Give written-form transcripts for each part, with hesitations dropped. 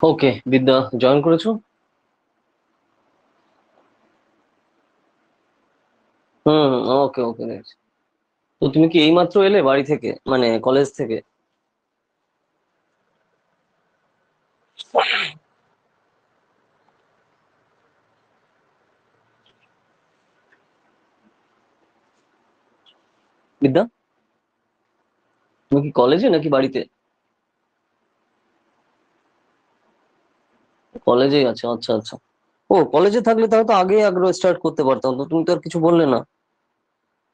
ওকে, বিদ্যা জয়েন করেছো? হুম। ওকে ওকে, দেখছি। তো তুমি কি এইমাত্র এলে বাড়ি থেকে, মানে কলেজ থেকে? বিদ্যা, তুমি কি কলেজে নাকি বাড়িতে? কলেজেই আছো, আচ্ছা আচ্ছা। ও, কলেজে থাকলে তাহলে তো আগেই আগ্রহ স্টার্ট করতে পারতাম, তো তুমি তো আর কিছু বললে না।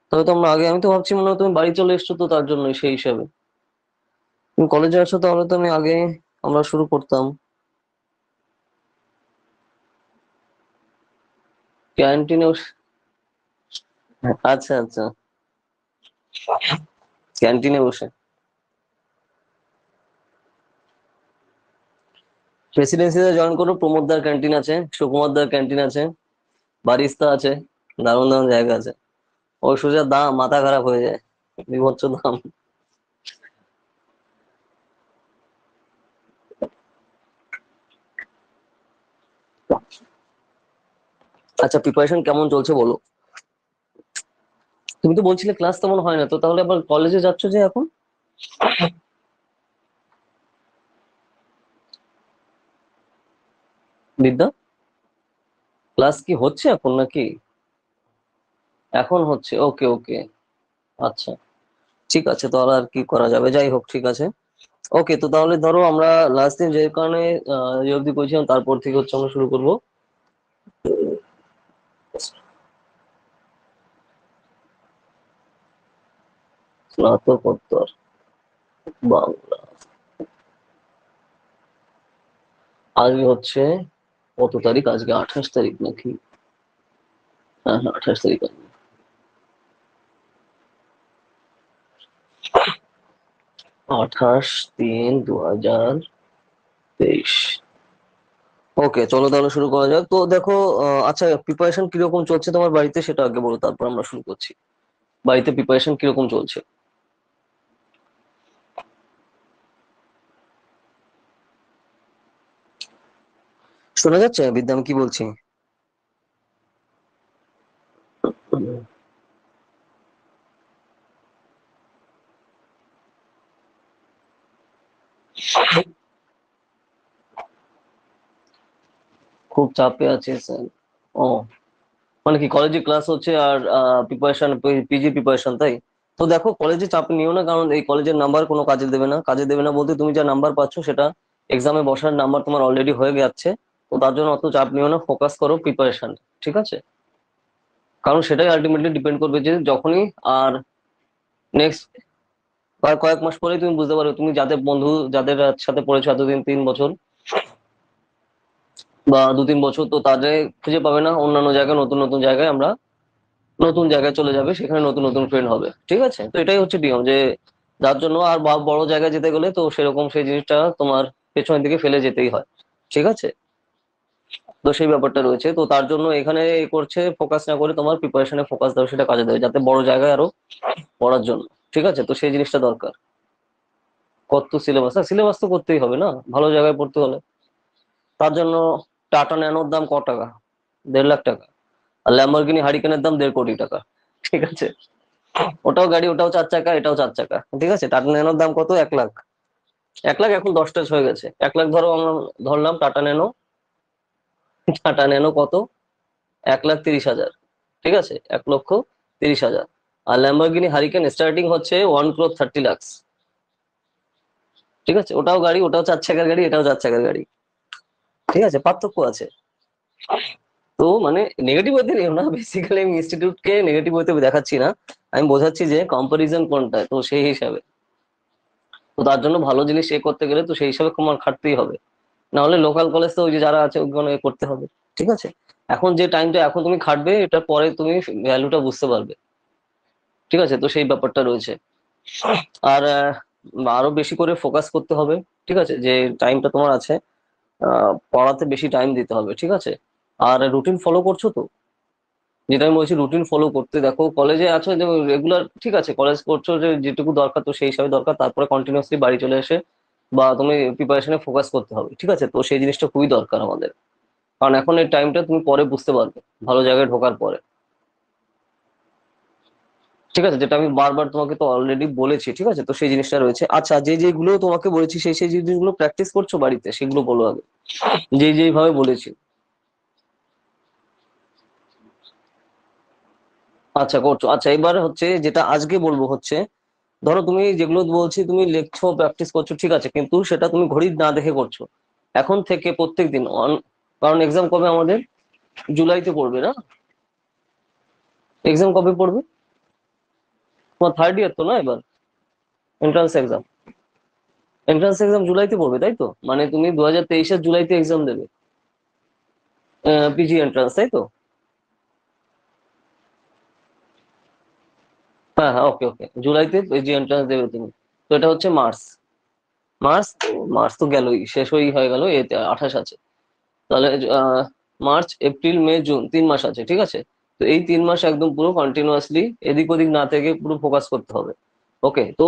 তাহলে তো আমরা আগে, আমি তো ভাবছি মনে হয় তুমি বাড়ি চলে এসছো, তো তার জন্য সেই হিসাবে তুমি কলেজে আছো, তাহলে তো আমি আগে আমরা শুরু করতাম। ক্যান্টিনে? আচ্ছা আচ্ছা। ক্যান্টিনে বসে? প্রেসিডেন্সিতে জয়েন করো, প্রমোদদার ক্যান্টিন আছে, সুকুমারদার ক্যান্টিন আছে, বারিস্তা আছে, দারুণ দারুণ জায়গা আছে। ওই সোজা দাম মাথা খারাপ হয়ে যায়, বিভৎস দাম। আচ্ছা, প্রিপারেশন কেমন চলছে বলো? তুমি তো বলছিলে ক্লাস তেমন হয় না, তো তাহলে আবার কলেজে যাচ্ছ যে এখন? বিদ্যা, ক্লাস কি হচ্ছে এখন নাকি? এখন হচ্ছে, ওকে ওকে। আচ্ছা, ঠিক আছে, তাহলে আর কি করা যাবে, যাই হোক, ঠিক আছে। ওকে, তো তাহলে ধরো আমরা লাস্ট দিন যে কারণে যে অবধি করেছিলাম, তারপর থেকে হচ্ছে আমরা শুরু করবো। স্নাতকোত্তর বাংলা। আজকে হচ্ছে কত তারিখ? আজকে 28 তারিখ নাকি? হ্যাঁ হ্যাঁ, 28 তারিখ। 28/3/2023। ওকে, চলো তাহলে শুরু করা যাক। তো দেখো, আচ্ছা, প্রিপারেশন কিরকম চলছে তোমার বাড়িতে সেটা আগে বলো, তারপর আমরা শুরু করছি। বাড়িতে প্রিপারেশন কিরকম চলছে? শোনা যাচ্ছে বিদ্যা, আমি কি বলছি? খুব চাপে আছে স্যার? ও, মানে কি কলেজে ক্লাস হচ্ছে আর প্রিপারেশন, পিজি প্রিপারেশন, তাই? তো দেখো, কলেজে চাপ নিও না, কারণ এই কলেজের নাম্বার কোনো কাজে দেবে না। কাজে দেবে না বলতে, তুমি যা নাম্বার পাচ্ছ সেটা এক্সামে বসার নাম্বার তোমার অলরেডি হয়ে যাচ্ছে। তো তার জন্য অত চাপ নিও না, ফোকাস করো প্রিপারেশন। ঠিক আছে? কারণ সেটাই আলটিমেটলি ডিপেন্ড করবে যে যখনই আর নেক্সট কয়েক মাস পরে তুমি বুঝতে পারো, তুমি যাদের বন্ধু, যাদের সাথে পড়েছো এতদিন, 3 বছর বা 2-3 বছর, তো তাদের খুঁজে পাবে না। অন্যান্য জায়গায়, নতুন নতুন জায়গায় আমরা, নতুন জায়গায় চলে যাবে, সেখানে নতুন নতুন ফ্রেন্ড হবে। ঠিক আছে? তো এটাই হচ্ছে নিয়ম, যে যার জন্য আর বড় জায়গায় যেতে গেলে তো সেরকম সেই জিনিসটা তোমার পেছনের দিকে ফেলে যেতেই হয়। ঠিক আছে? তো সেই ব্যাপারটা রয়েছে, তো তার জন্য এখানে এ করছে, ফোকাস না করে তোমার প্রিপারেশনে ফোকাস দাও, সেটা কাজে দেবে যাতে বড় জায়গায় আরো পড়ার জন্য। ঠিক আছে? তো সেই জিনিসটা দরকার। কত সিলেবাস? সিলেবাস তো করতেই হবে না, ভালো জায়গায় পড়তে হলে। তার জন্য টাটা ন্যানোর দাম ক টাকা? 1.5 লাখ টাকা। আর ল্যাম্বরগিনি হারিকেনের দাম 1.5 কোটি টাকা। ঠিক আছে? ওটাও গাড়ি, ওটাও 4 চাকা, এটাও 4 চাকা। ঠিক আছে? টাটা ন্যানোর দাম কত? 1 লাখ। 1 লাখ এখন 10 টাচ হয়ে গেছে। 1 লাখ ধরো, আমরা ধরলাম টাটা ন্যানো। টাটা ন্যানো কত? 1,30,000। ঠিক আছে? 1,30,000। আর ল্যাম্বরগিনি হারিকেন স্টার্টিং হচ্ছে 1 crore 30 lakhs। ঠিক আছে? ওটাও গাড়ি, ওটাও 4 চাকার গাড়ি, এটাও 4 চাকার গাড়ি। ঠিক আছে? পার্থক্য আছে। তো মানে নেগেটিভ ওয়েতে নিও না, বেসিক্যালি আমি ইনস্টিটিউটকে নেগেটিভ ওয়েতে দেখাচ্ছি না। আমি বোঝাচ্ছি যে কম্পারিজন কোনটা, তো সেই হিসাবে। তো তার জন্য ভালো জিনিস এ করতে গেলে তো সেই হিসাবে তোমার খাটতেই হবে। না হলে লোকাল কলেজ তো ওই যে যারা আছে ওগুলো এ করতে হবে। ঠিক আছে? এখন যে টাইমটা এখন তুমি খাটবে, এটা পরে তুমি ভ্যালুটা বুঝতে পারবে। ঠিক আছে? তো সেই ব্যাপারটা রয়েছে। আর আরো বেশি করে ফোকাস করতে হবে। ঠিক আছে? যে টাইমটা তোমার আছে, পড়াতে বেশি টাইম দিতে হবে। ঠিক আছে? আর রুটিন ফলো করছো তো? যেটা আমি বলছি, রুটিন ফলো করতে। দেখো, কলেজে আছো যে রেগুলার, ঠিক আছে, কলেজ করছো যে যেটুকু দরকার, তো সেই হিসাবে দরকার, তারপরে কন্টিনিউয়াসলি বাড়ি চলে এসে বা তুমি প্রিপারেশনে ফোকাস করতে হবে, ঠিক আছে? তো সেই জিনিসটা খুবই দরকার আমাদের, কারণ এখন এই টাইমটা তুমি পরে বুঝতে পারবে ভালো জায়গায় ঢোকার পরে, ঠিক আছে? যেটা আমি বারবার তোমাকে তো অলরেডি বলেছি, ঠিক আছে? তো সেই জিনিসটা রয়েছে। আচ্ছা, যে যেগুলো তোমাকে বলেছি সেই সেই জিনিসগুলো প্র্যাকটিস করছো বাড়িতে, সেগুলো বলো আগে, যেভাবে বলেছি। আচ্ছা, করছো। আচ্ছা, এবার হচ্ছে যেটা আজকে বলবো হচ্ছে, ধরো তুমি যেগুলো বলছি তুমি লিখছো প্র্যাকটিস করছো, ঠিক আছে, কিন্তু সেটা তুমি ঘড়ি না দেখে করছো। এখন থেকে প্রত্যেক দিন কারণ এক্সাম কবে আমাদের? জুলাইতে পড়বে না? এক্সাম কবে পড়বে? তোমার থার্ড ইয়ার তো না এবার? এন্ট্রান্স এক্সাম, এন্ট্রান্স এক্সাম জুলাইতে পড়বে, তাই তো? মানে তুমি 2023-এর জুলাইতে এক্সাম দেবে, পিজি এন্ট্রান্স, তাই তো? হ্যাঁ হ্যাঁ, ওকে ওকে, জুলাইতে পিজি এন্ট্রান্স দেবে তুমি। তো এটা হচ্ছে মার্চ। মার্চ তো, মার্চ তো গেলই, শেষ হয়ে গেল, এতে 28 আছে। তাহলে মার্চ এপ্রিল মে জুন, 3 মাস আছে, ঠিক আছে? তো এই 3 মাস একদম পুরো কন্টিনিউয়াসলি এদিক ওদিক না থেকে পুরো ফোকাস করতে হবে। ওকে, তো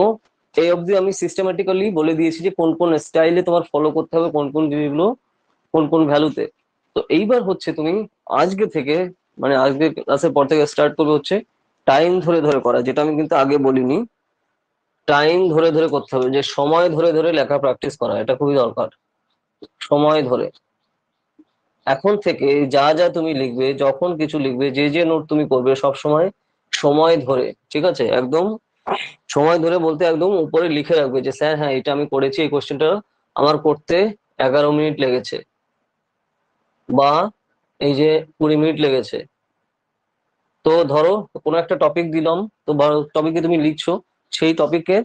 এই অবধি আমি সিস্টেমেটিক্যালি বলে দিয়েছি যে কোন কোন স্টাইলে তোমার ফলো করতে হবে, কোন কোন জিনিসগুলো কোন কোন ভ্যালুতে। তো এইবার হচ্ছে তুমি আজকে থেকে, মানে আজকে ক্লাসের পর থেকে স্টার্ট করবে হচ্ছে টাইম ধরে ধরে করা, যেটা আমি কিন্তু আগে বলিনি। টাইম ধরে ধরে করতে হবে, যে সময় ধরে ধরে লেখা প্র্যাকটিস করা, এটা খুবই দরকার। সময় ধরে, এখন থেকে যা যা তুমি লিখবে, যখন কিছু লিখবে, যে যে নোট তুমি করবে, সব সময় সময় ধরে, ঠিক আছে? একদম সময় ধরে বলতে একদম উপরে লিখে রাখবে যে স্যার হ্যাঁ এটা আমি করেছি, এই কোশ্চেনটা আমার করতে 11 মিনিট লেগেছে, বা এই যে 20 মিনিট লেগেছে। তো ধরো কোনো একটা টপিক দিলাম, তো টপিকে তুমি লিখছো, সেই টপিকের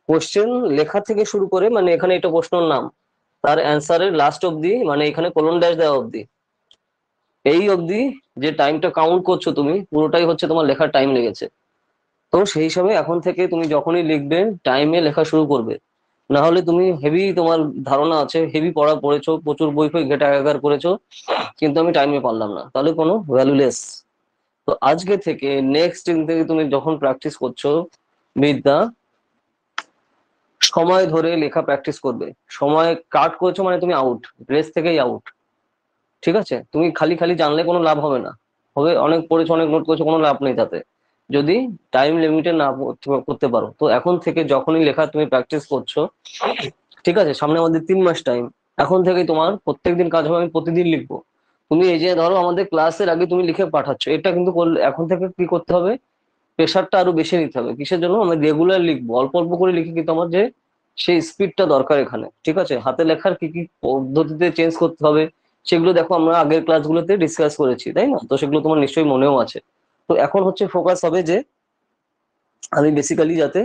কোশ্চেন লেখা থেকে শুরু করে, মানে এখানে এটা প্রশ্নের নাম, তার অ্যান্সারের লাস্ট অব্দি, মানে এখানে কোলন ড্যাশ দেওয়া অব্দি, এই অবধি যে টাইমটা কাউন্ট করছো তুমি, পুরোটাই হচ্ছে তোমার লেখার টাইম লেগেছে। তো সেই হিসাবে এখন থেকে তুমি যখনই লিখবে টাইমে লেখা শুরু করবে। না হলে তুমি হেভি, তোমার ধারণা আছে হেভি পড়া পড়েছো, প্রচুর বই ফই ঘেটা একাকার করেছো, কিন্তু আমি টাইমে পারলাম না, তাহলে কোনো ভ্যালুলেস। তো আজকে থেকে নেক্সট দিন থেকে তুমি যখন প্র্যাকটিস করছো বিদ্যা, সময় ধরে লেখা প্র্যাকটিস করবে। সময় কাট করছো মানে তুমি আউট, রেস থেকেই আউট, ঠিক আছে? তুমি খালি খালি জানলে কোনো লাভ হবে না। হবে অনেক পড়েছো, অনেক নোট করেছো, কোনো লাভ নেই তাতে, যদি টাইম লিমিটে না করতে পারো। তো এখন থেকে যখনই লেখা তুমি প্র্যাকটিস করছো, ঠিক আছে, সামনে আমাদের 3 মাস টাইম, এখন থেকেই তোমার প্রত্যেকদিন কাজ হবে, আমি প্রতিদিন লিখবো। তুমি এই যে ধরো আমাদের ক্লাসের আগে তুমি লিখে পাঠাচ্ছ, এটা কিন্তু এখন থেকে কি করতে হবে, প্রেশারটা আরো বেশি নিতে হবে। কিসের জন্য? আমি রেগুলার লিখবো, অল্প অল্প করে লিখি, কিন্তু আমার যে সেই স্পিডটা দরকার এখানে, ঠিক আছে? হাতে লেখার কি কি পদ্ধতিতে চেঞ্জ করতে হবে, সেগুলো দেখো আমরা আগের ক্লাসগুলোতে ডিসকাস করেছি, তাই না? তো সেগুলো তোমার নিশ্চয়ই মনেও আছে। তো এখন হচ্ছে ফোকাস হবে যে আমি বেসিক্যালি যাতে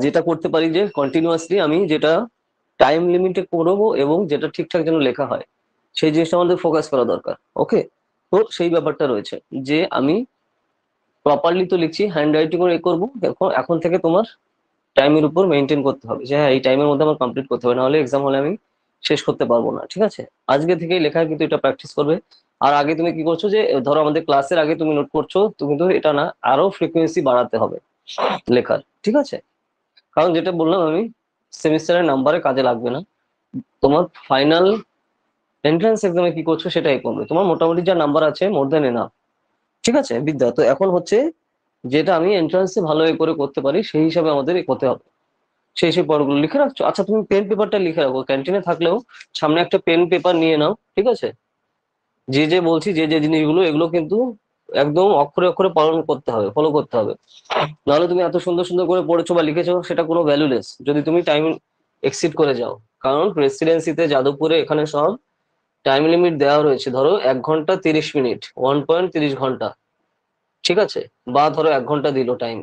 যেটা করতে পারি, যে কন্টিনিউয়াসলি আমি যেটা টাইম লিমিটে করবো এবং যেটা ঠিকঠাক যেন লেখা হয়, সেই জিনিসটা আমাদের ফোকাস করা দরকার। ওকে, তো সেই ব্যাপারটা রয়েছে, যে আমি প্রপারলি তো লিখছি, হ্যান্ড রাইটিং এ করবো। এখন এখন থেকে তোমার টাইমের উপর মেনটেন করতে হবে, যে হ্যাঁ এই টাইমের মধ্যে আমার কমপ্লিট করতে হবে, নাহলে এক্সাম হলে আমি শেষ করতে পারবো না, ঠিক আছে? আজকে থেকেই লেখা কিন্তু এটা প্র্যাকটিস করবে। আর আগে তুমি কি করছো, যে ধরো আমাদের ক্লাসের আগে তুমি নোট করছো, তো কিন্তু এটা না, আরো ফ্রিকোয়েন্সি বাড়াতে হবে লেখার, ঠিক আছে? কারণ যেটা বললাম আমি, সেমিস্টারের নাম্বারে কাজে লাগবে না, তোমার ফাইনাল এন্ট্রান্স এক্সামে কি করছো সেটাই কমবে। তোমার মোটামুটি যা নাম্বার আছে মোর দেন এনাফ, ঠিক আছে বিদ্যা? তো এখন হচ্ছে যেটা আমি এন্ট্রান্সে ভালো করে করতে পারি, সেই হিসাবে আমাদের করতে হবে। সেই সেই পড়াগুলো লিখে রাখছো? আচ্ছা, তুমি পেন পেপারটা লিখে রাখো, ক্যান্টিনে থাকলেও সামনে একটা পেন পেপার নিয়ে নাও, ঠিক আছে? যে যে বলছি, যে যে জিনিসগুলো, এগুলো কিন্তু একদম অক্ষরে অক্ষরে পালন করতে হবে, ফলো করতে হবে। নাহলে তুমি এত সুন্দর সুন্দর করে পড়েছো বা লিখেছো, সেটা কোনো ভ্যালুলেস যদি তুমি টাইম এক্সিড করে যাও। কারণ প্রেসিডেন্সিতে, যাদবপুরে, এখানে সব টাইম লিমিট দেওয়া রয়েছে। ধরো 1 ঘন্টা 30 মিনিট, 1.30 ঘন্টা, ঠিক আছে? বা ধরো 1 ঘন্টা দিল টাইম,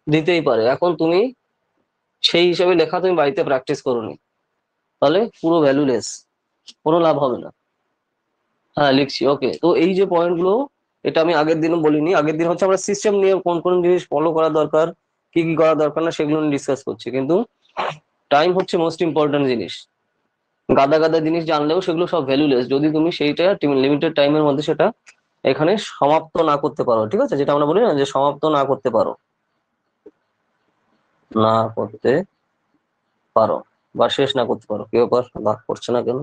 দিতেই পারে। এখন তুমি সেই হিসাবে লেখা তুমি বাড়িতে প্র্যাকটিস করোনি, তাহলে পুরো ভ্যালুলেস, কোনো লাভ হবে না। হ্যাঁ, লিখছি, ওকে। তো এই যে পয়েন্ট গুলো, এটা আমি আগের দিনও বলিনি। আগের দিন হচ্ছে আমরা সিস্টেম নিয়ে কোন কোন জিনিস ফলো করা দরকার, কি কি করা দরকার না, সেগুলো নিয়ে ডিসকাস করছি। কিন্তু টাইম হচ্ছে মোস্ট ইম্পর্টেন্ট জিনিস। গাদা গাদা জিনিস জানলেও সেগুলো সব ভ্যালুলেস যদি তুমি সেইটা লিমিটেড টাইমের মধ্যে সেটা এখানে সমাপ্ত না করতে পারো, ঠিক আছে? যেটা আমরা বলি না, যে সমাপ্ত না করতে পারো, না করতে পারো। বা শেষ না করতে পারো, কি ব্যাপার দাগ পড়ছে না কেন?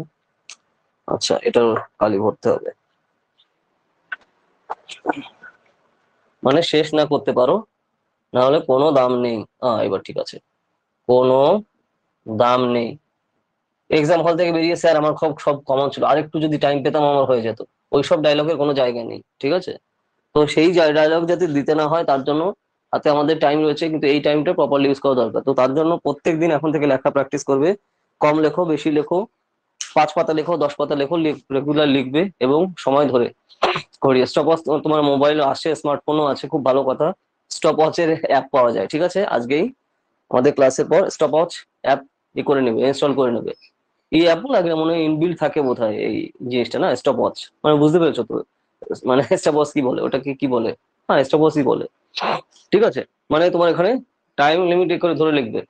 আচ্ছা, এটার কালি ভরতে হবে, মানে শেষ না করতে পারো, না হলে কোনো দাম নেই। এবার ঠিক আছে, কোনো দাম নেই। এক্সাম হল থেকে বেরিয়ে স্যার আমার সব সব কমন ছিল, আরেকটু যদি টাইম পেতাম আমার হয়ে যেত, ওইসব ডায়লগের কোনো জায়গা নেই, ঠিক আছে? তো সেই ডায়লগ যাতে দিতে না হয় তার জন্য হাতে আমাদের টাইম রয়েছে, কিন্তু এই টাইমটা প্রপারলি ইউজ করা দরকার। তো তার জন্য প্রত্যেকদিন এখন থেকে লেখা প্র্যাকটিস করবে। কম লেখো, বেশি লেখো, 5 পাতা লেখো, 10 পাতা লেখো, রেগুলার লিখবে এবং সময় ধরে করিয়ে। স্টপ ওয়াচ তোমার মোবাইল আসে, স্মার্টফোনও আছে, খুব ভালো কথা। স্টপ ওয়াচের অ্যাপ পাওয়া যায়, ঠিক আছে? আজকেই আমাদের ক্লাসের পর স্টপ ওয়াচ অ্যাপ করে নেবে, ইনস্টল করে নেবে। এই অ্যাপও লাগে মনে হয়, ইনবিল্ড থাকে বোধহয় এই জিনিসটা, না স্টপ ওয়াচ মানে বুঝতে পেরেছো তো? মানে স্টপ ওয়াচ কি বলে, ওটাকে কি বলে? হ্যাঁ, স্টপ ওয়াচই বলে, ঠিক আছে? মানে তোমার এখানে টাইম লিমিট করে ধরে লিখবে,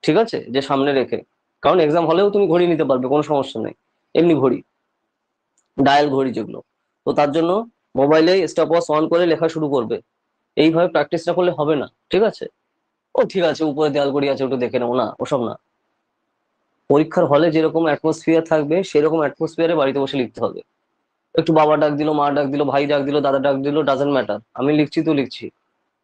ঠিক আছে, যে সামনে রেখে। কারণ এক্সাম হলেও তুমি ঘড়ি নিতে পারবে, কোনো সমস্যা নেই, এমনি ঘড়ি, ডায়াল ঘড়ি যেগুলো। তো তার জন্য মোবাইলে স্টপ ওয়াচ অন করে লেখা শুরু করবে। এইভাবে প্র্যাকটিসটা করলে হবে না, ঠিক আছে? ও ঠিক আছে, উপরে দেয়াল ঘড়ি আছে, ওটা দেখে নেবো, না ওসব না। পরীক্ষার হলে যেরকম অ্যাটমসফিয়ার থাকবে সেরকম অ্যাটমসফিয়ারে বাড়িতে বসে লিখতে হবে। একটু বাবা ডাক দিল, মা ডাক দিল, ভাই ডাক দিল, দাদা ডাক দিল, ডাজেন্ট ম্যাটার, আমি লিখছি তো লিখছি।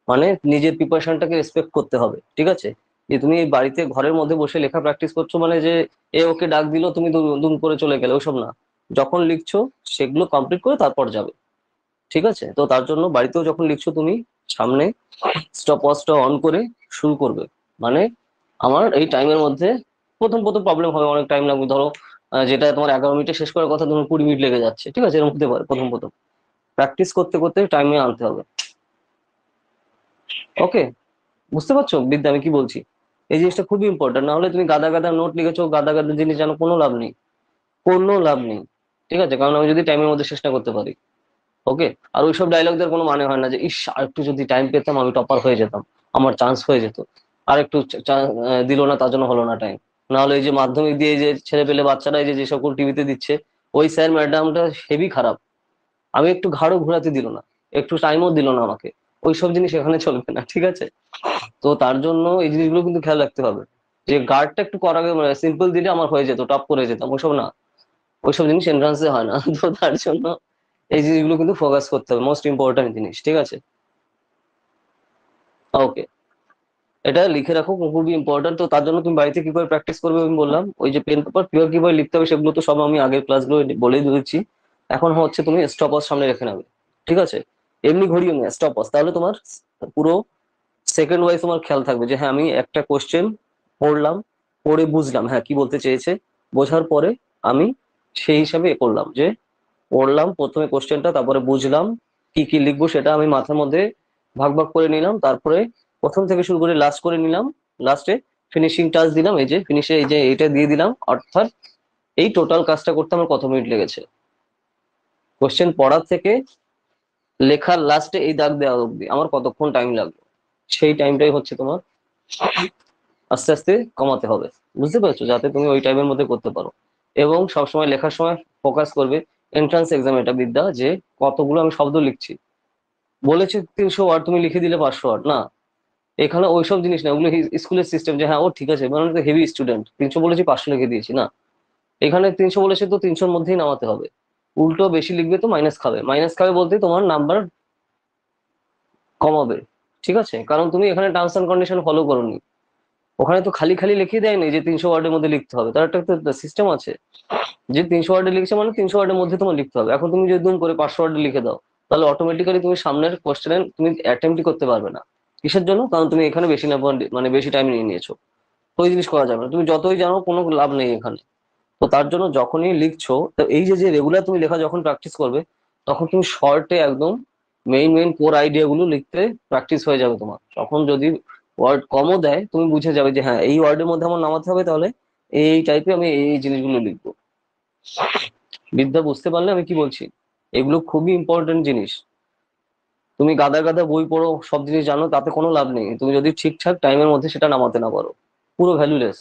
মানে নিজের প্রিপারেশনটাকে রেসপেক্ট করতে হবে, ঠিক আছে? যে তুমি এই বাড়িতে ঘরের মধ্যে বসে লেখা প্র্যাকটিস করছো মানে যে এ ওকে ডাক দিল তুমি দুম করে চলে গেলে, ওসব না। যখন লিখছো সেগুলো কমপ্লিট করে তারপর যাবে, ঠিক আছে? তো তার জন্য বাড়িতেও যখন লিখছো তুমি সামনে স্টপ ওয়াচটা অন করে শুরু করবে। মানে আমার এই টাইমের মধ্যে প্রথম প্রথম প্রবলেম হবে, অনেক টাইম লাগবে, ধরো যেটা তোমার 11 মিনিটে শেষ করার কথা তোমার 20 মিনিট লেগে যাচ্ছে, ঠিক আছে? এরকম হতে পারে প্রথম প্রথম। প্র্যাকটিস করতে করতে টাইমে আনতে হবে। ওকে, বুঝতে পারছো বিদ্যা আমি কি বলছি? এই জিনিসটা খুবই ইম্পর্টেন্ট, না হলে তুমি গাদা গাদা নোট লিখেছো, গাদা গাদা জিনিস জানো, কোনো লাভ নেই, কোনো লাভ নেই, ঠিক আছে? কারণ আমি যদি টাইমের মধ্যে শেষ না করতে পারি, ওকে। আর ওইসব ডায়লগদের কোনো মানে হয় না যে ইস আর একটু যদি টাইম পেতাম আমি টপার হয়ে যেতাম, আমার চান্স হয়ে যেত। আর একটু দিল না তার জন্য হলো না টাইম। না হলে এই যে মাধ্যমিক দিয়ে যে ছেলে পেলে বাচ্চারা এই যে সকল টিভিতে দিচ্ছে, ওই স্যার ম্যাডামটা হেভি খারাপ, আমি একটু ঘাড়ও ঘোরাতে দিল না, একটু টাইমও দিল না আমাকে, ওইসব জিনিস এখানে চলবে না, ঠিক আছে? তো তার জন্য এই জিনিসগুলো কিন্তু খেয়াল রাখতে হবে, যে গার্ডটা একটু করা মানে সিম্পল দিলে আমার হয়ে যেত, টপ করে যেতাম, ওইসব না, ওইসব জিনিস এন্ট্রান্সে হয় না। তো তার জন্য এই জিনিসগুলো কিন্তু ফোকাস করতে হবে, মোস্ট ইম্পর্টেন্ট জিনিস, ঠিক আছে? ওকে, এটা লিখে রাখো, খুবই ইম্পর্টেন্ট। তো তার জন্য তুমি বাড়িতে কি করে প্র্যাকটিস করবে আমি বললাম, ওই যে পেন পেপার কিভাবে লিখতে হবে সেগুলো তো সব আমি আগের ক্লাসগুলো বলে দিয়েছি। এখন হচ্ছে তুমি স্টপ ওয়াচ সামনে রেখে নেবে, ঠিক আছে? এমনি ঘড়িও নেই, স্টপ ওয়াচ, তাহলে তোমার পুরো সেকেন্ড ওয়াইজ তোমার খেয়াল থাকবে যে হ্যাঁ আমি একটা কোশ্চেন পড়লাম, পড়ে বুঝলাম হ্যাঁ কি বলতে চেয়েছে, বোঝার পরে আমি সেই হিসাবে এ করলাম যে পড়লাম প্রথমে কোশ্চেনটা, তারপরে বুঝলাম কি কি লিখবো সেটা আমি মাথার মধ্যে ভাগ ভাগ করে নিলাম, তারপরে প্রথম থেকে শুরু করে লাস্ট করে নিলাম, লাস্টে ফিনিশিং টাচ দিলাম, এই যে ফিনিশে এই যে এইটা দিয়ে দিলাম। অর্থাৎ এই টোটাল কাজটা করতে আমার কত মিনিট লেগেছে, কোশ্চেন পড়ার থেকে লেখার লাস্টে এই দাগ দেওয়া অব্দি আমার কতক্ষণ টাইম লাগলো, সেই টাইমটাই হচ্ছে তোমার আস্তে আস্তে কমাতে হবে, বুঝতে পেরেছো? যাতে তুমি ওই টাইমের মধ্যে করতে পারো। এবং সবসময় লেখার সময় ফোকাস করবে এন্ট্রান্স এক্সাম এটা বিদ্যা, যে কতগুলো আমি শব্দ লিখছি। বলেছে 300 ওয়ার্ড, তুমি লিখে দিলে 500 ওয়ার্ড, না। এখানে ওইসব জিনিস না, ওগুলো স্কুলের সিস্টেম, যে হ্যাঁ ও ঠিক আছে মানে তো হেভি স্টুডেন্ট, 300 বলেছি 500 লিখে দিয়েছি, না। এখানে 300 বলেছে তো 300-র মধ্যেই নামাতে হবে। উল্টো বেশি লিখবে তো মাইনাস খাবে, মাইনাস খাবে বলতে তোমার নাম্বার কমাবে, ঠিক আছে? কারণ তুমি এখানে টার্মস এন্ড কন্ডিশন ফলো করোনি। ওখানে তো খালি খালি লিখিয়ে দেয়নি যে 300 ওয়ার্ডের মধ্যে লিখতে হবে, তার একটা সিস্টেম আছে, যে 300 ওয়ার্ডে লিখছে মানে 300 ওয়ার্ডের মধ্যে তোমার লিখতে হবে। এখন তুমি যদি দুম করে 500 ওয়ার্ডে লিখে দাও, তাহলে অটোমেটিক্যালি তুমি সামনের কোশ্চেন তুমি অ্যাটেম্পটই করতে পারবে না। কিসের জন্য? কারণ তুমি এখানে বেশি না মানে বেশি টাইম নিয়ে নিয়েছো। তো ওই জিনিস করা যাবে না, তুমি যতই জানো কোনো লাভ নেই এখানে। তো তার জন্য যখনই লিখছো, তো এই যে যে রেগুলার তুমি লেখা যখন প্র্যাকটিস করবে, তখন তুমি শর্টে একদম মেইন মেইন কোর আইডিয়া গুলো লিখতে প্র্যাকটিস হয়ে যাবে তোমার। তখন যদি ওয়ার্ড কমও দেয় তুমি বুঝে যাবে যে হ্যাঁ এই ওয়ার্ডের মধ্যে আমার নামাতে হবে, তাহলে এই টাইপে আমি এই জিনিসগুলো লিখবো। বিদ্যা বুঝতে পারলে আমি কি বলছি? এগুলো খুবই ইম্পর্টেন্ট জিনিস। তুমি গাদা গাদা বই পড়ো, সব জিনিস জানো, তাতে কোনো লাভ নেই তুমি যদি ঠিকঠাক টাইমের মধ্যে সেটা নামাতে না পারো, পুরো ভ্যালুলেস,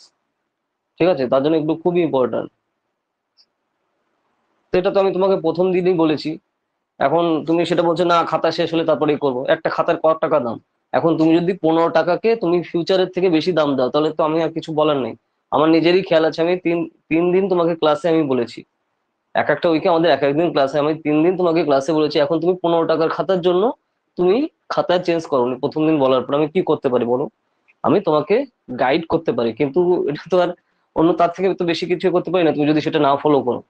ঠিক আছে? তার জন্য এগুলো খুবই ইম্পর্টেন্ট। সেটা তো আমি তোমাকে প্রথম দিনই বলেছি। এখন তুমি সেটা বলছো না খাতা শেষ হলে তারপরেই করবো, একটা খাতার কত টাকা দাম? এখন তুমি যদি 15 টাকাকে তুমি ফিউচারের থেকে বেশি দাম দাও, তাহলে তো আমি আর কিছু বলার নেই। আমার নিজেরই খেয়াল আছে, আমি তিন তিন দিন তোমাকে ক্লাসে আমি বলেছি, এক একটা উইকে আমাদের এক একদিন ক্লাসে, আমি 3 দিন তোমাকে ক্লাসে বলেছি, এখন তুমি 15 টাকার খাতার জন্য তুমি খাতা চেঞ্জ করোনি প্রথম দিন বলার পর, আমি কি করতে পারি বলো? আমি তোমাকে গাইড করতে পারি, কিন্তু এটা তো আর অন্য তার থেকে তো বেশি কিছু করতে পারি না তুমি যদি সেটা না ফলো করো।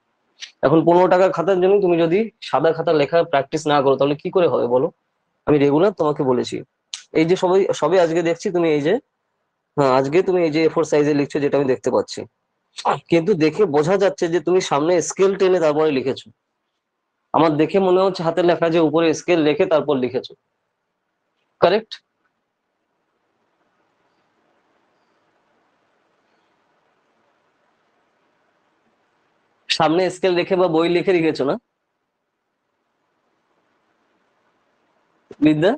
এখন 15 টাকার খাতার জন্য তুমি যদি সাদা খাতা লেখা প্র্যাকটিস না করো তাহলে কি করে হবে বলো? আমি রেগুলার তোমাকে বলেছি, এই যে সবাই সবে আজকে দেখছি তুমি এই যে, হ্যাঁ আজকে তুমি এই যে A4 সাইজে লিখছো যেটা আমি দেখতে পাচ্ছি, কিন্তু দেখে বোঝা যাচ্ছে যে তুমি সামনে স্কেল টেনে তারপরে লিখেছো। আমার দেখে মনে হচ্ছে হাতের লেখা যে উপরে স্কেল রেখে তারপর লিখেছো। কারেক্ট? সামনে স্কেল রেখে বা বই লিখে লিখেছো না বিদ্যা?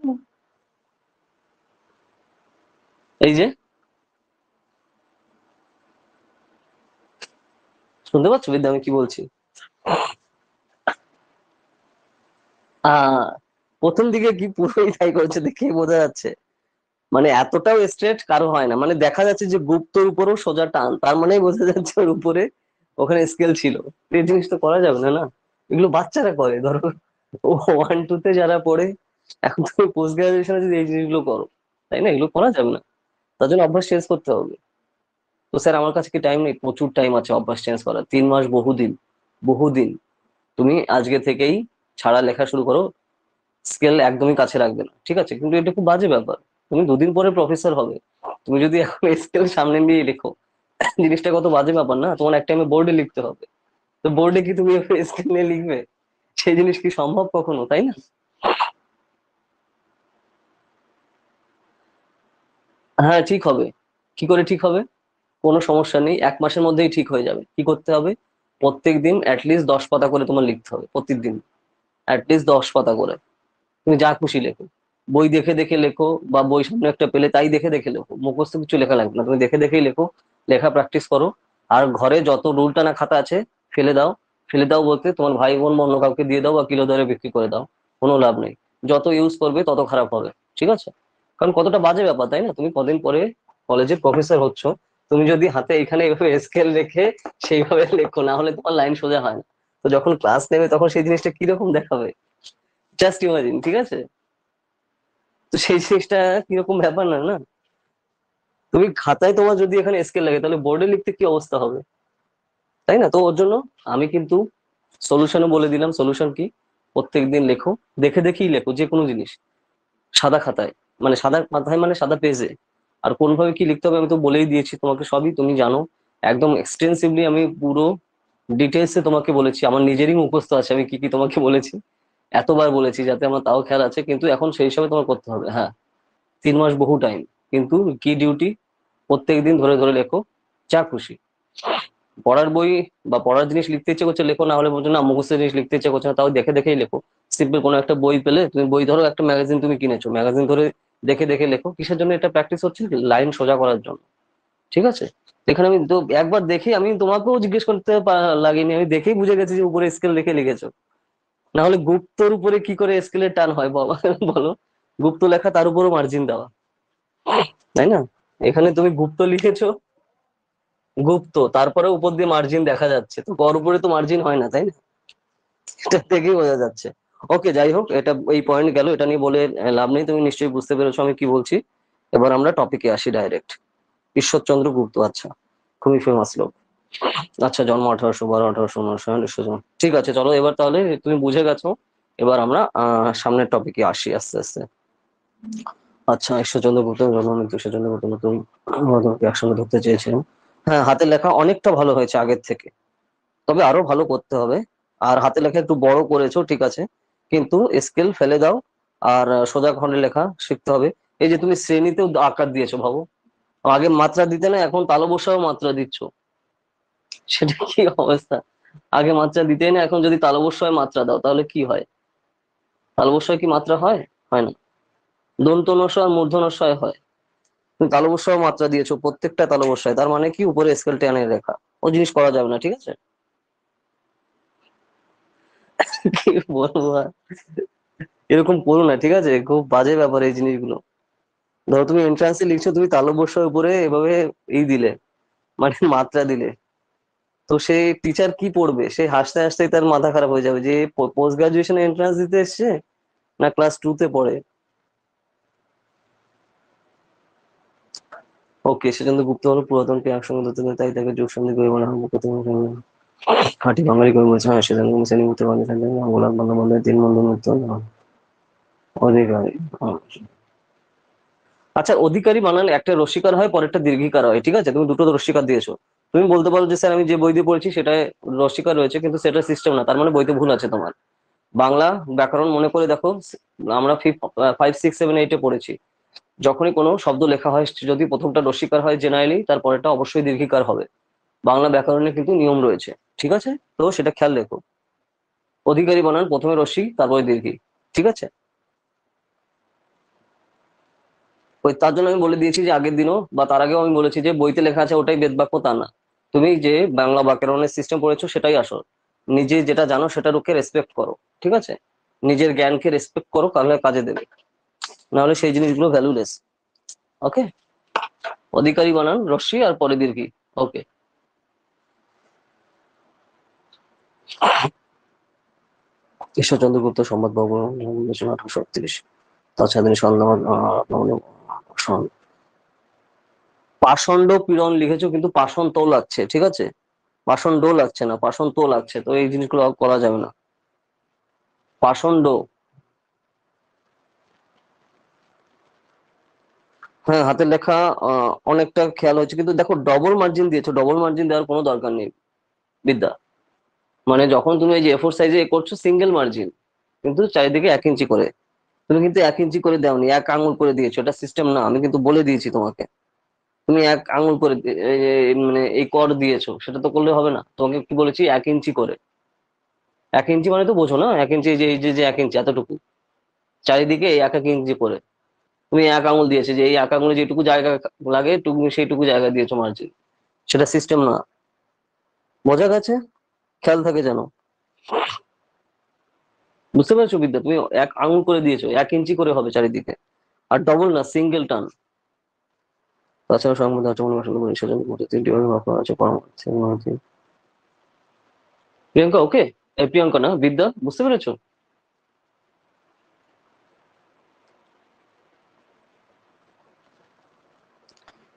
এই যে, শুনতে পাচ্ছ বিদ্যা আমি কি বলছি? আহ প্রথম দিকে কি পুরোই তাই করেছে দেখে বোঝা যাচ্ছে, মানে এতটাও স্ট্রেট কারো হয় না, মানে দেখা যাচ্ছে যে গুপ্তর উপরেও সোজা টান, তার মানেই বোঝা যাচ্ছে ওর উপরে ওখানে স্কেল ছিল। এই জিনিস তো করা যাবে না না, এগুলো বাচ্চারা করে ধরো, ও 1 2 তে যারা পড়ে, এখন তুমি পোস্ট গ্রাজুয়েশনে যদি এই জিনিসগুলো করো, তাই না, এগুলো করা যাবে না। তার জন্য অভ্যাস চেঞ্জ করতে হবে। তো স্যার আমার কাছে কি টাইম নেই? প্রচুর টাইম আছে অভ্যাস চেঞ্জ করার, 3 মাস বহুদিন, বহুদিন। তুমি আজকে থেকেই ছাড়া লেখা শুরু করো, স্কেল একদমই কাছে রাখবে না, ঠিক আছে? কিন্তু এটা খুব বাজে ব্যাপার, তুমি 2 দিন পরে প্রফেসর হবে, তুমি যদি এখন স্কেল সামনে নিয়ে লেখো, জিনিসটা কত বাজে ব্যাপার না? তোমার এক টাইমে বোর্ডে লিখতে হবে, তো বোর্ডে কি তুমি স্কেল নিয়ে লিখবে? সেই জিনিস কি সম্ভব কখনো, তাই না? হ্যাঁ ঠিক হবে। কি করে ঠিক হবে? কোনো সমস্যা নেই, 1 মাসের মধ্যেই ঠিক হয়ে যাবে। কি করতে হবে? প্রত্যেকদিন অ্যাটলিস্ট 10 পাতা করে তোমার লিখতে হবে, প্রত্যেকদিন অ্যাটলিস্ট 10 পাতা করে। তুমি যা খুশি লেখো, বই দেখে দেখে লেখো, বা বই সামনে একটা পেলে তাই দেখে দেখে লেখো, মুখস্থ কিছু লেখা লাগবে না, তুমি দেখে দেখেই লেখো, লেখা প্র্যাকটিস করো। আর ঘরে যত রুল টানা খাতা আছে ফেলে দাও। ফেলে দাও বলতে তোমার ভাই বোন বা অন্য কাউকে দিয়ে দাও বা কিলো দরে বিক্রি করে দাও, কোনো লাভ নেই। যত ইউজ করবে তত খারাপ হবে, ঠিক আছে? কারণ কতটা বাজে ব্যাপার, তাই না? তুমি কদিন পরে কলেজে প্রফেসর হচ্ছ, তুমি যদি হাতে এখানে এভাবে স্কেল রেখে সেইভাবে লেখো, না হলে তোমার লাইন সোজা হয় না। তো যখন ক্লাস নেবে তখন সেই জিনিসটা কিরকম দেখাবে, জাস্ট ইমাজিন, ঠিক আছে? তো সেই জিনিসটা কিরকম ব্যাপার না না? তুমি খাতায় তোমার যদি এখানে স্কেল লাগে তাহলে বোর্ডে লিখতে কি অবস্থা হবে, তাই না? তো ওর জন্য আমি কিন্তু সলিউশনও বলে দিলাম। সলিউশন কি? প্রত্যেকদিন লেখো, দেখে দেখেই লেখো যে কোনো জিনিস, সাদা খাতায়, মানে সাদা মাথায় মানে সাদা পেজে। আর কোনভাবে কি লিখতে হবে আমি তো বলেই দিয়েছি তোমাকে, সবই তুমি জানো। একদম এক্সটেন্সিভলি আমি পুরো ডিটেলসে তোমাকে বলেছি, আমার নিজেরই মুখস্থ আছে আমি কি কি তোমাকে বলেছি, এতবার বলেছি যাতে আমার তাও খেয়াল আছে, কিন্তু এখন সেই হিসাবে তোমার করতে হবে। হ্যাঁ, 3 মাস বহু টাইম, কিন্তু কি ডিউটি? প্রত্যেকদিন ধরে ধরে লেখো, যা খুশি। পড়ার বই বা পড়ার জিনিস লিখতে ইচ্ছে করছে লেখো, না হলে বলছো না মুখস্থ জিনিস লিখতে ইচ্ছে করছে না, তাও দেখে দেখেই লেখো। সিম্পল কোনো একটা বই পেলে, তুমি বই ধরো, একটা ম্যাগাজিন তুমি কিনেছো, ম্যাগাজিন ধরে দেখে দেখে লেখো। কিসের জন্য এটা প্র্যাকটিস হচ্ছে? লাইন সোজা করার জন্য, ঠিক আছে? এখানে আমি তো একবার দেখে, আমি তোমাকেও জিজ্ঞেস করতে লাগেনি, আমি দেখেই বুঝে গেছি যে উপরে স্কেল দেখে লিখেছো। না হলে গুপ্তর উপরে কি করে স্কেলের টান হয় বাবা? বলো, গুপ্ত লেখা তার উপরও মার্জিন দেওয়া, তাই না? এখানে তুমি গুপ্ত লিখেছো, গুপ্ত তারপরে উপর দিয়ে মার্জিন দেখা যাচ্ছে, তো গড় উপরে তো মার্জিন হয় না, তাই না? এটা থেকেই বোঝা যাচ্ছে। ওকে, যাই হোক, এটা এই পয়েন্ট গেল, এটা নিয়ে বলে লাভ নেই, তুমি নিশ্চয়ই বুঝতে পেরেছো আমি কি বলছি। এবার আমরা টপিকে আসি ডাইরেক্ট। ঈশ্বরচন্দ্র গুপ্ত, আচ্ছা, খুবই ফেমাস লোক। আচ্ছা, জন্ম 1812, 1859, ঈশ্বরচন্দ্র, ঠিক আছে। চলো এবার তাহলে তুমি বুঝে গেছো, এবার আমরা সামনের টপিকে আসি আস্তে আস্তে। আচ্ছা, ঈশ্বরচন্দ্র গুপ্ত জন্ম মৃত্যু, ঈশ্বরচন্দ্র গুপ্ত নতুন ঘটনাকে একসঙ্গে ধরতে চেয়েছিলেন। হ্যাঁ, হাতের লেখা অনেকটা ভালো হয়েছে আগের থেকে, তবে আরো ভালো করতে হবে। আর হাতে লেখা একটু বড় করেছো, ঠিক আছে, কিন্তু স্কেল ফেলে দাও। আর সোজা খণ্ডে লেখা শিখতে হবে। এই যে তুমি শ্রেণীতেও আকার দিয়েছো, ভাবো, আগে মাত্রা দিতে না, এখন তালবস্যাও মাত্রা দিচ্ছ, সেটা কি অবস্থা? আগে মাত্রা দিতেই না, এখন যদি তালবস্যায় মাত্রা দাও তাহলে কি হয়? তালবস্যায় কি মাত্রা হয়? হয় না। দন্ত নস্য আর মূর্ধন্যস্বয় হয়। তুমি তালবস্যায় মাত্রা দিয়েছো প্রত্যেকটা তালবস্যায়, তার মানে কি উপরে স্কেল টেনে রেখা, ও জিনিস করা যাবে না, ঠিক আছে? কি বলবো আর? এরকম করো না, ঠিক আছে? খুব বাজে ব্যাপার এই জিনিসগুলো। ধরো তুমি এন্ট্রান্সে লিখছো, তুমি তালবস্যার উপরে এভাবে দিলে, মানে মাত্রা দিলে, তো সে টিচার কি পড়বে? সে হাসতে হাসতেই তার মাথা খারাপ হয়ে যাবে যে পোস্ট গ্রাজুয়েশন এন্ট্রান্স দিতে এসছে না ক্লাস 2 তে পড়ে। ওকে, সেজন্য গুপ্ত হলো পুরাতনকে একসঙ্গে ধরতে হবে, তাই তাকে যোগ সন্ধি করে বলা হবে প্রথম খাঁটি বাঙালি করে বলছে। হ্যাঁ, সেজন্য শ্রেণী মুক্ত বাঙালি থাকবে না, গোলাপ বাংলা বন্ধের তিন বন্ধু মুক্ত অধিকারী। আচ্ছা, অধিকারী বানান একটা রস্বীকার হয়, পরেরটা দীর্ঘিকার হয়, ঠিক আছে? তুমি দুটো রস্বীকার দিয়েছো, তুমি বলতে পারো যে স্যার আমি যে বই দিয়ে পড়েছি সেটায় রস্বীকার রয়েছে, কিন্তু সেটা সিস্টেম না, তার মানে বইতে ভুল আছে তোমার। বাংলা ব্যাকরণ মনে করে দেখো, আমরা 5, 6, 7, 8-এ পড়েছি, যখনই কোনো শব্দ লেখা হয় যদি প্রথমটা রস্বীকার হয় জেনারেলি, তারপরেটা অবশ্যই দীর্ঘিকার হবে। বাংলা ব্যাকরণে কিন্তু নিয়ম রয়েছে, ঠিক আছে? তো সেটা খেয়াল রেখো। অধিকারী বানান প্রথমে রস্বী তারপরে দীর্ঘী, ঠিক আছে? ওই তার জন্য আমি বলে দিয়েছি যে আগের দিনও বা তার আগেও আমি বলেছি যে বইতে লেখা আছে ওটাই বেদ বাক্য তা না। তুমি যে বাংলা ব্যাকরণের সিস্টেম পড়েছো সেটাই আসল। নিজে যেটা জানো সেটার ওকে রেসপেক্ট করো, ঠিক আছে? নিজের জ্ঞানকে রেসপেক্ট করো, তাহলে কাজে দেবে, নাহলে সেই জিনিসগুলো ভ্যালুলেস। ওকে, অধিকারী বানান রস্যি আর পরে দীর্ঘী। ওকে, ঈশ্বরচন্দ্র গুপ্ত সংবাদবাবু 1838। তাছাড়া তিনি পাষণ্ড পীড়ন লিখেছো, কিন্তু পাষণ তো লাগছে, ঠিক আছে? পাষণ্ড লাগছে না, পাষণ তো লাগছে, তো এই জিনিসগুলো করা যাবে না। পাষণ্ড, হ্যাঁ হাতের লেখা অনেকটা খেয়াল হয়েছে, কিন্তু দেখো ডবল মার্জিন দিয়েছো, ডবল মার্জিন দেওয়ার কোনো দরকার নেই বিদ্যা। মানে যখন তুমি এই যে A4 সাইজে করছো সিঙ্গেল মার্জিন, কিন্তু চারিদিকে 1 ইঞ্চি করে। তুমি কিন্তু 1 ইঞ্চি করে দাওনি, 1 আঙুল করে দিয়েছো, এটা সিস্টেম না, আমি কিন্তু বলে দিয়েছি তোমাকে। তুমি 1 আঙুল করে মানে এই কর দিয়েছো, সেটা তো করলে হবে না, তোমাকে কি বলেছি 1 ইঞ্চি করে। 1 ইঞ্চি মানে তো বোঝো না, 1 ইঞ্চি এই যে 1 ইঞ্চি এতটুকু, চারিদিকে এই 1 1 ইঞ্চি করে। তুমি 1 আঙুল দিয়েছে, যে এই 1 আঙুলে যেটুকু জায়গা লাগে তুমি সেইটুকু জায়গা দিয়েছো মার্জিন, সেটা সিস্টেম না। বোঝা গেছে? খেয়াল থাকে যেন। বুঝতে পেরেছো বিদ্যা? তুমি 1 আঙুল করে দিয়েছো, 1 ইঞ্চি করে হবে চারিদিকে, আর ডবল না, সিঙ্গেল টান। তাছাড়া সংবাদ আচরণ ভাষা করে সেজন্য মধ্যে 3টি ভাবে ভাগ করা আছে পরমার্থী। প্রিয়াঙ্কা, ওকে? এই প্রিয়াঙ্কা না, বিদ্যা, বুঝতে পেরেছো?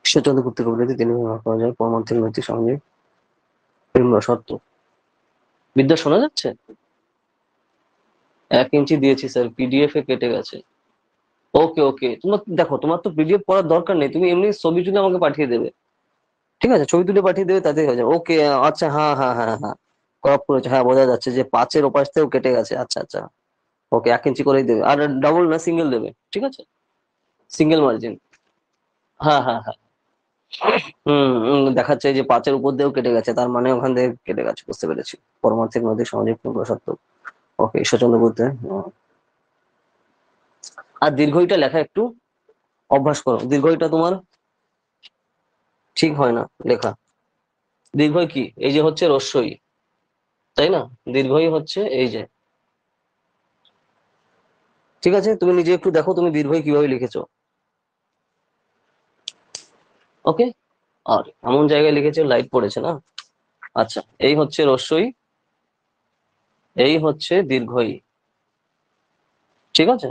ঈশ্বরচন্দ্র গুপ্তের কবিতাতে 3 ভাবে ভাগ করা যায় পরমার্থিক, নৈতিক, সামাজিক, প্রেম বা সত্য। বিদ্যা শোনা যাচ্ছে? 1 ইঞ্চি দিয়েছি স্যার, PDF এ কেটে গেছে। ওকে ওকে, তোমার দেখো, তোমার তো PDF পড়ার দরকার নেই, তুমি এমনি ছবি তুলে আমাকে পাঠিয়ে দেবে, ঠিক আছে? ছবি তুলে পাঠিয়ে দেবে, তাতেই হয়ে যাবে। ওকে, আচ্ছা, হ্যাঁ হ্যাঁ হ্যাঁ হ্যাঁ, ক্রপ করেছে, হ্যাঁ বোঝা যাচ্ছে যে 5-এর ওপাশ থেকেও কেটে গেছে, আচ্ছা আচ্ছা। ওকে, 1 ইঞ্চি করেই দেবে, আর ডাবল না সিঙ্গেল দেবে, ঠিক আছে? Single margin. হ্যাঁ হ্যাঁ হ্যাঁ। দেখাচ্ছে যে 5-এর উপর দিয়েও কেটে গেছে, তার মানে ওখান থেকে কেটে গেছে, বুঝতে পেরেছি। পরমার্থিক, নৈতিক, সামাজিক, পূর্ব সত্য। ওকে, ঈশ্বরচন্দ্র বলতে। আর দীর্ঘইটা লেখা একটু অভ্যাস করো, দীর্ঘইটা তোমার ঠিক হয় না লেখা। দীর্ঘই কি, এই যে হচ্ছে রস্যই, তাই না? দীর্ঘই হচ্ছে এই যে, ঠিক আছে? তুমি নিজে একটু দেখো তুমি দীর্ঘই কিভাবে লিখেছো। ওকে, আর এমন জায়গায় লিখেছো লাইট পড়েছে না। আচ্ছা, এই হচ্ছে রস্যই, এই হচ্ছে দীর্ঘই, ঠিক আছে?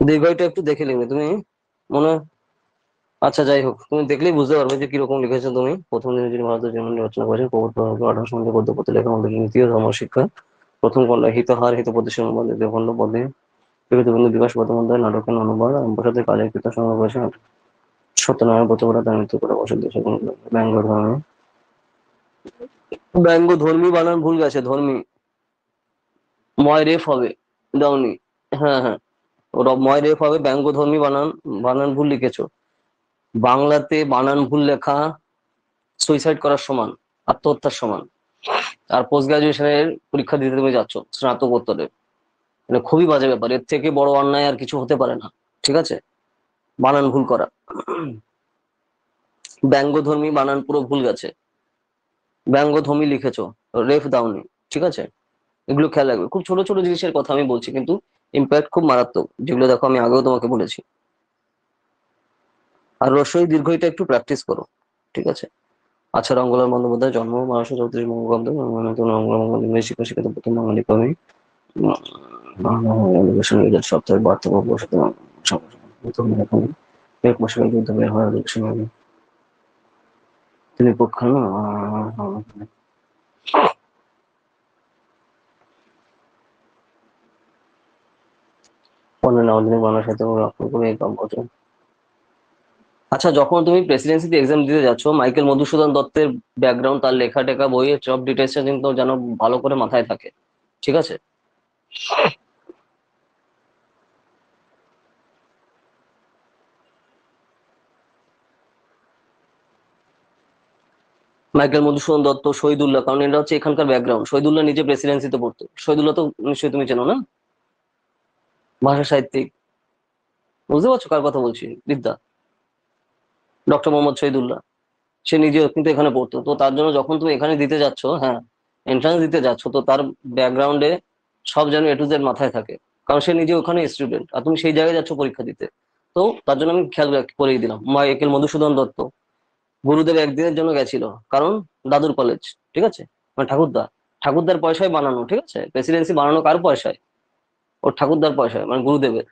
দীর্ঘইটা একটু দেখে লিখবে তুমি, মনে। আচ্ছা, যাই হোক, তুমি দেখলেই বুঝতে পারবে যে কিরকম লিখেছো তুমি। প্রথম দিনে যিনি ভারতের জন্য রচনা করেছেন প্রবর্তন 1800 গদ্য পথে লেখা আমাদের নীতি ও ধর্মশিক্ষা। প্রথম কন্যা হিতহার হিতপ্রতিষ্ঠান সম্বন্ধে দেবখণ্ড পদে বিভূতিবন্ধু বিকাশ বন্দ্যোপাধ্যায় নাটকের অনুবাদ রামপ্রসাদের কাজের কীর্তন সংগ্রহ করেছেন। সত্যনারায়ণ প্রতিভা তার মৃত্যু করে বসে দেশে ব্যঙ্গ ধর্মী। ব্যঙ্গ ধর্মী বানান ভুল গেছে, ধর্মী, ময় রেফ হবে, দাওনি। হ্যাঁ হ্যাঁ, ওরা ময় রেফ হবে, ব্যঙ্গ ধর্মী বানান, বানান ভুল লিখেছো। বাংলাতে বানান ভুল লেখা সুইসাইড করার সমান, আত্মহত্যার সমান। আর পোস্ট গ্রাজুয়েশনের পরীক্ষা দিতে তুমি যাচ্ছ, স্নাতকোত্তরের, মানে খুবই বাজে ব্যাপার, এর থেকে বড় অন্যায় আর কিছু হতে পারে না, ঠিক আছে? বানান ভুল করা, ব্যঙ্গধর্মী বানান পুরো ভুল গেছে, ব্যঙ্গধর্মী লিখেছো, রেফ দাওনি, ঠিক আছে? এগুলো খেয়াল রাখবে, খুব ছোট ছোট জিনিসের কথা আমি বলছি, কিন্তু ইম্প্যাক্ট খুব মারাত্মক, যেগুলো দেখো আমি আগেও তোমাকে বলেছি। আর রস্বই দীর্ঘইটা একটু প্র্যাকটিস করো। ঠিক আছে। আচ্ছা, রঙ্গলাল বন্দ্যোপাধ্যায় জন্ম 1234 বঙ্গাব্দে, রঙ্গলাল শিক্ষিত প্রথম বাঙালি কবি। সপ্তাহে বার্তা বসত এক মাসের যুদ্ধ বের হয় তিনি পক্ষ পনেরো আধুনিক বাংলা সাহিত্য রক্ষণ করে এই কাব্য। আচ্ছা, যখন তুমি প্রেসিডেন্সিতে এক্সাম দিতে যাচ্ছ, মাইকেল মধুসূদন দত্তের ব্যাকগ্রাউন্ড, তার লেখা টেখা বইয়ের সব ডিটেলসটা কিন্তু যেন ভালো করে মাথায় থাকে, ঠিক আছে। মাইকেল মধুসূদন দত্ত, শহীদুল্লাহ, কারণ এটা হচ্ছে এখানকার ব্যাকগ্রাউন্ড। শহীদুল্লাহ নিজে প্রেসিডেন্সিতে পড়তো। শহীদুল্লাহ তো নিশ্চয়ই তুমি চেনো না, ভাষা সাহিত্যিক। বুঝতে পারছো কার কথা বলছি? বিদ্যা, ডক্টর মোহাম্মদ শহীদুল্লাহ। সে নিজে কিন্তু এখানে পড়তো। তো তার জন্য যখন তুমি এখানে দিতে যাচ্ছ, হ্যাঁ, এন্ট্রান্স দিতে যাচ্ছ, তো তার ব্যাকগ্রাউন্ডে সব যেন A to Z মাথায় থাকে, কারণ সে নিজে ওখানে স্টুডেন্ট আর তুমি সেই জায়গায় যাচ্ছ পরীক্ষা দিতে। তো তার জন্য আমি খেয়াল করেই দিলাম মাইকেল মধুসূদন দত্ত। গুরুদেব একদিনের জন্য গেছিল, কারণ দাদুর কলেজ, ঠিক আছে, মানে ঠাকুরদা, ঠাকুরদার পয়সায় বানানো, ঠিক আছে। প্রেসিডেন্সি বানানো কার পয়সায়? ওর ঠাকুরদার পয়সায়, মানে গুরুদেবের,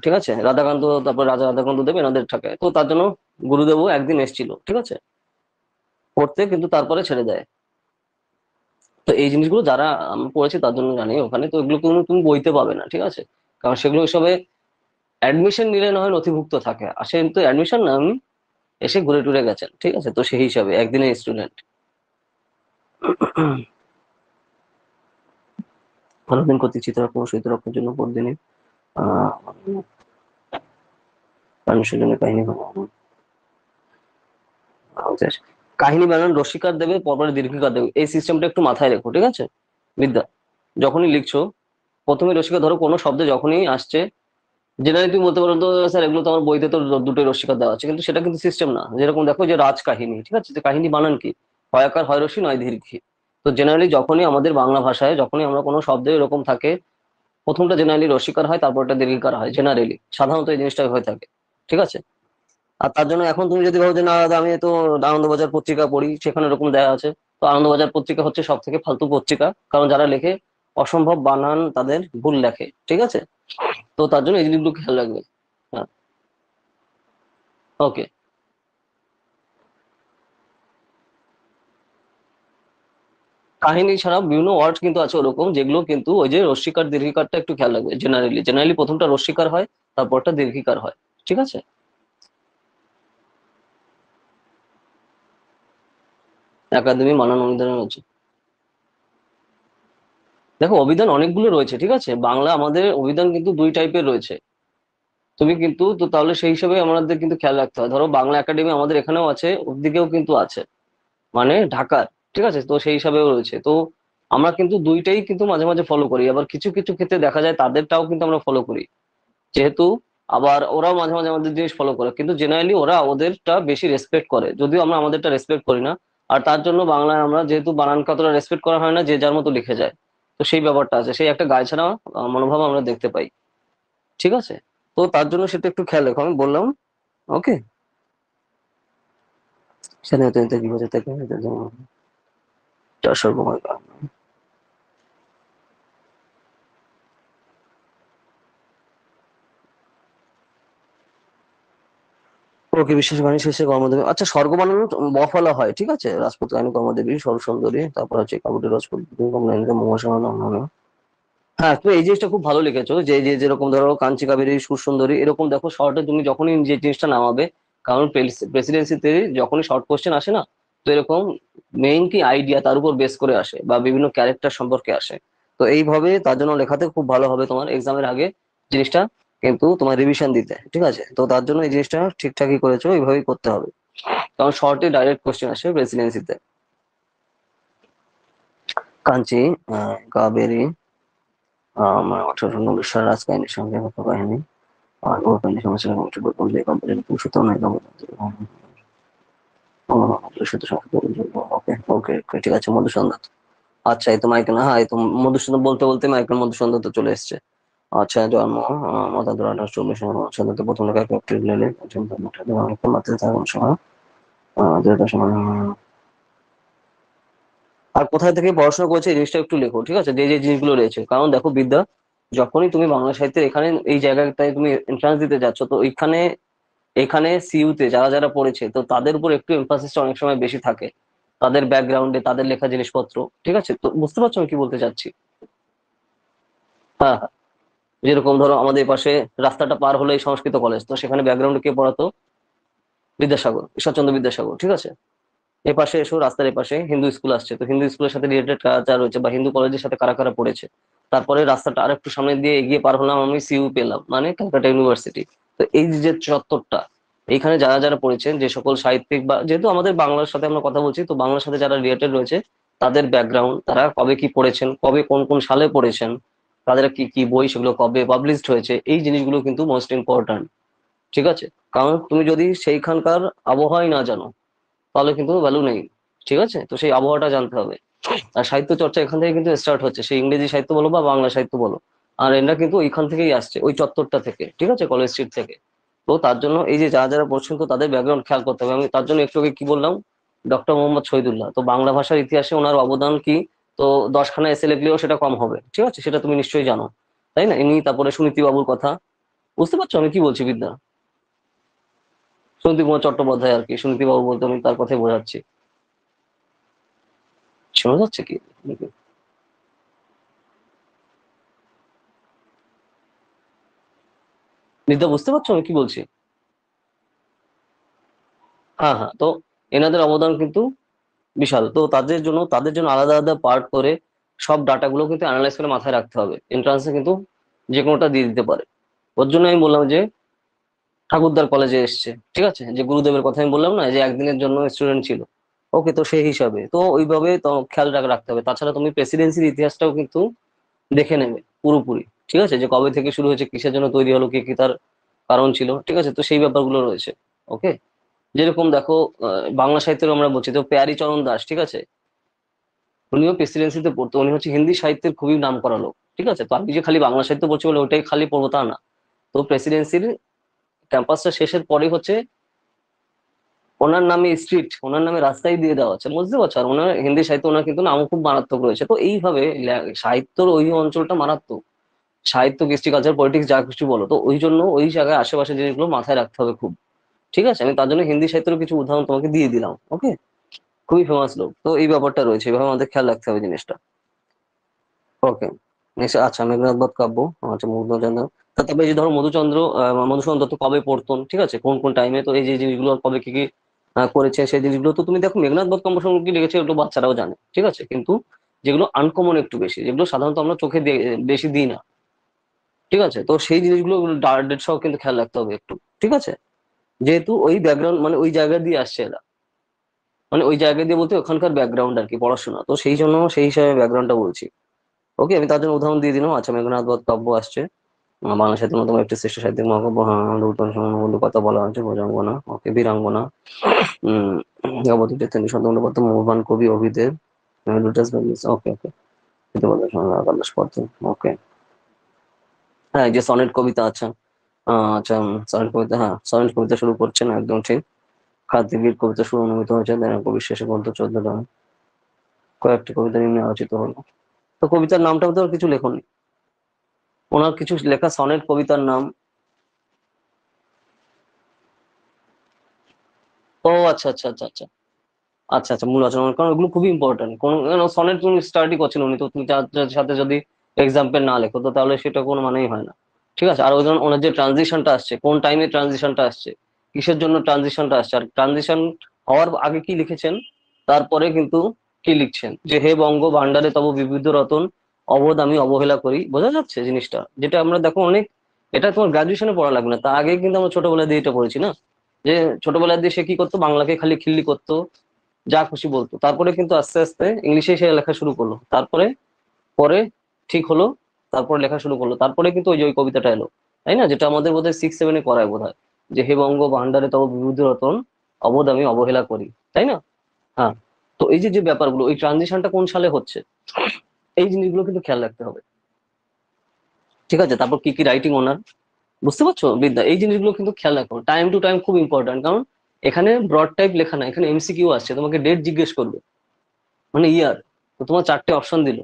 ঠিক আছে। রাধাকান্ত, তারপর রাজা রাধাকান্ত দেব এনাদের টাকায়। তো তার জন্য গুরুদেবও একদিন এসেছিল, ঠিক আছে, পড়তে, কিন্তু তারপরে ছেড়ে দেয়। তো এই জিনিসগুলো যারা আমি পড়েছি তার জন্য জানি। ওখানে তো এগুলো কোনো তুমি বইতে পাবে না, ঠিক আছে, কারণ সেগুলো হিসাবে অ্যাডমিশন নিলে না হয় নথিভুক্ত থাকে, আর সে কিন্তু অ্যাডমিশন না, উনি এসে ঘুরে টুরে গেছেন, ঠিক আছে। তো সেই হিসাবে একদিনের স্টুডেন্ট। ভালো দিন কর্তৃক চিত্রকর্ম শীতরক্ষের জন্য পরদিনে আহ মানুষের জন্য কাহিনী কাহিনী বানান রসিকার দেবে, পরপরে দীর্ঘিকার দেবে, এই সিস্টেমটা একটু মাথায় রেখো, ঠিক আছে বিদ্যা। যখনই লিখছো, প্রথমে রসিকা ধরো, কোনো শব্দে যখনই আসছে, জেনারেলি তুমি বলতে পারো তো স্যার এগুলো তো আমার বইতে তো দুটোই রসিকার দেওয়া আছে, কিন্তু সেটা কিন্তু সিস্টেম না। যেরকম দেখো যে রাজ কাহিনী, ঠিক আছে, যে কাহিনী বানান কি, হয় আকার হয় রসি নয় দীর্ঘি। তো জেনারেলি যখনই আমাদের বাংলা ভাষায় যখনই আমরা কোনো শব্দে এরকম থাকে, প্রথমটা জেনারেলি রসিকার হয়, তারপরটা দীর্ঘিকার হয়, জেনারেলি সাধারণত এই জিনিসটা হয়ে থাকে, ঠিক আছে। আর তার জন্য এখন তুমি যদি ভাবো যে না দাদা আমি তো আনন্দবাজার পত্রিকা পড়ি, সেখানে এরকম দেওয়া আছে, তো আনন্দবাজার পত্রিকা হচ্ছে সব থেকে ফালতু পত্রিকা, কারণ যারা লেখে অসম্ভব বানান, তাদের ভুল লেখে, ঠিক আছে। তো তার জন্য এই জিনিসগুলো খেয়াল রাখবে। হ্যাঁ, ওকে। কাহিনী ছাড়া বিভিন্ন ওয়ার্ড কিন্তু আছে ওরকম, যেগুলো কিন্তু ওই যে রস্বীকার দীর্ঘিকারটা একটু খেয়াল রাখবে। জেনারেলি জেনারেলি প্রথমটা রস্বীকার হয়, তারপরটা দীর্ঘিকার হয়, ঠিক আছে। একাডেমি মানন অনুদানের আছে। দেখো, অভিধান অনেকগুলো রয়েছে, ঠিক আছে। বাংলা আমাদের অভিধান কিন্তু দুই টাইপের রয়েছে। তুমি কিন্তু তো তাহলে সেই হিসাবে আমাদের কিন্তু খেয়াল রাখতে হয়। ধরো বাংলা একাডেমি আমাদের এখানেও আছে, ওদিকেও কিন্তু আছে, মানে ঢাকার, ঠিক আছে। তো সেই হিসাবেও রয়েছে। তো আমরা কিন্তু দুইটাই কিন্তু মাঝে মাঝে ফলো করি, আবার কিছু কিছু ক্ষেত্রে দেখা যায় তাদেরটাও কিন্তু আমরা ফলো করি, যেহেতু আবার ওরাও মাঝে মাঝে আমাদের জিনিস ফলো করে, কিন্তু জেনারেলি ওরা ওদেরটা বেশি রেসপেক্ট করে, যদিও আমরা আমাদেরটা রেসপেক্ট করি না। আর তার জন্য বাংলায় আমরা যেহেতু বানান কতটা রেসপেক্ট করা হয় না, যে যার মতো লিখে যায়। তো সেই ব্যাপারটা আছে, সেই একটা গায়ে ছাড়া মনোভাব আমরা দেখতে পাই, ঠিক আছে। তো তার জন্য সেটা একটু খেয়াল রেখো, আমি বললাম। ওকে। স্বাধীনতা কি বোঝাতে যশোর বঙ্গল। ওকে, বিশেষ বাণী শেষে কর্মদেবী, আচ্ছা, স্বর্গ বানানো বফলা হয়, ঠিক আছে। রাজপুত রানী কর্মদেবী, সরু সুন্দরী, তারপর হচ্ছে কাবুটের রাজপুত কমলাইনকে মহাসমান। হ্যাঁ, তুমি এই জিনিসটা খুব ভালো লিখেছো, যে যে যেরকম ধরো কাঞ্চি কাবেরী, সুরসুন্দরী, এরকম দেখো শর্টে তুমি যখনই যে জিনিসটা নামাবে, কারণ প্রেসিডেন্সিতে যখনই শর্ট কোশ্চেন আসে না, তো এরকম মেইন কি আইডিয়া তার উপর বেস করে আসে, বা বিভিন্ন ক্যারেক্টার সম্পর্কে আসে। তো এইভাবে তার জন্য লেখাতে খুব ভালো হবে তোমার এক্সামের আগে জিনিসটা, কিন্তু তোমার রিভিশন দিতে, ঠিক আছে। তো তার জন্য এই জিনিসটা ঠিকঠাকই করেছো, এইভাবেই করতে হবে, কারণ শর্টে ডাইরেক্ট কোশ্চেন আসে প্রেসিডেন্সিতে। কাঞ্চি কাবেরী, 1890 সাল রাজকাহিনীর সঙ্গে গল্প কাহিনী আর গল্পকাহিনী সমালোচনা কমিটি বলতে কোম্পানির পুরুষোত্তম নায়িকা ওকে ওকে ওকে, ঠিক আছে, মধুসূদন দত্ত। আচ্ছা, এই তো মাইকেল, হ্যাঁ, এই তো মধুসূদন বলতে বলতে মাইকেল মধুসূদন দত্ত চলে এসেছে। আচ্ছা, জন্ম মতান্তর 1824 সালে মধুসূদন দত্ত প্রথম লেখা ক্যাপ্টেন লেলে মাতৃ থাকার সময় যেটা সময় আর কোথায় থেকে পড়াশোনা করেছে এই জিনিসটা একটু লেখো, ঠিক আছে, যে যে জিনিসগুলো রয়েছে। কারণ দেখো বিদ্যা, যখনই তুমি বাংলা সাহিত্যের এখানে এই জায়গাটায় তুমি এন্ট্রান্স দিতে যাচ্ছ, তো এখানে এখানে সিইউতে যারা যারা পড়েছে তো তাদের উপর একটু এমফাসিসটা অনেক সময় বেশি থাকে, তাদের ব্যাকগ্রাউন্ডে তাদের লেখা জিনিসপত্র, ঠিক আছে। তো বুঝতে পারছো আমি কি বলতে চাচ্ছি? হ্যাঁ হ্যাঁ। যেরকম ধরো আমাদের পাশে রাস্তাটা পার হলেই সংস্কৃত কলেজ, তো সেখানে ব্যাকগ্রাউন্ডে কে পড়াতো? বিদ্যাসাগর, ঈশ্বরচন্দ্র বিদ্যাসাগর, ঠিক আছে। এ পাশে এসো, রাস্তার এপাশে হিন্দু স্কুল আসছে, তো হিন্দু স্কুলের সাথে রিলেটেড কারা যা রয়েছে বা হিন্দু কলেজের সাথে কারা কারা পড়েছে। তারপরে রাস্তাটা আর একটু সামনে দিয়ে এগিয়ে পার হলাম, আমি সিইউ পেলাম, মানে ক্যালকাটা ইউনিভার্সিটি। তো এই যে চত্বরটা, এইখানে যারা যারা পড়েছেন, যে সকল সাহিত্যিক বা যেহেতু আমাদের বাংলার সাথে আমরা কথা বলছি, তো বাংলার সাথে যারা রিলেটেড রয়েছে, তাদের ব্যাকগ্রাউন্ড, তারা কবে কি পড়েছেন, কবে কোন কোন সালে পড়েছেন, তাদের কি কি বই, সেগুলো কবে পাবলিশড হয়েছে, এই জিনিসগুলো কিন্তু মোস্ট ইম্পর্ট্যান্ট, ঠিক আছে। কারণ তুমি যদি সেইখানকার আবহাওয়াই না জানো, তাহলে কিন্তু ভ্যালু নেই, ঠিক আছে। তো সেই আবহাওয়াটা জানতে হবে। আর সাহিত্য চর্চা এখান থেকে কিন্তু স্টার্ট হচ্ছে, সেই ইংরেজি সাহিত্য বলো বা বাংলা সাহিত্য বলো, আর এরা কিন্তু ওইখান থেকেই আসছে, ওই চত্বরটা থেকে, ঠিক আছে, কলেজ স্ট্রিট থেকে। তো তার জন্য এই যে যারা যারা পড়ছেন, তো তাদের ব্যাকগ্রাউন্ড খেয়াল করতে হবে। আমি তার জন্য একটু আগে কি বললাম, ডক্টর মোহাম্মদ শহীদুল্লাহ, তো বাংলা ভাষার ইতিহাসে ওনার অবদান কি, তো 10খানা এসে লিখলেও সেটা কম হবে, ঠিক আছে, সেটা তুমি নিশ্চয়ই জানো, তাই না? ইনি, তারপরে সুনীতি বাবুর কথা, বুঝতে পারছো আমি কি বলছি বিদ্যা? সুনীতি কুমার চট্টোপাধ্যায় আর কি, সুনীতি বাবু বলতে আমি তার কথাই বোঝাচ্ছি। শোনা যাচ্ছে কি? বিদ্যা, বুঝতে পারছো আমি কি বলছি? হ্যাঁ হ্যাঁ। তো এনাদের অবদান কিন্তু বিশাল। তো তাদের জন্য আলাদা আলাদা পার্ট করে সব ডাটাগুলো কিন্তু অ্যানালাইজ করে মাথায় রাখতে হবে, এন্ট্রান্সে কিন্তু যে কোনোটা দিয়ে দিতে পারে। ওর জন্য আমি বললাম যে ঠাকুরদার কলেজে এসছে, ঠিক আছে, যে গুরুদেবের কথা আমি বললাম না, যে একদিনের জন্য স্টুডেন্ট ছিল। ওকে, তো সেই হিসাবে তো ওইভাবে তো খেয়াল রাখতে হবে। তাছাড়া তুমি প্রেসিডেন্সির ইতিহাসটাও কিন্তু দেখে নেবে পুরোপুরি, ঠিক আছে, যে কবে থেকে শুরু হয়েছে, কিসের জন্য তৈরি হলো, কি কি তার কারণ ছিল, ঠিক আছে। তো সেই ব্যাপারগুলো রয়েছে। ওকে। যেরকম দেখো, বাংলা সাহিত্যের আমরা বলছি, তো পেয়ারি চরণ দাস, ঠিক আছে, উনিও প্রেসিডেন্সিতে পড়তো, উনি হচ্ছে হিন্দি সাহিত্যের খুবই নাম করা লোক, ঠিক আছে। তো আমি যে খালি বাংলা সাহিত্য পড়ছি বলে ওটাই খালি পড়বো তা না। তো প্রেসিডেন্সির ক্যাম্পাসটা শেষের পরে হচ্ছে ওনার নামে স্ট্রিট, ওনার নামে রাস্তাই দিয়ে দেওয়া আছে, বুঝতে পারছো। আর ওনার হিন্দি সাহিত্য, ওনার কিন্তু নামও খুব মারাত্মক রয়েছে। তো এইভাবে সাহিত্যর ওই অঞ্চলটা মারাত্মক, সাহিত্য, কৃষ্টি, কালচার, পলিটিক্স, যা কিছু বলো, তো ওই জন্য ওই জায়গায় আশেপাশে জিনিসগুলো মাথায় রাখতে হবে খুব, ঠিক আছে। আমি তার জন্য হিন্দি সাহিত্যের কিছু উদাহরণ তোমাকে দিয়ে দিলাম। ওকে। খুবই ফেমাস লোক, তো এই ব্যাপারটা রয়েছে, এভাবে আমাদের খেয়াল রাখতে হবে জিনিসটা। ওকে। নেক্সট, আচ্ছা, মেঘনাদ বধ কাব্য, আচ্ছা, মধুচন্দ্র। তবে এই যে ধরো মধুচন্দ্র, মধুসূদন দত্ত কবে পড়তেন, ঠিক আছে, কোন কোন টাইমে, তো এই যে জিনিসগুলো কবে কি কি করেছে, সেই জিনিসগুলো তো তুমি দেখো, মেঘনাদ বধ কাব্য সম্পর্কে কি লিখেছে ওগুলো বাচ্চারাও জানে, ঠিক আছে। কিন্তু যেগুলো আনকমন একটু বেশি, যেগুলো সাধারণত আমরা চোখে বেশি দিই না, ঠিক আছে, তো সেই জিনিসগুলো ডেট সহ কিন্তু খেয়াল রাখতে হবে একটু, ঠিক আছে। যেহেতু ওই ব্যাকগ্রাউন্ড, মানে ওই জায়গা দিয়ে আসছে এরা, মানে ওই জায়গা দিয়ে বলতে ওখানকার ব্যাকগ্রাউন্ড আর কি, পড়াশোনা, তো সেই জন্য সেই হিসাবে ব্যাকগ্রাউন্ডটা বলছি। ওকে, আমি তার জন্য উদাহরণ দিয়ে দিলাম। আচ্ছা, মেঘনাদ বধ কাব্য আসছে, বাংলা সাহিত্যের অন্যতম একটি শ্রেষ্ঠ সাহিত্যিক মহাকাব্য। হ্যাঁ, উত্তম সমবন্ধু কথা বলা হচ্ছে, ভোজাঙ্গনা, ওকে, বীরাঙ্গনা, উম জগবতী চৈতন্য, সত্যবন্দ্যোপাধ্যায়, মূল্যবান কবি, অভিদেব, লুটাস বেঞ্জিস, ওকে ওকে, আকাশ পথ, ওকে। হ্যাঁ, এই যে সনেট কবিতা, আচ্ছা, আচ্ছা, সনেট কবিতা, হ্যাঁ, সনেট কবিতা শুরু করছেন, একদম ঠিক। খাদ্যবীর কবিতা শুরু অনুমিত হয়েছে, দেনা কবির শেষে গ্রন্থ 14টা, কয়েকটি কবিতা নিম্নে আলোচিত হলো। তো কবিতার নামটাও তো আর কিছু লেখনি, ওনার কিছু লেখা সনেট কবিতার নাম। ও আচ্ছা আচ্ছা আচ্ছা আচ্ছা। আচ্ছা আচ্ছা, মূল আচরণ, কারণ ওগুলো খুবই ইম্পর্টেন্ট। কোন সনেট তুমি স্টাডি করছেন উনি, তো তুমি তার সাথে যদি এক্সাম্পল না লেখো, তো তাহলে সেটা কোনো মানেই হয় না, ঠিক আছে। আর ওই জন্য ওনার যে ট্রানজিশনটা আসছে, কোন টাইমে ট্রানজিশনটা আসছে, কিসের জন্য ট্রানজিশনটা আসছে, আর ট্রানজিশন হওয়ার আগে কি লিখেছেন, তারপরে কিন্তু কি লিখছেন, যে হে বঙ্গ ভান্ডারে তব বিবিধ রতন, অবোধ আমি অবহেলা করি, বোঝা যাচ্ছে জিনিসটা, যেটা আমরা দেখো অনেক, এটা তোমার গ্রাজুয়েশনে পড়া লাগবে না, তার আগে কিন্তু আমরা ছোটবেলা দিয়ে এটা পড়েছি না, যে ছোটবেলা দিয়ে সে কি করতো, বাংলাকে খালি খিল্লি করতো, যা খুশি বলতো। তারপরে কিন্তু আস্তে আস্তে ইংলিশে সে লেখা শুরু করলো, তারপরে পরে ঠিক হলো, তারপরে লেখা শুরু করলো, তারপরে কিন্তু ওই যে ওই কবিতাটা এলো, তাই না, যেটা আমাদের বোধহয় 6-7-এ করায় বোধহয়, যে হে বঙ্গ ভান্ডারে তব বিবিধ রতন, অবোধ আমি অবহেলা করি, তাই না? হ্যাঁ। তো এই যে যে ব্যাপারগুলো, ওই ট্রানজিশনটা কোন সালে হচ্ছে, এই জিনিসগুলো কিন্তু খেয়াল রাখতে হবে, ঠিক আছে। তারপর কি কি রাইটিং ওনার, বুঝতে পারছো বিদ্যা, এই জিনিসগুলো কিন্তু খেয়াল রাখো, টাইম টু টাইম খুব ইম্পর্টেন্ট। কারণ এখানে ব্রড টাইপ লেখা না, এখানে এমসিকিউ আসছে, তোমাকে ডেট জিজ্ঞেস করবে, মানে ইয়ার। তো তোমার 4টে অপশন দিল,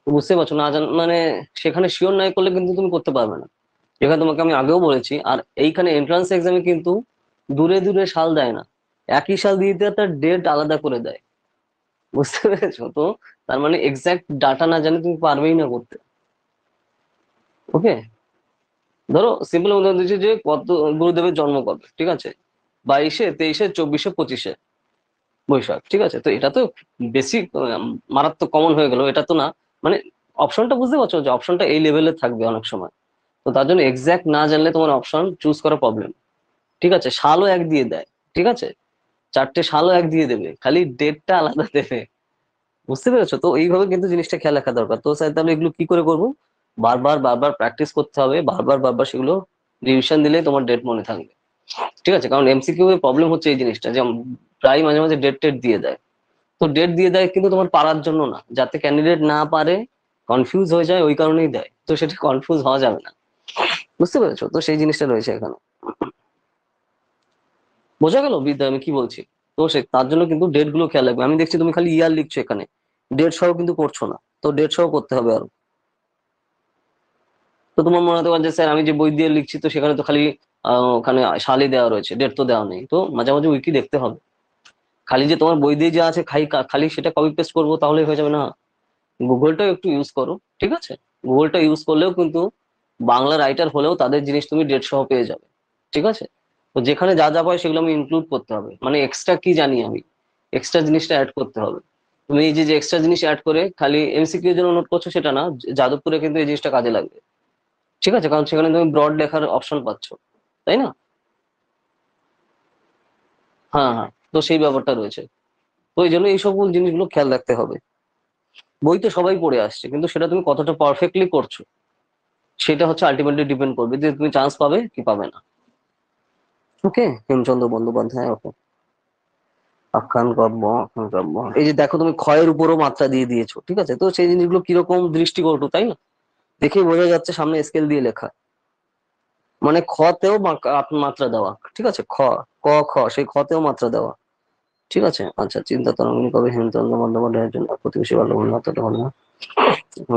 তো বুঝতে পারছো না মানে সেখানে শিওর নাই করলে কিন্তু তুমি করতে পারবে না। যেখানে তোমাকে আমি আগেও বলেছি, আর এইখানে এন্ট্রান্স এক্সামে কিন্তু দূরে দূরে সাল দেয় না, একই সাল দিয়ে দিয়ে তার ডেট আলাদা করে দেয়। বুঝতে পেরেছো তো? তার মানে এক্সাক্ট ডাটা না জানে তুমি পারবেই না করতে। ওকে, ধরো সিম্পল উদাহরণ দিচ্ছি যে কত গুরুদেবের জন্ম কবে, ঠিক আছে, 22-এ, 23-এ, 24-এ, 25-এ বৈশাখ, ঠিক আছে। তো এটা তো বেশি মারাত্মক কমন হয়ে গেল, এটা তো না, মানে অপশনটা বুঝতে পারছো যে অপশনটা এই লেভেলে থাকবে অনেক সময়। তো তার জন্য এক্সাক্ট না জানলে তোমার অপশন চুজ করা প্রবলেম। ঠিক আছে, সালও এক দিয়ে দেয়, ঠিক আছে, 4টে সালও এক দিয়ে দেবে, খালি ডেটটা আলাদা দেবে। বুঝতে পেরেছো তো? এইভাবে কিন্তু জিনিসটা খেয়াল রাখা দরকার। তো স্যার তাহলে এগুলো কি করে করবো? বারবার বারবার প্র্যাকটিস করতে হবে, বারবার বারবার সেগুলো রিভিশন দিলে তোমার ডেট মনে থাকবে। ঠিক আছে, কারণ এমসিকিউ এর প্রবলেম হচ্ছে এই জিনিসটা যে প্রায় মাঝে মাঝে ডেট টেট দিয়ে দেয়। তো ডেট দিয়ে দেয় কিন্তু তোমার পারার জন্য না, যাতে ক্যান্ডিডেট না পারে, কনফিউজ হয়ে যায়, ওই কারণেই দেয়। তো সেটা কনফিউজ হওয়া যাবে না। বুঝতে পেরেছো তো? সেই জিনিসটা রয়েছে এখানে। বোঝা গেল বিদ্যা আমি কি বলছি? তো সে তার জন্য কিন্তু ডেট গুলো খেয়াল রাখবে। আমি দেখছি তুমি খালি ইয়ার লিখছো এখানে, ডেট সহ কিন্তু করছো না। তো ডেট সহ করতে হবে আরো। তো তোমার মনে হতে পারে যে স্যার আমি যে বই দিয়ে লিখছি তো সেখানে তো খালি ওখানে সালই দেওয়া রয়েছে, ডেট তো দেওয়া নেই। তো মাঝে মাঝে উইকি দেখতে হবে। খালি যে তোমার বই দিয়ে যা আছে খালি খালি সেটা কপি পেস্ট করবো তাহলে হয়ে যাবে না। গুগলটাও একটু ইউজ করো, ঠিক আছে। গুগলটা ইউজ করলেও কিন্তু বাংলা রাইটার হলেও তাদের জিনিস তুমি ডেট সহ পেয়ে যাবে, ঠিক আছে। তো যেখানে যা যা পায় সেগুলো আমি ইনক্লুড করতে হবে, মানে এক্সট্রা কি জানি আমি, এক্সট্রা জিনিসটা অ্যাড করতে হবে। তুমি এই যে এক্সট্রা জিনিস অ্যাড করে খালি এমসিকিউ এর জন্য নোট করছো সেটা না, যাদবপুরে কিন্তু এই জিনিসটা কাজে লাগবে। ঠিক আছে, কারণ সেখানে তুমি ব্রড লেখার অপশন পাচ্ছ, তাই না? হ্যাঁ হ্যাঁ, তো সেই ব্যাপারটা রয়েছে। তো এই জন্য এই সকল জিনিসগুলো খেয়াল রাখতে হবে। বই তো সবাই পড়ে আসছে, কিন্তু সেটা তুমি কতটা পারফেক্টলি করছো সেটা হচ্ছে আলটিমেটলি ডিপেন্ড করবে যে তুমি চান্স পাবে কি পাবে না। ওকে, হেমচন্দ্র বন্দ্যোপাধ্যায়, ওকে। আখ্যান কাব্য, আখ্যান কাব্য, এই যে দেখো তুমি ক্ষয়ের উপরও মাত্রা দিয়ে দিয়েছো, ঠিক আছে। তো সেই জিনিসগুলো কিরকম দৃষ্টিকটু, তাই না? দেখেই বোঝা যাচ্ছে সামনে স্কেল দিয়ে লেখা, মানে খতেও মাত্রা দেওয়া, ঠিক আছে। ক, খ, সেই খতেও মাত্রা দেওয়া, ঠিক আছে। আচ্ছা, চিন্তা তরঙ্গিনী কবি হেমচন্দ্র বন্দ্যোপাধ্যায়ের জন্য প্রতিবেশী বাল্যবন্ধুত্বটা হলো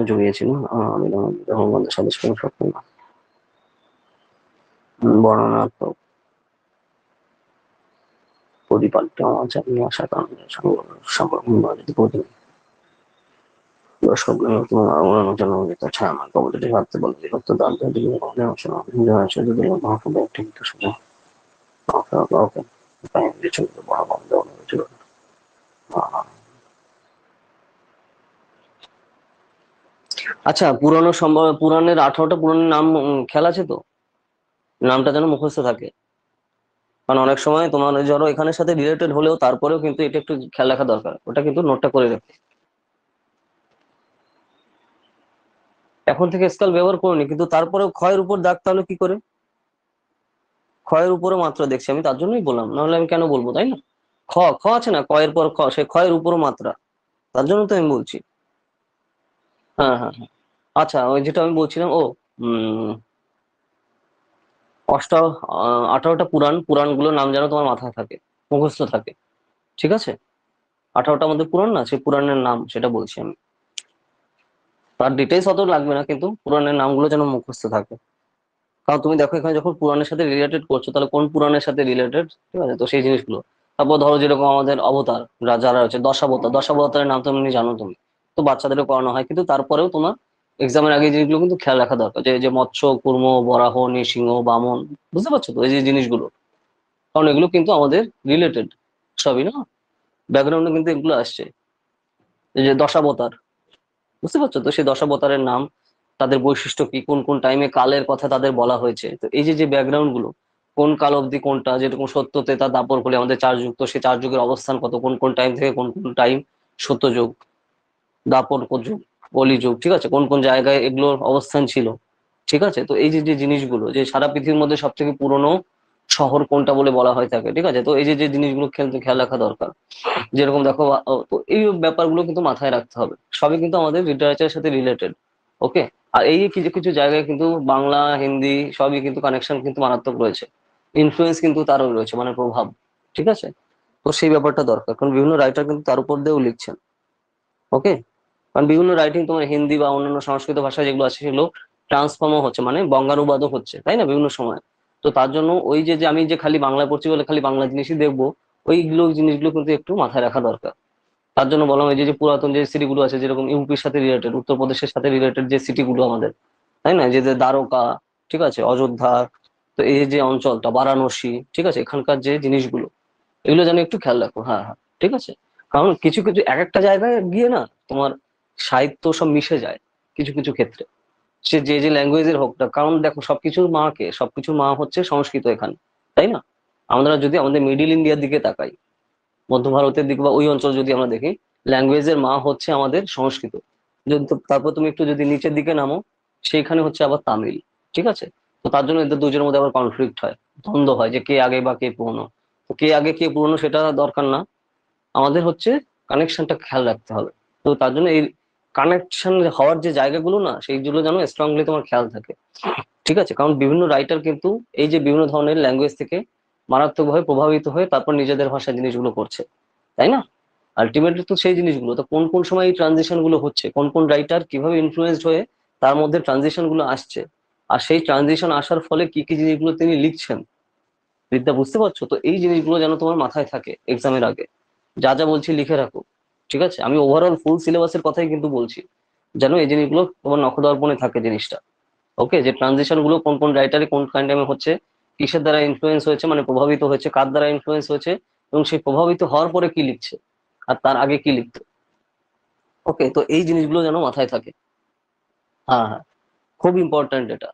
জড়িয়েছিল আমি ধর্মবন্ধের সদস্য সক্ষম বর্ণনাত্মক পরিপাট্য আচার নিয়ে আসার কারণে সম্পর্ক দর্শক উড়ানোর জন্য ছায়া আমার কবলটি ভাবতে বলে বিরক্ত দান্ত দিকে মহাকাব্য একটি গীত শুনে ওকে তাই কিছু বড় বন্ধ হয়েছিল। আচ্ছা, পুরাণের 18টা পুরাণের নাম খেয়াল আছে তো? নামটা যেন মুখস্থ থাকে। কারণ অনেক সময় তোমার ওই ধরো এখানের সাথে রিলেটেড হলেও তারপরেও কিন্তু এটা একটু খেয়াল রাখা দরকার, ওটা কিন্তু নোটটা করে রাখে। এখন থেকে স্কেল ব্যবহার করিনি, কিন্তু তারপরেও ক্ষয়ের উপর দাগ তাহলে কি করে? ক্ষয়ের উপরও মাত্রা দেখছি আমি, তার জন্যই বললাম, নাহলে আমি কেন বলবো, তাই না? খ, খ আছে না, কয়ের পর খ, সে ক্ষয়ের উপরও মাত্রা, তার জন্য তো আমি বলছি। হ্যাঁ হ্যাঁ হ্যাঁ। আচ্ছা, ওই যেটা আমি বলছিলাম, ও উম অষ্টা 18টা পুরাণগুলোর নাম যেন তোমার মাথায় থাকে, মুখস্থ থাকে, ঠিক আছে। 18টার মধ্যে পুরাণ না, সেই পুরাণের নাম সেটা বলছি আমি। তার ডিটেলস অত লাগবে না, কিন্তু পুরাণের নামগুলো যেন মুখস্থ থাকে। কারণ তুমি দেখো এখানে যখন পুরাণের সাথে রিলেটেড করছো, তাহলে কোন পুরাণের সাথে রিলেটেড, ঠিক আছে, তো সেই জিনিসগুলো। তারপর ধরো যেরকম আমাদের অবতার যারা রয়েছে, দশাবতারের নাম তো এমনি জানো তুমি, তো বাচ্চাদেরও করানো হয়, কিন্তু তারপরেও তোমার এক্সামের আগে যেগুলো কিন্তু খেয়াল রাখা দরকার, যে যে মৎস্য, কুর্ম, বরাহ, নৃসিংহ, বামন, বুঝতে পারছো তো এই যে জিনিসগুলো? কারণ এগুলো কিন্তু আমাদের রিলেটেড সবই না, ব্যাকগ্রাউন্ডে কিন্তু এগুলো আসছে। এই যে দশাবতার, বুঝতে পারছো তো? সেই দশাবতারের নাম, তাদের বৈশিষ্ট্য কি, কোন কোন টাইমে কালের কথা তাদের বলা হয়েছে, তো এই যে যে ব্যাকগ্রাউন্ড গুলো, কোন কাল অবধি কোনটা, যেরকম সত্য তেতা দাপর বলে আমাদের 4 যুগ, তো সেই 4 যুগের অবস্থান কত, কোন কোন টাইম থেকে কোন কোন টাইম সত্য যুগ, দাপর যুগ, কলি যুগ, ঠিক আছে, কোন কোন জায়গায় এগুলোর অবস্থান ছিল, ঠিক আছে। তো এই যে যে জিনিসগুলো, যে সারা পৃথিবীর মধ্যে সব থেকে পুরনো শহর কোনটা বলে বলা হয়ে থাকে, ঠিক আছে। তো এই যে যে জিনিসগুলো খেয়াল রাখা দরকার। যেরকম দেখো তো এই ব্যাপারগুলো কিন্তু মাথায় রাখতে হবে, সবই কিন্তু আমাদের লিটারেচারের সাথে রিলেটেড। ওকে, আর এই কিছু কিছু জায়গায় কিন্তু বাংলা হিন্দি সবই কিন্তু কানেকশন কিন্তু মারাত্মক রয়েছে। ইনফ্লুয়েন্স কিন্তু তারও রয়েছে, মানে প্রভাব। ঠিক আছে, তো সেই ব্যাপারটা দরকার, কারণ বিভিন্ন রাইটার কিন্তু তার উপর দিয়েও লিখছেন। ওকে, কারণ বিভিন্ন রাইটিং তোমার হিন্দি বা অন্যান্য সংস্কৃত ভাষা যেগুলো আছে সেগুলো ট্রান্সফর্মও হচ্ছে, মানে বঙ্গানুবাদও হচ্ছে, তাই না, বিভিন্ন সময়। তো তার জন্য ওই যে আমি যে খালি বাংলা পড়ছি বলে খালি বাংলা জিনিসই দেখবো, ওইগুলো জিনিসগুলো কিন্তু একটু মাথায় রাখা দরকার। তার জন্য বললাম এই যে যে পুরাতন যে সিটিগুলো আছে, যেরকম ইউপির সাথে রিলেটেড, উত্তরপ্রদেশের সাথে রিলেটেড যে সিটিগুলো আমাদের, তাই না, যে যে দ্বারকা, ঠিক আছে, অযোধ্যা, তো এই যে অঞ্চলটা বারাণসী, ঠিক আছে, এখানকার যে জিনিসগুলো, এগুলো যেন একটু খেয়াল রাখো। হ্যাঁ হ্যাঁ, ঠিক আছে। কারণ কিছু কিছু এক একটা জায়গায় গিয়ে না তোমার সাহিত্য সব মিশে যায় কিছু কিছু ক্ষেত্রে, সে যে যে ল্যাঙ্গুয়েজের হোক না, কারণ দেখো সবকিছুর মা কে, সবকিছুর মা হচ্ছে সংস্কৃত এখানে, তাই না। আমরা যদি আমাদের মিডিল ইন্ডিয়ার দিকে তাকাই, মধ্য ভারতের দিকে বা ওই অঞ্চল যদি আমরা দেখি, ল্যাঙ্গুয়েজের মা হচ্ছে আমাদের সংস্কৃত। যদি তারপর তুমি একটু যদি নিচের দিকে নামো, সেইখানে হচ্ছে আবার তামিল। ঠিক আছে, তো তার জন্য এদের দুজনের মধ্যে আবার কনফ্লিক্ট হয়, দ্বন্দ্ব হয়, যে কে আগে বা কে পুরনো। তো কে আগে কে পুরনো সেটা দরকার না, আমাদের হচ্ছে কানেকশনটা খেয়াল রাখতে হবে। তো তার জন্য এই কানেকশন হওয়ার যে জায়গাগুলো না, সেইগুলো যেন স্ট্রংলি তোমার খেয়াল থাকে। ঠিক আছে, কারণ বিভিন্ন রাইটার কিন্তু এই যে বিভিন্ন ধরনের ল্যাঙ্গুয়েজ থেকে মারাত্মকভাবে প্রভাবিত হয়ে তারপর নিজেদের ভাষায় জিনিসগুলো করছে, তাই না। আলটিমেটলি তো সেই জিনিসগুলো তো কোন কোন সময় এই ট্রানজিশন গুলো হচ্ছে, কোন কোন রাইটার কিভাবে ইনফ্লুয়েসড হয়ে তার মধ্যে ট্রানজিশন গুলো আসছে, আর সেই ট্রানজিশন আসার ফলে কি কি জিনিসগুলো তিনি লিখছেন, বিদ্যা, বুঝতে পারছো তো। এই জিনিসগুলো যেন তোমার মাথায় থাকে এক্সামের আগে, যা যা বলছি লিখে রাখো। ঠিক আছে, আমি ওভারঅল ফুল সিলেবাসের কথাই কিন্তু বলছি, যেন এই জিনিসগুলো তোমার নখদর্পণে থাকে জিনিসটা। ওকে, যে ট্রানজিশন গুলো কোন কোন রাইটারে কোন কাইন্ড হচ্ছে, কিসের দ্বারা ইনফ্লুয়েন্স হয়েছে, মানে প্রভাবিত হয়েছে, কার দ্বারা ইনফ্লুয়েন্স হয়েছে, এবং সেই প্রভাবিত হওয়ার পরে কি লিখছে, আর তার আগে কি লিখতো। ওকে, তো এই জিনিসগুলো যেন মাথায় থাকে। হ্যাঁ হ্যাঁ, খুব ইম্পর্ট্যান্ট এটা।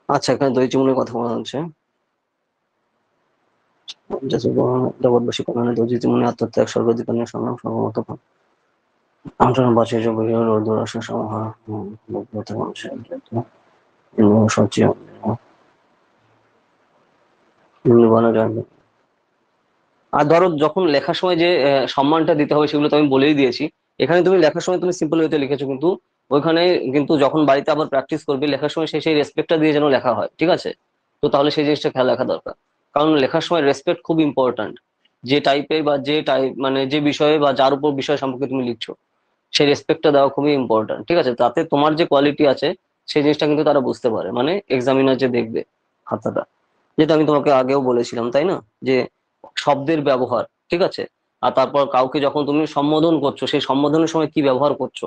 আচ্ছা, এখানে দই চিমুনের কথা বলা হচ্ছে। জগৎবাসী কল্যাণে দই চিমুনি আত্মত্যাগ স্বর্গাধিকার সংগ্রাম সর্বমত আন্দোলন বাঁচিয়ে বহির রৌদ্রাসের সমাহার বলতে মানুষের সচিব নির্বাণে জানবে। আর ধরো যখন লেখার সময় যে সম্মানটা দিতে হবে সেগুলো তো আমি বলেই দিয়েছি। এখানে তুমি লেখার সময় তুমি সিম্পল ওয়েতে লিখেছো, কিন্তু ওইখানে কিন্তু যখন বাড়িতে আবার প্র্যাকটিস করবে লেখার সময় সেই রেসপেক্টটা দিয়ে যেন লেখা হয়, ঠিক আছে। তো তাহলে সেই জিনিসটা খেয়াল রাখা দরকার, কারণ লেখার সময় রেসপেক্ট খুব ইম্পর্ট্যান্ট। যে টাইপের বা যে টাইপ মানে যে বিষয়ে বা যার উপর বিষয় সম্পর্কে তুমি লিখছো, সেই রেসপেক্টটা দেওয়া খুবই ইম্পর্ট্যান্ট। ঠিক আছে, তাতে তোমার যে কোয়ালিটি আছে সেই জিনিসটা কিন্তু তারা বুঝতে পারে, মানে এক্সামিনার যে দেখবে খাতাটা, যেটা আমি তোমাকে আগেও বলেছিলাম, তাই না, যে শব্দের ব্যবহার, ঠিক আছে, আর তারপর কাউকে যখন তুমি সম্বোধন করছো সেই সম্বোধনের সময় কি ব্যবহার করছো,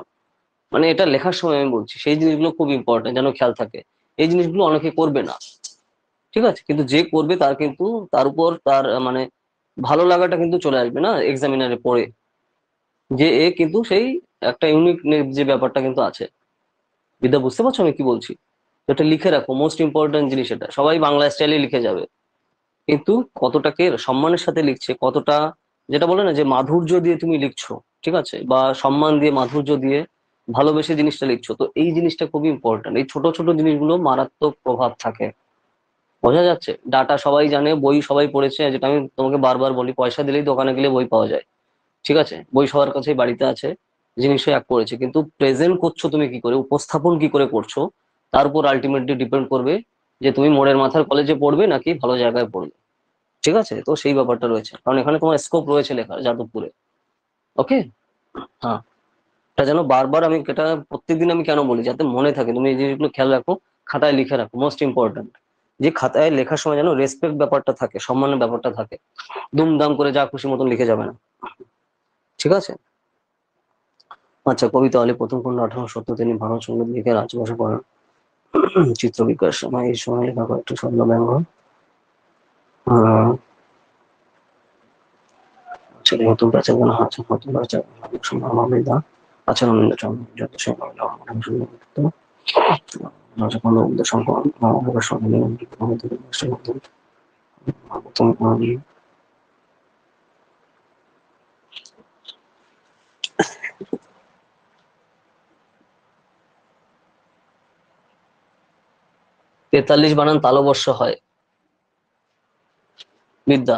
মানে এটা লেখার সময় আমি বলছি, সেই জিনিসগুলো খুব ইম্পর্টেন্ট যেন খেয়াল থাকে। এই জিনিসগুলো অনেকে করবে না, ঠিক আছে, কিন্তু যে করবে তার কিন্তু তার উপর তার মানে ভালো লাগাটা কিন্তু চলে আসবে না এক্সামিনারে পড়ে, যে এ কিন্তু সেই একটা ইউনিক যে ব্যাপারটা কিন্তু আছে। বিদ্যা, বুঝতে পারছো আমি কি বলছি। তো এটা লিখে রাখো, মোস্ট ইম্পর্টেন্ট জিনিস এটা। সবাই বাংলা স্টাইলে লিখে যাবে, কিন্তু কতটাকে সম্মানের সাথে লিখছে, কতটা যেটা বলে না যে মাধুর্য দিয়ে তুমি লিখছো, ঠিক আছে, বা সম্মান দিয়ে মাধুর্য দিয়ে ভালোবেসে জিনিসটা লিখছো, তো এই জিনিসটা খুবই ইম্পর্টেন্ট। এই ছোট ছোট জিনিসগুলো মারাত্মক প্রভাব থাকে। বোঝা যাচ্ছে, ডাটা সবাই জানে, বই সবাই পড়েছে, যেটা আমি তোমাকে বারবার বলি, পয়সা দিলেই দোকানে গেলে বই পাওয়া যায়, ঠিক আছে, বই সবার কাছেই বাড়িতে আছে, জিনিসও এক করেছে, কিন্তু প্রেজেন্ট করছো তুমি কি করে, উপস্থাপন কি করে করছো, তার উপর আলটিমেটলি ডিপেন্ড করবে যে তুমি মোড়ের মাথার কলেজে পড়বে নাকি ভালো জায়গায় পড়বে। ঠিক আছে, তো সেই ব্যাপারটা রয়েছে, কারণ এখানে তোমার স্কোপ রয়েছে লেখার যাদবপুরে। ওকে, হ্যাঁ, এটা যেন বারবার আমি এটা প্রত্যেকদিন আমি কেন বলি, যাতে মনে থাকে, তুমি এই জিনিসগুলো খেয়াল রাখো, খাতায় লিখে রাখো, মোস্ট ইম্পর্টেন্ট। যে খাতায় লেখার সময় যেন রেসপেক্ট ব্যাপারটা থাকে, সম্মানের ব্যাপারটা থাকে, দুমদাম করে যা খুশি মতন লিখে যাবে না। ঠিক আছে। আচ্ছা, কবিতা আলী প্রথম খন্ড 1870 তিনি ভারত সঙ্গীত লিখে রাজভাষা করেন। চিত্র বিকাশ সময় এই সময় লেখা কয়েকটি শব্দ ব্যঙ্গ ছেলে নতুন প্রাচীন আছে, নতুন প্রাচীন সম্ভাবনা আচরণ যত সে রাজকন্দ উদ্দেশ্য সংকলন 43 বানান তালবস্য হয়, বিদ্যা।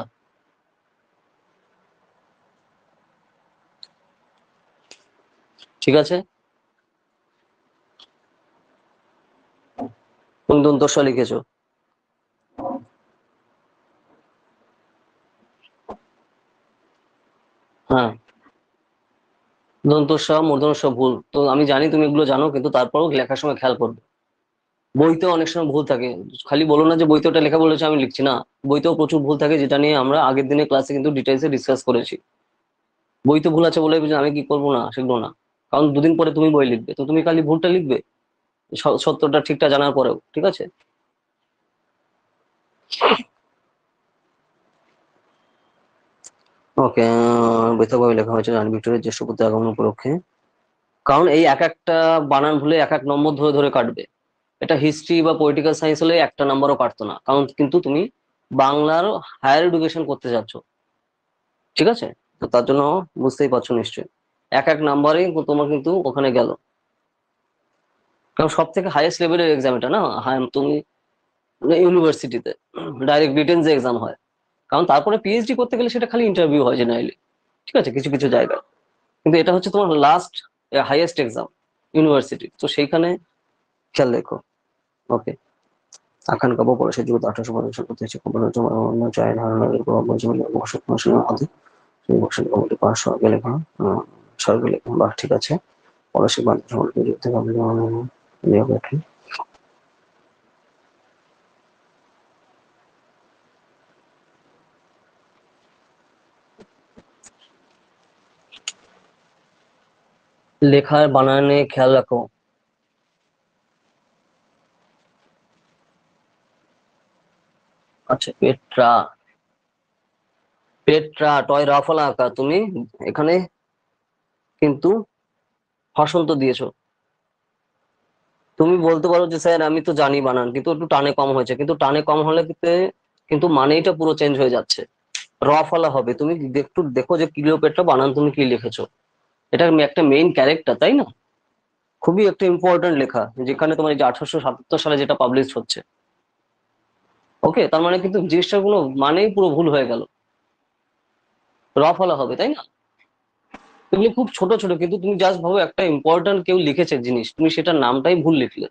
ঠিক আছে, কোন দন্তস্ব লিখেছো? হ্যাঁ, দন্তস্ব মূর্ধন্য ষ ভুল তো আমি জানি তুমি এগুলো জানো, কিন্তু তারপরেও লেখার সময় খেয়াল করবে। বইতেও অনেক সময় ভুল থাকে। খালি বলো না যে বইতে ওটা লেখা বলেছে আমি লিখছি না। বইতেও প্রচুর ভুল থাকে, যেটা নিয়ে আমরা আগের দিনে ক্লাসে কিন্তু ডিটেলসে ডিসকাস করেছি। বইতে ভুল আছে বলে যে আমি কি করবো না সেগুলো না। কারণ দুদিন পরে তুমি বই লিখবে, তো তুমি খালি ভুলটা লিখবে সত্যটা ঠিকটা জানার পরেও, ঠিক আছে? ওকে, পৃথকভাবে লেখা হয়েছে রানী ভিক্টোরিয়ার জ্যেষ্ঠ পুত্র আগমন উপলক্ষে। কারণ এই এক একটা বানান ভুলে এক এক নম্বর ধরে ধরে কাটবে। এটা হিস্ট্রি বা পলিটিক্যাল সায়েন্স হলে একটা নাম্বারও কাটতো না, কারণ কিন্তু তুমি বাংলার হায়ার এডুকেশন করতে যাচ্ছ, ঠিক আছে? তো তার জন্য বুঝতেই পারছো নিশ্চয়ই, এক এক নাম্বারেই তোমার কিন্তু ওখানে গেল। কারণ সব থেকে হাইয়েস্ট লেভেলের এক্সাম এটা না, হ্যাঁ তুমি ইউনিভার্সিটিতে ডাইরেক্ট রিটেন যে এক্সাম হয়। কারণ তারপরে পিএইচডি করতে গেলে সেটা খালি ইন্টারভিউ হয় জেনারেলি, ঠিক আছে, কিছু কিছু জায়গায়। কিন্তু এটা হচ্ছে তোমার লাস্ট হাইয়েস্ট এক্সাম ইউনিভার্সিটি, তো সেইখানে খেয়াল রেখো। ওকে। আখান কাব্য পলাশের যুগ 1850 সাল করতে হচ্ছে কোম্পানি অন্য চায় ধারণার উপর বসত মাসের মধ্যে সেই বসত কমিটি 500 আগে লেখা, স্বর্গে লেখা, বাহ ঠিক আছে। পলাশী বান্ধব সম্পর্কে যুগ থেকে আপনি লেখার বানানে খেয়াল রাখো। আচ্ছা, পেট্রা। পেট্রা টয় রাফলা আঁকা তুমি এখানে কিন্তু হসন্ত দিয়েছো। তুমি বলতে পারো যে স্যার আমি তো জানি বানান, কিন্তু একটু টানে কম হয়েছে, কিন্তু টানে কম হলে কিন্তু মানেইটা পুরো চেঞ্জ হয়ে যাচ্ছে। র ফলা হবে, তুমি একটু দেখো যে ক্লিওপেট্রা বানান তুমি কি লিখেছো। এটা একটা মেইন ক্যারেক্টার, তাই না? খুবই একটা ইম্পর্টেন্ট লেখা, যেখানে তোমার এই যে 1877 সালে যেটা পাবলিশ হচ্ছে। ওকে, তার মানে কিন্তু জিনিসটার কোনো মানেই পুরো ভুল হয়ে গেল। র ফলা হবে, তাই না? এগুলো খুব ছোট ছোট, কিন্তু তুমি জাস্ট ভাবো একটা ইম্পর্টেন্ট কেউ লিখেছে জিনিস, তুমি সেটার নামটাই ভুল লিখলে,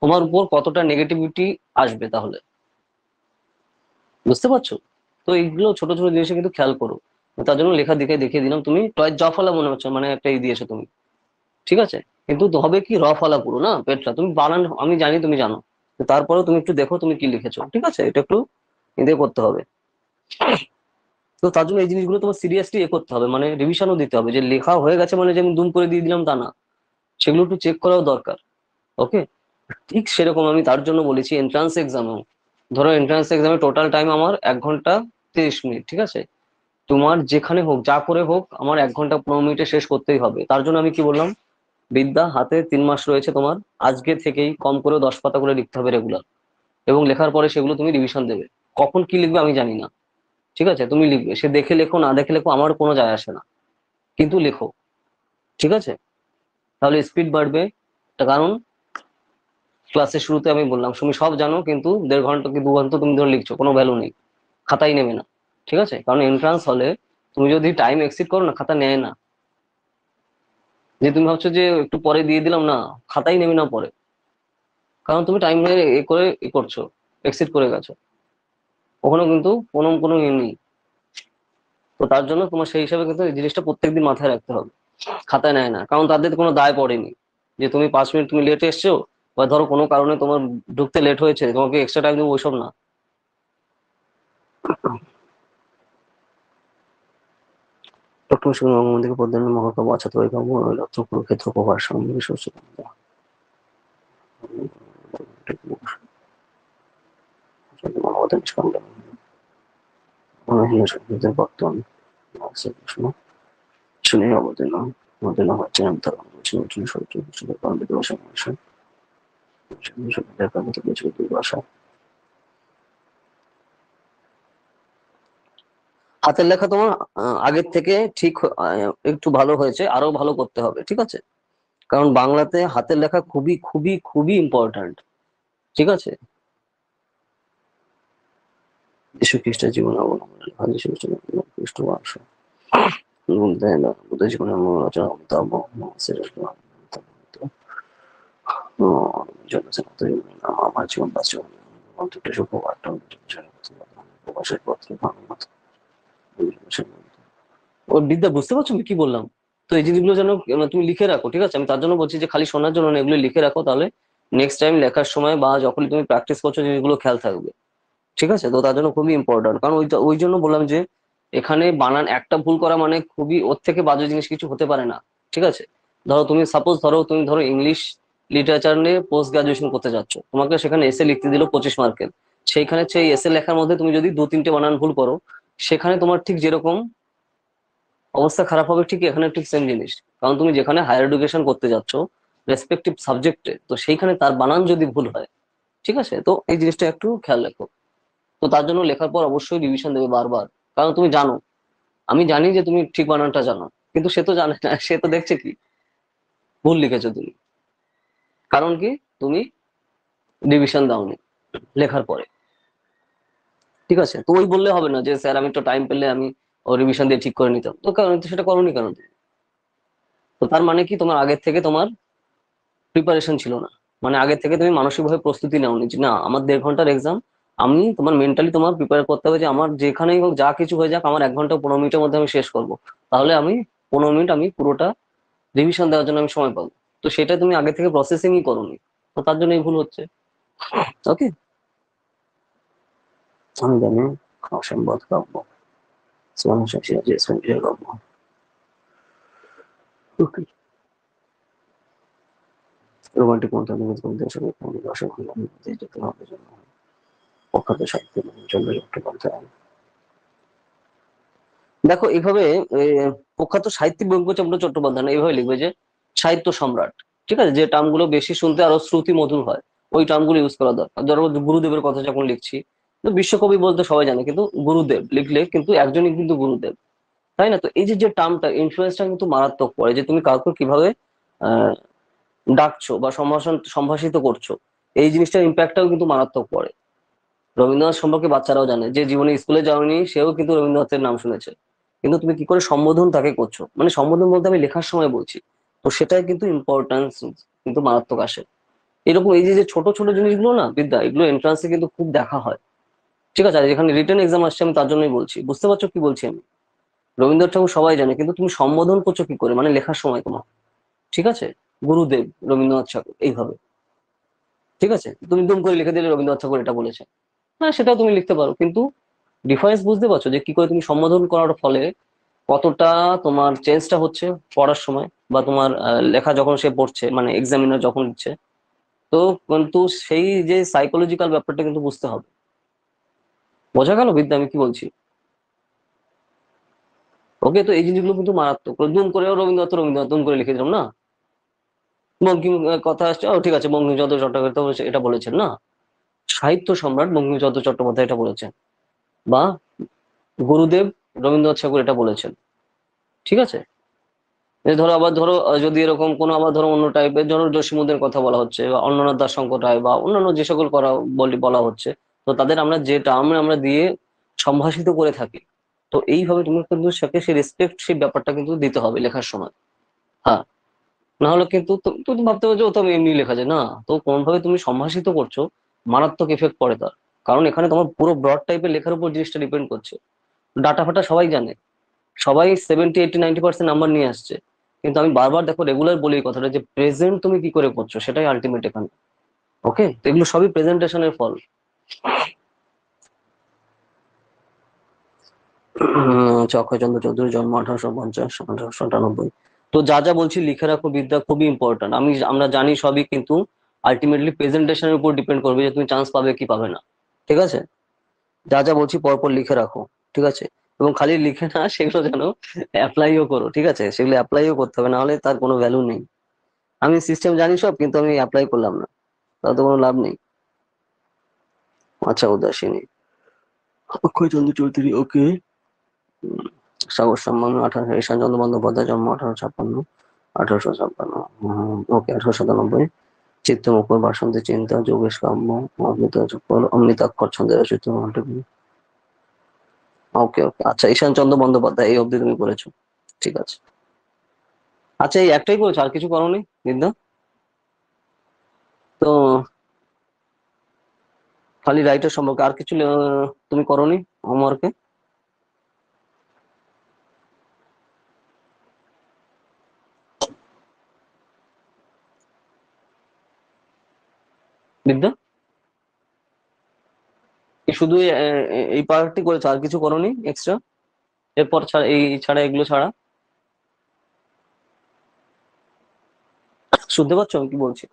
তোমার উপর কতটা নেগেটিভিটি আসবে তাহলে। বুঝতে পারছো? তো এইগুলো ছোট ছোট জিনিসে কিন্তু খেয়াল করো। তার জন্য লেখা দেখে দেখিয়ে দিলাম, তুমি টয় জফলা মনে হচ্ছে মানে একটা দিয়েছো তুমি, ঠিক আছে? কিন্তু তো হবে কি র ফলা পুরো না পেটরা, তুমি বানান আমি জানি তুমি জানো, তো তারপরেও তুমি একটু দেখো তুমি কি লিখেছো, ঠিক আছে? এটা একটু ইয়ে করতে হবে। তো তার জন্য এই জিনিসগুলো তোমার সিরিয়াসলি এ করতে হবে, মানে রিভিশনও দিতে হবে, যে লেখা হয়ে গেছে মানে যে আমি দুম করে দিয়ে দিলাম তা না, সেগুলো একটু চেক করাও দরকার। ওকে। ঠিক সেরকম আমি তার জন্য বলেছি এন্ট্রান্স এক্সামেও, ধরো এন্ট্রান্স এক্সামে টোটাল টাইম আমার 1 ঘন্টা 30 মিনিট, ঠিক আছে? তোমার যেখানে হোক যা করে হোক আমার 1 ঘন্টা 15 মিনিটে শেষ করতেই হবে। তার জন্য আমি কি বললাম, বিদ্যা হাতে 3 মাস রয়েছে তোমার, আজকে থেকেই কম করে 10 পাতা করে লিখতে হবে রেগুলার, এবং লেখার পরে সেগুলো তুমি রিভিশন দেবে। কখন কি লিখবে আমি জানি না, ঠিক আছে? তুমি লিখবে, সে দেখে লেখো না দেখে লেখো আমার কোনো যায় আসে না, কিন্তু লেখো, ঠিক আছে? তাহলে স্পিড বাড়বে। তার কারণ ক্লাসের শুরুতে আমি বললাম তুমি সব জানো, কিন্তু 1.5 ঘন্টা কি 2 ঘন্টা তুমি ধরে লিখছো, কোনো ভ্যালু নেই, খাতাই নেবে না, ঠিক আছে? কারণ এন্ট্রান্স হলে তুমি যদি টাইম এক্সিড করো না, খাতা নেয় না। যে তুমি ভাবছো যে একটু পরে দিয়ে দিলাম, না, খাতাই নেবে না পরে, কারণ তুমি টাইম এ করে এ করছো, এক্সিড করে গেছো, ওখানে কিন্তু কোনো কোনো ইয়ে নেই। তো তার জন্য তোমার সেই হিসাবে কিন্তু এই জিনিসটা প্রত্যেকদিন মাথায় রাখতে হবে। খাতায় নেয় না, কারণ তাদের কোনো দায় পড়েনি যে তুমি 5 মিনিট তুমি লেট এসছো, বা ধরো কোনো কারণে তোমার ঢুকতে লেট হয়েছে, তোমাকে এক্সট্রা টাইম দেবো, ওইসব না। ডক্টর শিবন বঙ্গবন্ধুকে পদ্মনাথ মহাকাব্য আচ্ছা তৈরি কাব্য কুরুক্ষেত্র প্রভাস মহাবত নিষ্কান্ত বর্তমান শুনে অবতীর্ণ অবতীর্ণ হচ্ছে তার নতুন শরীর ভাষা। হাতের লেখা তোমার আগের থেকে ঠিক একটু ভালো হয়েছে, আরো ভালো করতে হবে, ঠিক আছে? কারণ বাংলাতে হাতের লেখা খুবই খুবই খুবই ইম্পর্ট্যান্ট, ঠিক আছে? যীশু খ্রিস্টের জীবন অবলম্বনে লেখা যীশু খ্রিস্ট বংশ বুদ্ধ জীবনের মূল রচনা আমার জীবন বাঁচবে অন্তত শুভবার্তা প্রকাশের পত্রে ও বিদ্যা, বুঝতে পারছো আমি কি বললাম? তো এই জিনিসগুলো যেন তুমি লিখে রাখো, ঠিক আছে? আমি তার জন্য বলছি যে খালি শোনার জন্য না, এগুলো লিখে রাখো, তাহলে নেক্সট টাইম লেখার সময় বা যখনই তুমি প্র্যাকটিস করছো জিনিসগুলো খেয়াল থাকবে। ঠিক আছে? তো তার জন্য খুবই ইম্পর্টেন্ট, কারণ ওই জন্য বললাম যে এখানে বানান একটা ভুল করা মানে খুবই, ওর থেকে বাজে জিনিস কিছু হতে পারে না। ঠিক আছে? ধরো তুমি সাপোজ ধরো ইংলিশ লিটারেচার নিয়ে পোস্ট গ্রাজুয়েশন করতে যাচ্ছ, তোমাকে সেখানে এসে লিখতে দিল 25 মার্কের। সেইখানে সেই এসে লেখার মধ্যে তুমি যদি 2-3টে বানান ভুল করো, সেখানে তোমার ঠিক যেরকম অবস্থা খারাপ হবে, ঠিক এখানে ঠিক সেম জিনিস। কারণ তুমি যেখানে হায়ার এডুকেশন করতে যাচ্ছ রেসপেক্টিভ সাবজেক্টে, তো সেইখানে তার বানান যদি ভুল হয়, ঠিক আছে, তো এই জিনিসটা একটু খেয়াল রাখো। তো তার জন্য লেখার পর অবশ্যই রিভিশন দেবে বারবার। কারণ তুমি জানো, আমি জানি যে তুমি ঠিক বানানটা জানো, কিন্তু সে তো জানে না, সে তো দেখছে কি ভুল লিখেছো তুমি। কারণ কি, তুমি রিভিশন দাওনি লেখার পরে। ঠিক আছে? তো ওই বললে হবে না যে স্যার আমি একটু টাইম পেলে আমি ও রিভিশন দিয়ে ঠিক করে নিতাম, তো কারণ সেটা করোনি কেন তুমি? তো তার মানে কি, তোমার আগের থেকে তোমার প্রিপারেশন ছিল না। মানে আগের থেকে তুমি মানসিকভাবে প্রস্তুতি নেওনি যে না আমার 1.5 ঘন্টার এক্সাম, আমি তোমার মেন্টালি তোমার প্রিপেয়ার করতে হবে যে আমার যেখানেই হোক যা কিছু হয়ে যাক আমার 1 ঘন্টা 15 মিনিটের মধ্যে আমি শেষ করব। তাহলে আমি 15 মিনিট আমি পুরোটা রিভিশন দেওয়ার জন্য আমি সময় পাবো। তো সেটা তুমি আগে থেকে প্রসেসিংই করোনি, তো তার জন্য এই ভুল হচ্ছে। ওকে, আমি জানি অসম্ভব কাব্য কাব্য। ওকে, রোমান্টিক অখ্যাত সাহিত্য চন্দ্রচট্টোপাধ্যায়। দেখো এইভাবে প্রখ্যাত সাহিত্যিক বঙ্কিমচন্দ্র চট্টোপাধ্যায় না, এইভাবে লিখবে যে সাহিত্য সম্রাট। ঠিক আছে? যে টার্মগুলো বেশি শুনতে আরো শ্রুতি মধুর হয়, ওই টার্মগুলো ইউজ করা দরকার। ধরো গুরুদেবের কথা যখন লিখছি, তো বিশ্বকবি বলতে সবাই জানে, কিন্তু গুরুদেব লিখলে কিন্তু একজনই কিন্তু গুরুদেব, তাই না? তো এই যে যে টার্মটা ইনফ্লুয়েন্সটা কিন্তু মারাত্মক পড়ে, যে তুমি কাউকে কিভাবে আহ ডাকছো বা সম্ভাষিত করছো, এই জিনিসটার ইম্প্যাক্টটাও কিন্তু মারাত্মক পড়ে। রবীন্দ্রনাথ সম্পর্কে বাচ্চারাও জানে, যে জীবনে স্কুলে যাওনি সেও কিন্তু রবীন্দ্রনাথের নাম শুনেছে, কিন্তু তুমি কি করে সম্বোধন তাকে করছো, মানে সম্বোধন বলতে আমি লেখার সময় বলছি, তো সেটাই কিন্তু ইম্পর্টেন্স কিন্তু মারাত্মক আসে। এরকম এই যে যে ছোট ছোট জিনিসগুলো না বিদ্যা, এগুলো এন্ট্রান্সে কিন্তু খুব দেখা হয়। ঠিক আছে? আর যেখানে রিটেন এক্সাম আসছে আমি তার জন্যই বলছি, বুঝতে পারছো কি বলছি আমি? রবীন্দ্রনাথ ঠাকুর সবাই জানে, কিন্তু তুমি সম্বোধন করছো কি করে, মানে লেখার সময় তোমার। ঠিক আছে? গুরুদেব রবীন্দ্রনাথ ঠাকুর এইভাবে। ঠিক আছে? তুমি দুম করে লিখে দিলে রবীন্দ্রনাথ ঠাকুর এটা বলেছে, হ্যাঁ সেটাও তুমি লিখতে পারো, কিন্তু ডিফারেন্স বুঝতে পারছো যে কি করে তুমি সম্বোধন করার ফলে কতটা তোমার চেঞ্জটা হচ্ছে পড়ার সময়, বা তোমার লেখা যখন সে পড়ছে, মানে এক্সামিনার যখন দিচ্ছে। তো কিন্তু সেই যে সাইকোলজিক্যাল ব্যাপারটা কিন্তু বুঝতে হবে। বোঝা গেল বিদ্যা আমি কি বলছি? ওকে, তো এই জিনিসগুলো কিন্তু মারাত্মক। দুম করেও রবীন্দ্রনাথ রবীন্দ্রনাথ দুম করে লিখে দিলাম না, বঙ্কিম কথা আসছে, ও ঠিক আছে বঙ্কিমচন্দ্র চট্টোপাধ্যায় তো এটা বলেছেন না, সাহিত্য সম্রাট বঙ্কিমচন্দ্র চট্টোপাধ্যায় এটা বলেছেন, বা গুরুদেব রবীন্দ্রনাথ ঠাকুর এটা বলেছেন। ঠিক আছে? এই ধরো আবার ধরো যদি এরকম কোনো আবার ধরো অন্য টাইপের, ধরো জসীমুদ্দের কথা বলা হচ্ছে, বা অন্যনাথ দাস শঙ্কর রায়, বা অন্যান্য যে সকল বলা হচ্ছে, তো তাদের আমরা যে টার্ম আমরা দিয়ে সম্ভাষিত করে থাকি, তো এইভাবে তুমি কিন্তু সাথে সেই রেসপেক্ট সেই ব্যাপারটা কিন্তু দিতে হবে লেখার সময়। হ্যাঁ, না হলে কিন্তু তুমি ভাবতে পারছো ও তো এমনি লেখা যায় না, তো কোন ভাবে তুমি সম্ভাষিত করছো, মারাত্মক এফেক্ট পড়ে তার। কারণ এখানে তোমার পুরো ব্রড টাইপের লেখার উপর জিনিসটা ডিপেন্ড করছে। ডাটা ফাটা সবাই জানে, সবাই 70, 80, 90% নাম্বার নিয়ে আসছে, কিন্তু আমি বারবার দেখো রেগুলার বলি এই কথাটা, যে প্রেজেন্ট তুমি কি করে করছো সেটাই আলটিমেট এখানে। ওকে, তো এগুলো সবই প্রেজেন্টেশনের ফল। অক্ষয়চন্দ্র চৌধুরী জন্ম 1850, 1898। তো যা যা বলছি লিখে রাখো বিদ্যা, খুবই ইম্পর্টেন্ট। আমরা জানি সবই, কিন্তু আলটিমেটলি প্রেজেন্টেশনের উপর ডিপেন্ড করবে যে তুমি চান্স পাবে কি পাবে না। ঠিক আছে? যা যা বলছি পরপর লিখে রাখো। ঠিক আছে? এবং খালি লিখে না, সেগুলো যেন অ্যাপ্লাইও করো। ঠিক আছে? সেগুলো অ্যাপ্লাইও করতে হবে, না হলে তার কোনো ভ্যালু নেই। আমি সিস্টেম জানি সব, কিন্তু আমি অ্যাপ্লাই করলাম না, তাতে তো কোনো লাভ নেই। আচ্ছা, উদাসীনী অক্ষয়চন্দ্র চৌধুরী, ওকে। সাগর সম্মান 1800, ঈশানচন্দ্র বন্দ্যোপাধ্যায় জন্ম 1856, 1856। ওকে, 1897। চিত্তমুখর বাসন্তী চিন্তা, যোগেশ কাব্য, অমৃতাক্ষর ছন্দে রচিত। ওকে ওকে, আচ্ছা, ঈশানচন্দ্র বন্দ্যোপাধ্যায় এই অব্দি তুমি করেছো। ঠিক আছে। আচ্ছা, এই একটাই করেছো, আর কিছু করোনি বিদ্যা? তো খালি রাইটার সম্পর্কে আর কিছু তুমি করোনি হোমওয়ার্কে? বিদ্যা, কি শুধু এই পার্টটি করেছো, আর কিছু করোনি এক্সট্রা? এরপর ছাড়া, এই ছাড়া, এগুলো ছাড়া? শুনতে পাচ্ছ আমি কি বলছি?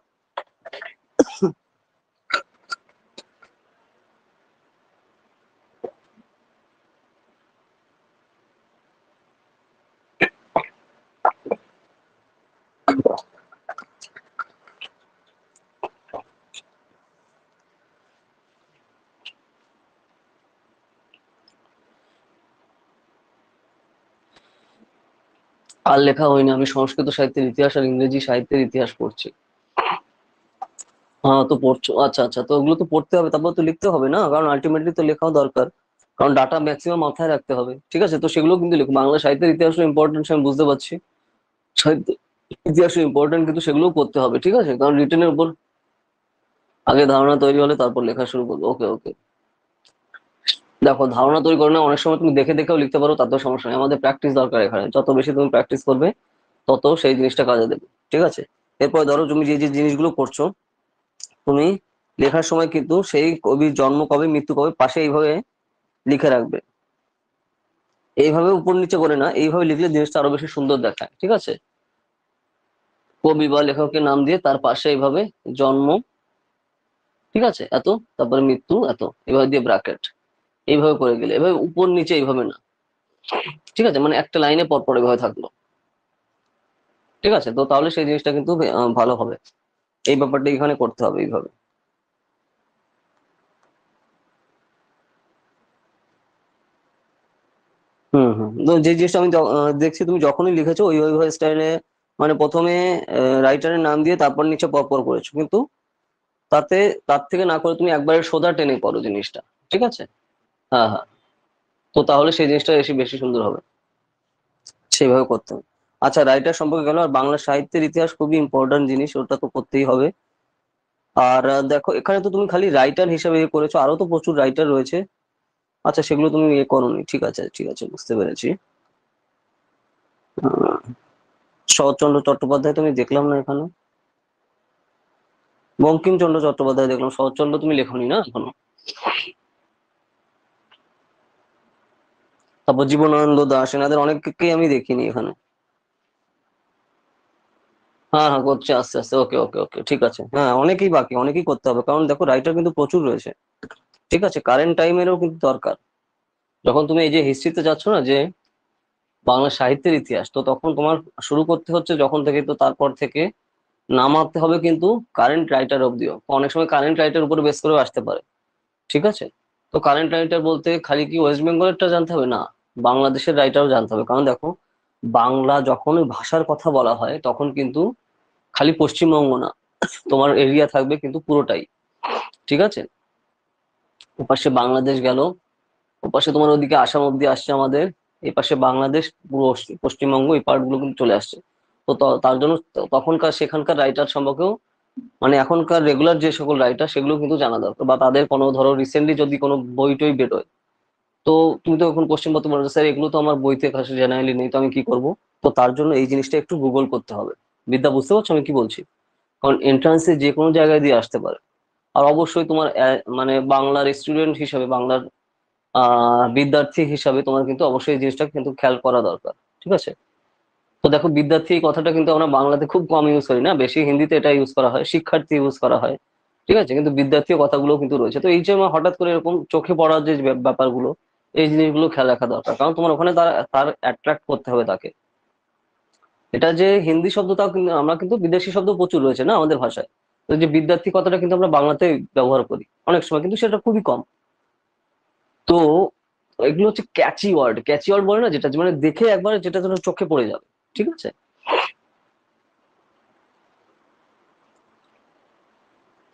আর লেখা হয়নি, আমি সংস্কৃত সাহিত্যের ইতিহাস আর ইংরেজি সাহিত্যের ইতিহাস পড়ছি। হ্যাঁ, তো পড়ছো, আচ্ছা আচ্ছা, তো ওগুলো তো পড়তে হবে, তারপর তো লিখতে হবে না, কারণ আলটিমেটলি তো লেখাও দরকার, কারণ ডাটা ম্যাক্সিমাম মাথায় রাখতে হবে। ঠিক আছে, তো সেগুলো কিন্তু লিখো। বাংলা সাহিত্যের ইতিহাসও ইম্পর্টেন্স আমি বুঝতে পারছি, সাহিত্য ইতিহাসও ইম্পর্টেন্ট, কিন্তু সেগুলোও করতে হবে। ঠিক আছে, কারণ রিটেনের উপর আগে ধারণা তৈরি হলে তারপর লেখা শুরু করবো। ওকে ওকে। দেখো, ধারণা তৈরি করে না, অনেক সময় তুমি দেখে দেখেও লিখতে পারো, তাতেও সমস্যা নেই। আমাদের প্র্যাকটিস দরকার এখানে, যত বেশি তুমি প্র্যাকটিস করবে তত সেই জিনিসটা কাজে দেবে। ঠিক আছে, এরপর ধরো তুমি যে যে জিনিসগুলো করছো, তুমি লেখার সময় কিন্তু সেই কবির জন্ম কবে মৃত্যু কবে পাশে এইভাবে লিখে রাখবে। এইভাবে উপর নিচে করে না, এইভাবে লিখলে জিনিসটা আরো বেশি সুন্দর দেখায়। ঠিক আছে, কবি বা লেখকের নাম দিয়ে তার পাশে এইভাবে জন্ম, ঠিক আছে, এত, তারপরে মৃত্যু এত, এভাবে দিয়ে ব্র্যাকেট, এইভাবে করে গেলে, এভাবে উপর নিচে এইভাবে না। ঠিক আছে, মানে একটা লাইনে পর পর এভাবে থাকলো। ঠিক আছে, তো তাহলে সেই জিনিসটা কিন্তু ভালো হবে। এই ব্যাপারটা এখানে করতে হবে এইভাবে। হুম হুম, তো যে জিনিসটা আমি দেখছি তুমি যখনই লিখেছো ওই ওইভাবে স্টাইলে, মানে প্রথমে রাইটারের নাম দিয়ে তারপর নিচে পর পর করেছো, কিন্তু তাতে, তার থেকে না করে তুমি একবারে সোজা টেনে করো জিনিসটা। ঠিক আছে, হ্যাঁ হ্যাঁ, তো তাহলে সেই জিনিসটা বেশি বেশি সুন্দর হবে, সেইভাবে করতে হবে। আচ্ছা, রাইটার সম্পর্কে গেল, আর বাংলা সাহিত্যের ইতিহাস খুবই ইম্পর্টেন্ট জিনিস, ওটা তো করতেই হবে। আর দেখো, এখানে তো তুমি খালি রাইটার হিসেবে ইয়ে করেছো, আরো তো প্রচুর রাইটার রয়েছে। আচ্ছা, সেগুলো তুমি ইয়ে করোনি, ঠিক আছে ঠিক আছে, বুঝতে পেরেছি। আহ, শরৎচন্দ্র চট্টোপাধ্যায় তুমি দেখলাম না এখানে। বঙ্কিমচন্দ্র চট্টোপাধ্যায় দেখলাম, শরৎচন্দ্র তুমি লেখনি না এখনো। তারপর জীবনানন্দ দাশ, এনাদের অনেককেই আমি দেখিনি এখানে। হ্যাঁ হ্যাঁ, করছে আস্তে আস্তে, ওকে ওকে ওকে, ঠিক আছে। হ্যাঁ, অনেকেই বাকি, অনেকেই করতে হবে, কারণ দেখো রাইটার কিন্তু প্রচুর রয়েছে। ঠিক আছে, কারেন্ট টাইমেরও কিন্তু দরকার। যখন তুমি এই যে হিস্ট্রিতে যাচ্ছ না, যে বাংলা সাহিত্যের ইতিহাস, তো তখন তোমার শুরু করতে হচ্ছে যখন থেকে, তো তারপর থেকে নামাতে হবে কিন্তু কারেন্ট রাইটার অব্দিও, অনেক সময় কারেন্ট রাইটার উপর বেস করেও আসতে পারে। ঠিক আছে, তো কারেন্ট রাইটার বলতে খালি কি ওয়েস্ট বেঙ্গলেরটা জানতে হবে না, বাংলাদেশের রাইটারও জানতে হবে, কারণ দেখো, বাংলা যখন ওই ভাষার কথা বলা হয় তখন কিন্তু খালি পশ্চিমবঙ্গ না, তোমার এরিয়া থাকবে কিন্তু পুরোটাই। ঠিক আছে, ওপাশে বাংলাদেশ গেল, ওপাশে তোমার ওদিকে আসাম অব্দি আসছে আমাদের, এই পাশে বাংলাদেশ, পুরো পশ্চিমবঙ্গ, এই পার্ট গুলো কিন্তু চলে আসছে। তো তার জন্য তখনকার সেখানকার রাইটার সম্পর্কেও, মানে এখনকার রেগুলার যে সকল রাইটার, সেগুলো কিন্তু জানা দরকার, বা তাদের কোনো ধরো রিসেন্টলি যদি কোনো বই টই বেরোয়, তো তুমি তো এখন কোশ্চেন করতে পারো, স্যার এগুলো তো আমার বইতে কাছে জেনারেলি নেই, তো আমি কি করব? তো তার জন্য এই জিনিসটা একটু গুগল করতে হবে। বিদ্যা, বুঝতে পারছো আমি কি বলছি? কারণ এন্ট্রান্সে যে কোনো জায়গায় দিয়ে আসতে পারে। আর অবশ্যই তোমার মানে বাংলার স্টুডেন্ট হিসাবে, বাংলার বিদ্যার্থী হিসাবে তোমার কিন্তু অবশ্যই এই জিনিসটা কিন্তু খেয়াল করা দরকার। ঠিক আছে, তো দেখো, বিদ্যার্থী এই কথাটা কিন্তু আমরা বাংলাতে খুব কম ইউজ করি না, বেশি হিন্দিতে এটা ইউজ করা হয়, শিক্ষার্থী ইউজ করা হয়। ঠিক আছে, কিন্তু বিদ্যার্থী কথাগুলো কিন্তু রয়েছে, তো এই যে আমার হঠাৎ করে এরকম চোখে পড়ার যে ব্যাপারগুলো, এই জিনিসগুলো খেয়াল রাখা দরকার, কারণ তোমার ওখানে তার তার অ্যাট্রাক্ট করতে হবে তাকে। এটা যে হিন্দি শব্দ, তাও কিন্তু আমরা কিন্তু বিদেশি শব্দ প্রচুর রয়েছে না আমাদের ভাষায়, তো যে বিদ্যার্থী কথাটা কিন্তু আমরা বাংলাতে ব্যবহার করি অনেক সময়, কিন্তু সেটা খুবই কম। তো এগুলো হচ্ছে ক্যাচি ওয়ার্ড, ক্যাচি ওয়ার্ড বলে না, যেটা মানে দেখে একবার যেটা যেন চোখে পড়ে যাবে। ঠিক আছে,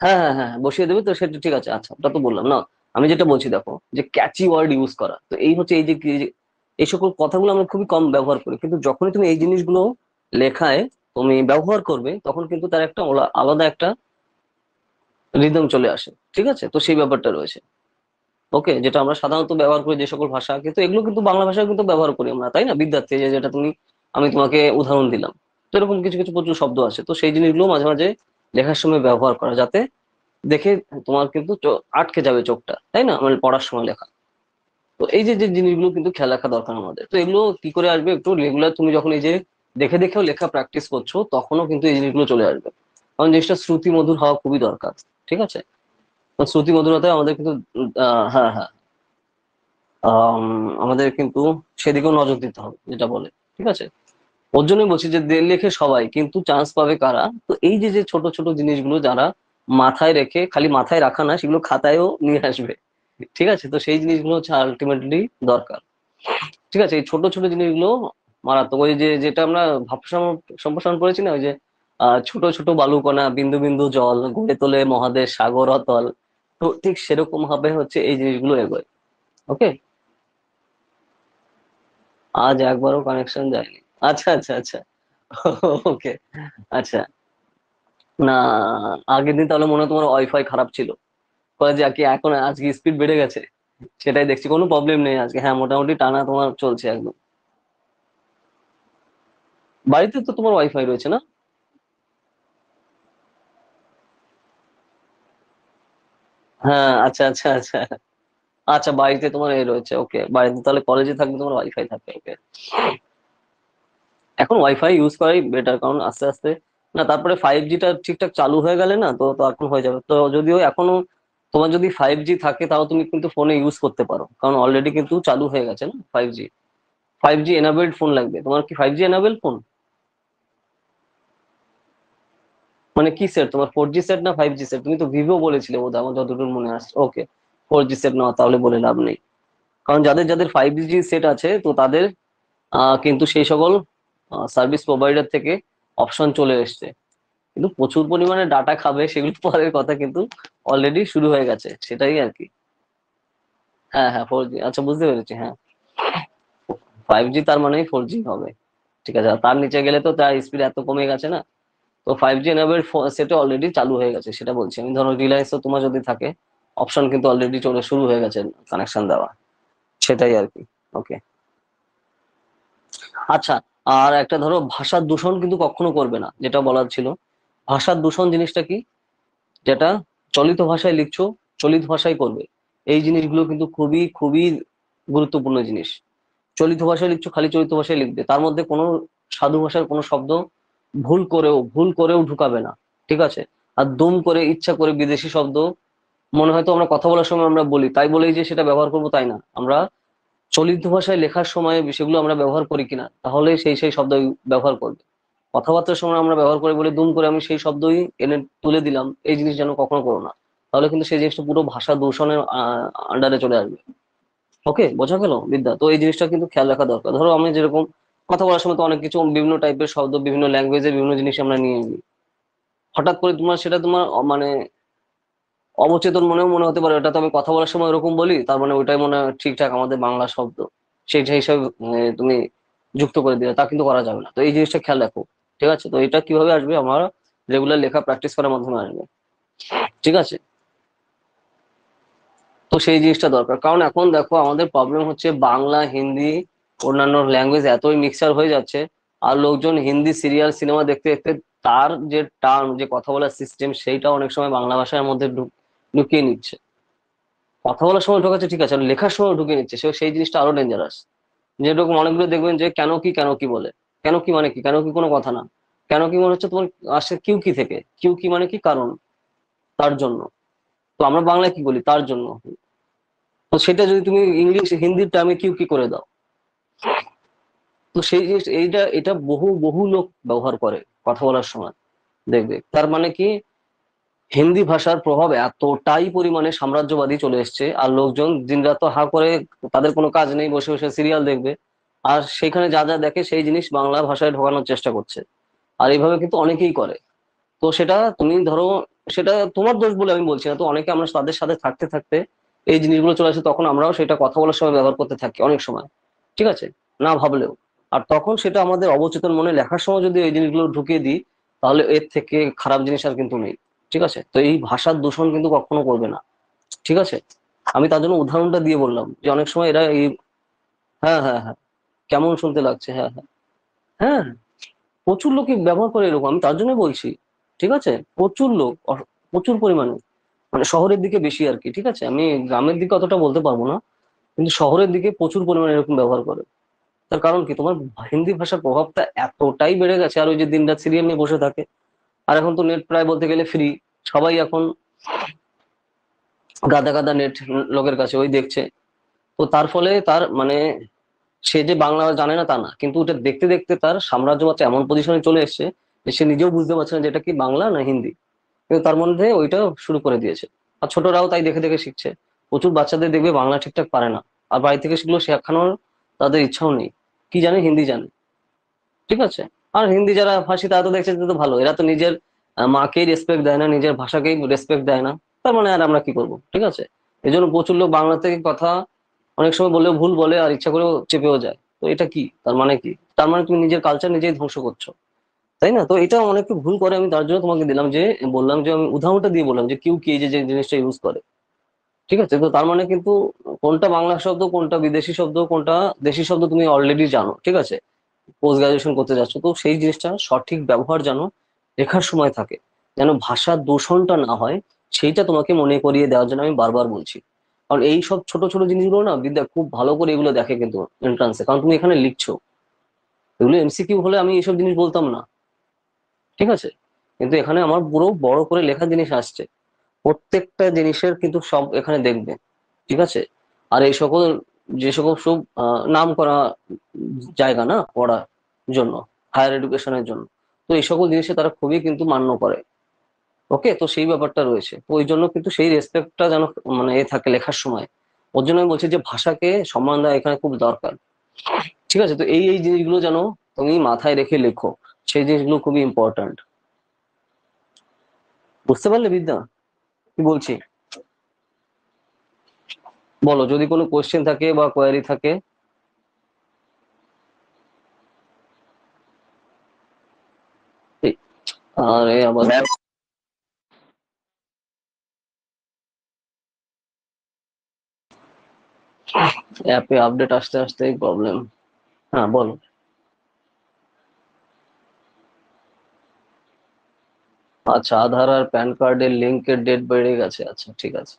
হ্যাঁ হ্যাঁ হ্যাঁ, বসিয়ে দেবে তো, সেটা ঠিক আছে। আচ্ছা, ওটা তো বললাম না, আমি যেটা বলছি দেখো, যে ক্যাচি ওয়ার্ড ইউজ করা, তো এই হচ্ছে এই যে এই সকল কথাগুলো আমরা খুবই কম ব্যবহার করি, কিন্তু যখনই তুমি এই জিনিসগুলো লেখায় তুমি ব্যবহার করবে, তখন কিন্তু তার একটা আলাদা একটা রিদম চলে আসে। ঠিক আছে, তো সেই ব্যাপারটা রয়েছে। ওকে, যেটা আমরা সাধারণত ব্যবহার করি যে সকল ভাষা, কিন্তু এগুলো কিন্তু বাংলা ভাষায় কিন্তু ব্যবহার করি আমরা, তাই না বিদ্যার্থী? যেটা আমি তোমাকে উদাহরণ দিলাম। তো এরকম কিছু কিছু প্রচুর শব্দ আছে, তো সেই জিনিসগুলো মাঝে মাঝে লেখার সময় ব্যবহার করা, যাতে দেখে তোমার কিন্তু আটকে যাবে চোখটা, তাই না, মানে পড়ার সময় লেখা। তো এই যে যে জিনিসগুলো কিন্তু খেয়াল রাখা দরকার আমাদের। তো এগুলো কি করে আসবে? একটু রেগুলার তুমি যখন এই যে দেখে দেখেও লেখা প্র্যাকটিস করছো, তখনও কিন্তু এই জিনিসগুলো চলে আসবে। কারণ জিনিসটা শ্রুতি মধুর হওয়া খুবই দরকার। ঠিক আছে, তো শ্রুতি মধুরতায় আমাদের কিন্তু হ্যাঁ হ্যাঁ, আম, আমাদের কিন্তু সেদিকেও নজর দিতে হবে, যেটা বলে। ঠিক আছে, ওর জন্যই বলছি যে লেখে সবাই, কিন্তু চান্স পাবে কারা? তো এই যে যে ছোট ছোট জিনিসগুলো যারা মাথায় রেখে, খালি মাথায় রাখা না, সেগুলো খাতায়ও নিয়ে আসবে। ঠিক আছে, তো সেই জিনিসগুলো হচ্ছে আলটিমেটলি দরকার। ঠিক আছে, এই ছোট ছোট জিনিসগুলো মারাত্মক। ওই যে যেটা আমরা ভাবনা সম্প্রসারণ করেছি না, ওই যে ছোট ছোট বালুকণা বিন্দু বিন্দু জল গড়ে তোলে মহাদেশ সাগর অতল। তো ঠিক সেরকম ভাবে হচ্ছে এই জিনিসগুলো এগোয়। ওকে, আজ একবারও কানেকশন যায়নি? আচ্ছা আচ্ছা আচ্ছা। ওকে, আচ্ছা। না, আগের দিন তাহলে মনে হয় তোমার ওয়াইফাই খারাপ ছিল। কয়ে যে কি এখন আজকে স্পিড বেড়ে গেছে? সেটাই দেখছি, কোনো প্রবলেম নেই আজকে, হ্যাঁ মোটামুটি টানা তোমার চলছে একদম। বাড়িতে তো তোমার ওয়াইফাই রয়েছে না? হ্যাঁ, আচ্ছা আচ্ছা আচ্ছা। আচ্ছা, বাড়িতে তোমার এই রয়েছে, ওকে। বাড়িতে তাহলে কলেজে থাকবে তোমার ওয়াইফাই থাকবে, ওকে। এখন ওয়াইফাই ইউজ করাই বেটার, কারণ আস্তে আস্তে না, তারপরে 5G টা ঠিকঠাক চালু হয়ে গেলে না, তো তো এখন হয়ে যাবে। তো যদিও এখনো তোমার যদি 5G থাকে, তাও তুমি কিন্তু ফোনে ইউজ করতে পারো, কারণ অলরেডি কিন্তু চালু হয়ে গেছে না 5G। 5G এনাবেলড ফোন লাগবে তোমার। কি 5G এনাবেলড ফোন? মানে কি সেট তোমার, 4G সেট না 5G সেট? তুমি তো ভিভো বলেছিলে বোধহয়, আমার যতদূর মনে আসছে। ওকে, 4G সেট নাও তাহলে, বলে লাভ নেই। কারণ যাদের যাদের 5G সেট আছে, তো তাদের কিন্তু সেই সকল সার্ভিস প্রোভাইডার থেকে অপশন চলে এসছে। কিন্তু প্রচুর পরিমাণে ডাটা খাবে সেগুলো পরের কথা, কিন্তু অলরেডি শুরু হয়ে গেছে, সেটাই আর কি। হ্যাঁ হ্যাঁ, 4G, আচ্ছা বুঝতে পেরেছি, হ্যাঁ। 5G তার মানেই 4G হবে। ঠিক আছে, আর তার নিচে গেলে তো তার স্পিড এত কমে গেছে না। তো 5G এনাবেল সেটা অলরেডি চালু হয়ে গেছে, সেটা বলছি আমি। ধরো রিলায়েন্সও তোমার যদি থাকে, অপশন কিন্তু অলরেডি চলে শুরু হয়ে গেছে কানেকশন দেওয়া, সেটাই আর কি। ওকে, আচ্ছা। আর একটা ধরো, ভাষার দূষণ কিন্তু কখনো করবে না, যেটা বলার ছিল। ভাষার দূষণ জিনিসটা কি? যেটা চলিত ভাষায় লিখছো, চলিত ভাষায় করবে। এই জিনিসগুলো কিন্তু খুবই খুবই গুরুত্বপূর্ণ জিনিস। চলিত ভাষায় লিখছো, খালি চলিত ভাষায় লিখবে, তার মধ্যে কোনো সাধু ভাষার কোনো শব্দ ভুল করেও ঢুকাবে না। ঠিক আছে, আর দুম করে ইচ্ছা করে বিদেশি শব্দ, মনে হয়তো আমরা কথা বলার সময় আমরা বলি, তাই বলেই যে সেটা ব্যবহার করবো তাই না। আমরা চলিত ভাষায় লেখার সময় সেগুলো আমরা ব্যবহার করি কিনা, তাহলে সেই সেই শব্দ ব্যবহার করবে। কথাবার্তার সময় আমরা ব্যবহার করি বলে দুম করে আমি সেই শব্দই এনে তুলে দিলাম, এই জিনিস যেন কখনো করো না। তাহলে কিন্তু সেই জিনিসটা পুরো ভাষা দূষণের আন্ডারে চলে আসবে। ওকে, বোঝা গেল বিদ্যা? তো এই জিনিসটা কিন্তু খেয়াল রাখা দরকার। ধরো আমি যেরকম কথা বলার সময় তো অনেক কিছু বিভিন্ন টাইপের শব্দ, বিভিন্ন ল্যাঙ্গুয়েজের বিভিন্ন জিনিস আমরা নিয়ে নিই। হঠাৎ করে তোমার সেটা তোমার মানে অবচেতন মনেও মনে হতে পারে, ওটা তো আমি কথা বলার সময় ওরকম বলি, তার মানে ওইটাই মনে হয় ঠিকঠাক আমাদের বাংলা শব্দ, সেই হিসাবে তুমি যুক্ত করে দিলে, তা কিন্তু করা যাবে না। তো এই জিনিসটা খেয়াল রাখো। ঠিক আছে, তো এটা কিভাবে আসবে? আমার রেগুলার লেখা প্র্যাকটিস করার মাধ্যমে আসবে। ঠিক আছে, তো সেই জিনিসটা দরকার। কারণ এখন দেখো আমাদের প্রবলেম হচ্ছে, বাংলা হিন্দি অন্যান্য ল্যাঙ্গুয়েজ এতই মিক্সচার হয়ে যাচ্ছে, আর লোকজন হিন্দি সিরিয়াল সিনেমা দেখতে দেখতে তার যে টার্ম, যে কথা বলার সিস্টেম, সেইটা অনেক সময় বাংলা ভাষার মধ্যে ঢুকিয়ে নিচ্ছে। কথা বলার সময় ঢোকাচ্ছে ঠিক আছে, আর লেখার সময় ঢুকিয়ে নিচ্ছে, সেই জিনিসটা আরো ডেঞ্জারাস। যেরকম অনেকগুলো দেখবেন যে কেন কি বলে। কেন কি মানে কি? কেন কি কোনো কথা না। কেন কি মনে হচ্ছে তোমার আসছে কিউ কি থেকে। কিউ কি মানে কি? কারণ, তার জন্য। তো আমরা বাংলায় কি বলি? তার জন্য। তো সেটা যদি তুমি ইংলিশ হিন্দির টার্মে কিউ কি করে দাও, তো সেই জিনিস, এটা বহু বহু লোক ব্যবহার করে কথা বলার সময়, দেখবে। তার মানে কি, হিন্দি ভাষার প্রভাব এতটাই পরিমাণে সাম্রাজ্যবাদী চলে এসেছে, আর লোকজন দিনরাত তো হা করে, তাদের কোনো কাজ নেই, বসে বসে সিরিয়াল দেখবে। আর সেখানে যা যা দেখে সেই জিনিস বাংলা ভাষায় ঢোকানোর চেষ্টা করছে। আর এইভাবে কিন্তু অনেকেই করে। তো সেটা তুমি ধরো, সেটা তোমার দোষ বলে আমি বলছি না, তো অনেকে আমরা তাদের সাথে থাকতে থাকতে এই জিনিসগুলো চলে আসে, তখন আমরাও সেটা কথা বলার সময় ব্যবহার করতে থাকি অনেক সময়। ঠিক আছে, না ভাবলেও। আর তখন সেটা আমাদের অবচেতন মনে লেখার সময় যদি এই জিনিসগুলো ঢুকিয়ে দিই, তাহলে এর থেকে খারাপ জিনিস আর কিন্তু নেই। ঠিক আছে? তো এই ভাষার দূষণ কিন্তু কখনো করবে না, ঠিক আছে? আমি তার জন্য উদাহরণটা দিয়ে বললাম যে অনেক সময় এরা এই, হ্যাঁ হ্যাঁ হ্যাঁ, কেমন শুনতে লাগছে, হ্যাঁ হ্যাঁ হ্যাঁ, প্রচুর লোকই ব্যবহার করে এরকম, আমি তার জন্য বলছি, ঠিক আছে? প্রচুর লোক, প্রচুর পরিমাণে, মানে শহরের দিকে বেশি আর কি, ঠিক আছে? আমি গ্রামের দিকে অতটা বলতে পারবো না, কিন্তু শহরের দিকে প্রচুর পরিমাণে এরকম ব্যবহার করে। তার কারণ কি, তোমার হিন্দি ভাষার প্রভাবটা এতটাই বেড়ে গেছে, আর ওই যে দিনরাত সিরিয়াল নিয়ে বসে থাকে, আর এখন তো নেট প্রায় বলতে গেলে ফ্রি, সবাই এখন গাদা গাদা নেট লোকের কাছে, ওই দেখছে। তো তার ফলে তার মানে সে যে বাংলা জানে না তা না, কিন্তু ওটা দেখতে দেখতে তার সাম্রাজ্য মাত্র এমন পজিশনে চলে এসেছে যে সে নিজেও বুঝতে পারছে না যে এটা কি বাংলা না হিন্দি, কিন্তু তার মধ্যে ওইটা শুরু করে দিয়েছে। আর ছোটরাও তাই দেখে দেখে শিখছে। প্রচুর বাচ্চাদের দেখবে বাংলা ঠিকঠাক পারে না, আর বাড়ি থেকে সেগুলো শেখানোর তাদের ইচ্ছাও নেই, কি জানে, হিন্দি জানে, ঠিক আছে? আর হিন্দি যারা ভাষী তারা তো দেখছে যে তো ভালো, এরা তো নিজের মাকেই রেসপেক্ট দেয় না, নিজের ভাষাকেই রেসপেক্ট দেয় না, তার মানে আর আমরা কি করবো, ঠিক আছে? এই জন্য প্রচুর লোক বাংলা থেকে কথা অনেক সময় বললেও ভুল বলে, আর ইচ্ছা করেও চেপেও যায়। তো এটা কি, তার মানে কি, তার মানে তুমি নিজের কালচার নিজেই ধ্বংস করছো, তাই না? তো এটা অনেকে ভুল করে, আমি তার জন্য তোমাকে দিলাম যে, বললাম যে আমি উদাহরণটা দিয়ে বললাম যে কেউ কি এই যে যে জিনিসটা ইউজ করে, ঠিক আছে? তো তার মানে কিন্তু কোনটা বাংলা শব্দ কোনটা বিদেশি শব্দ কোনটা দেশি শব্দ তুমি অলরেডি জানো, ঠিক আছে? পোস্ট গ্রাজুয়েশন করতে যাচ্ছ, তো সেই জিনিসটা সঠিক ব্যবহার যেন লেখার সময় থাকে, যেন ভাষার দূষণটা না হয়, সেইটা তোমাকে মনে করিয়ে দেওয়ার জন্য আমি বারবার বলছি। কারণ এই সব ছোট ছোট জিনিসগুলো না বিদ্যা খুব ভালো করে এগুলো দেখে কিন্তু এন্ট্রান্সে, কারণ তুমি এখানে লিখছো, এগুলো এমসিকিউ হলে আমি এইসব জিনিস বলতাম না, ঠিক আছে? কিন্তু এখানে আমার পুরো বড় করে লেখা জিনিস আসছে, প্রত্যেকটা জিনিসের কিন্তু সব এখানে দেখবে, ঠিক আছে? আর এই সকল যে সকল সব নাম করা জায়গা না পড়ার জন্য, হায়ার এডুকেশনের জন্য, তো এই সকল জিনিসে তারা খুবই কিন্তু মান্য করে। ওকে, তো সেই ব্যাপারটা রয়েছে, তো ওই জন্য কিন্তু সেই রেসপেক্টটা যেন মানে এ থাকে লেখার সময়। ওর জন্য আমি বলছি যে ভাষাকে সম্মান দেওয়া এখানে খুব দরকার, ঠিক আছে? তো এই এই জিনিসগুলো যেন তুমি মাথায় রেখে লেখো, সেই জিনিসগুলো খুবই ইম্পর্ট্যান্ট। বুঝতে পারলে বিদ্যা কি বলছি? বলো যদি কোনো কোয়েশ্চেন থাকে বা কোয়ারি থাকে। এই, আরে আবার অ্যাপে আপডেট আসতে আসতেই প্রবলেম। হ্যাঁ বলো। আচ্ছা, আধার আর প্যান কার্ডের লিঙ্কের ডেট বেড়ে গেছে, আচ্ছা ঠিক আছে।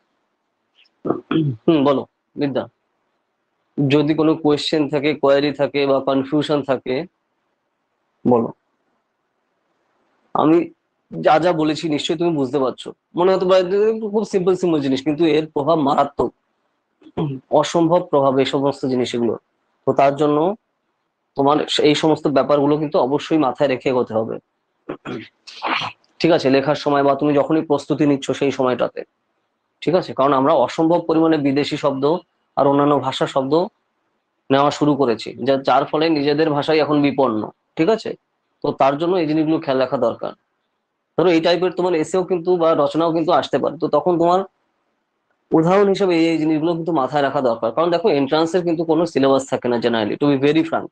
বলো বিদ্যা, যদি কোনো কোয়েশ্চেন থাকে কোয়ারি থাকে বা কনফিউশন থাকে, বলো। আমি যা যা বলেছি নিশ্চয়ই তুমি বুঝতে পারছো, মনে হতে পারে যে খুব সিম্পল সিম্পল জিনিস, কিন্তু এর প্রভাব মারাত্মক, অসম্ভব প্রভাব এই সমস্ত জিনিসগুলো। তো তার জন্য তোমার এই সমস্ত ব্যাপারগুলো কিন্তু অবশ্যই মাথায় রেখে এগোতে হবে, ঠিক আছে? লেখার সময় বা তুমি যখনই প্রস্তুতি নিচ্ছ সেই সময়টাতে, ঠিক আছে? কারণ আমরা অসম্ভব পরিমাণে বিদেশি শব্দ আর অন্যান্য ভাষা শব্দ নেওয়া শুরু করেছি, যার ফলে নিজেদের ভাষাই এখন বিপন্ন, ঠিক আছে? তো তার জন্য এই জিনিসগুলো খেয়াল রাখা দরকার। ধরো এই টাইপের তোমার এসেও কিন্তু বা রচনাও কিন্তু আসতে পারে, তো তখন তোমার উদাহরণ হিসেবে এই এই জিনিসগুলো কিন্তু মাথায় রাখা দরকার। কারণ দেখো এন্ট্রান্সের কিন্তু কোনো সিলেবাস থাকে না generally, to be very frank.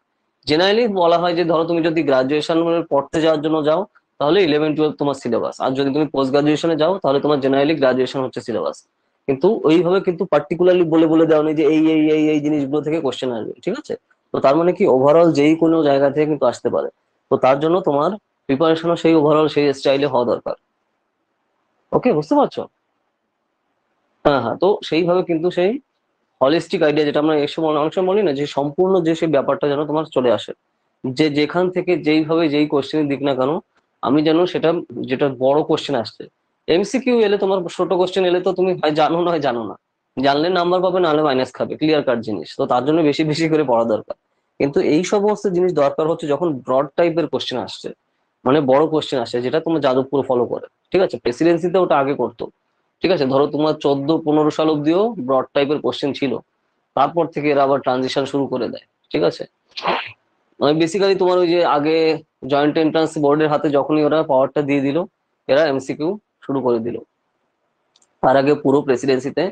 Generally বলা হয় যে ধরো তুমি যদি গ্রাজুয়েশন পড়তে যাওয়ার জন্য যাও, তাহলে 11-12 তোমার সিলেবাস, আর যদি তুমি পোস্ট গ্রাজুয়েশনে যাও তাহলে তোমার জেনারেলি গ্রাজুয়েশন হচ্ছে সিলেবাস। কিন্তু ওইভাবে কিন্তু পার্টিকুলারলি বলে বলে দেওয়া নেই যে এই এই এই এই জিনিসগুলো থেকে কোশ্চেন আসবে, ঠিক আছে? তো তার মানে কি ওভারঅল যেই কোনো জায়গা থেকে কিন্তু আসতে পারে। তো তার জন্য তোমার প্রিপারেশনও সেই ওভারঅল সেই স্টাইলে হওয়া দরকার। ওকে, বুঝতে পারছো? হ্যাঁ হ্যাঁ, তো সেইভাবে কিন্তু সেই হলিস্টিক আইডিয়া যেটা আমরা এসে অনেক সময় বলি না, যে সম্পূর্ণ যে সেই ব্যাপারটা যেন তোমার চলে আসে, যে যেখান থেকে যেইভাবে যেই কোশ্চেনের দিক না কেন, আমি যেন সেটা, যেটা বড় কোশ্চেন আসছে, এমসিকিউ এলে তোমার ছোট কোশ্চেন এলে তো তুমি হয় জানো না হয় জানো না, জানলে নাম্বার পাবে নাহলে মাইনাস খাবে, ক্লিয়ার কাট জিনিস। তো তার জন্য বেশি বেশি করে পড়া দরকার। কিন্তু এই সমস্ত জিনিস দরকার হচ্ছে যখন ব্রড টাইপের কোশ্চেন আসছে, মানে বড় কোশ্চেন আসছে যেটা তোমার যাদবপুর ফলো করে, ঠিক আছে? প্রেসিডেন্সিতে ওটা আগে করতো, ঠিক আছে? ধরো তোমার 14-15 সাল অব্দিও ব্রড টাইপের কোশ্চেন ছিল, তারপর থেকে এরা আবার ট্রানজিশন শুরু করে দেয়, ঠিক আছে? মানে বেসিক্যালি তোমার ওই যে আগে জয়েন্ট এন্ট্রান্স বোর্ডের হাতে যখনই ওরা পাওয়ারটা দিয়ে দিল, এরা এমসিকিউ শুরু করে দিল। তার আগে পুরো প্রেসিডেন্সিতে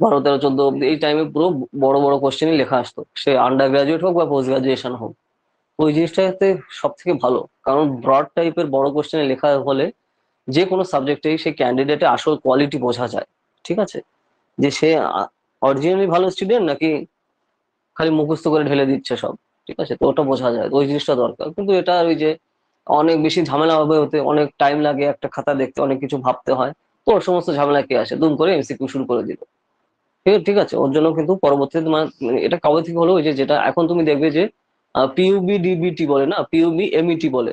12, 13, 14 অব্দি এই টাইমে পুরো বড় বড় কোশ্চেনই লেখা আসতো, সে আন্ডার গ্রাজুয়েট হোক বা পোস্ট গ্রাজুয়েশন হোক। ওই জিনিসটাতে সব থেকে ভালো, কারণ ব্রড টাইপের বড় কোশ্চেনে লেখা হলে যে কোনো সাবজেক্টেই সেই ক্যান্ডিডেটের আসল কোয়ালিটি বোঝা যায়, ঠিক আছে, যে সে অরিজিনালি ভালো স্টুডেন্ট নাকি খালি মুখস্থ করে ঢেলে দিচ্ছে সব, ঠিক আছে, তো ওটা বোঝা যায়, ওই জিনিসটা দরকার। কিন্তু এটা ওই যে অনেক বেশি ঝামেলা হবে, হতে অনেক টাইম লাগে, একটা খাতা দেখতে অনেক কিছু ভাবতে হয়, তো ওর সমস্ত ঝামেলা কে আসে, দুম করে এমসিকিউ শুরু করে দিল, ঠিক ঠিক আছে। ওর জন্য কিন্তু পরবর্তীতে তোমার এটা কবে থেকে হলো, ওই যে যেটা এখন তুমি দেখবে যে পিইউবি ডিবিটি বলে না, পিইউবি এমইটি বলে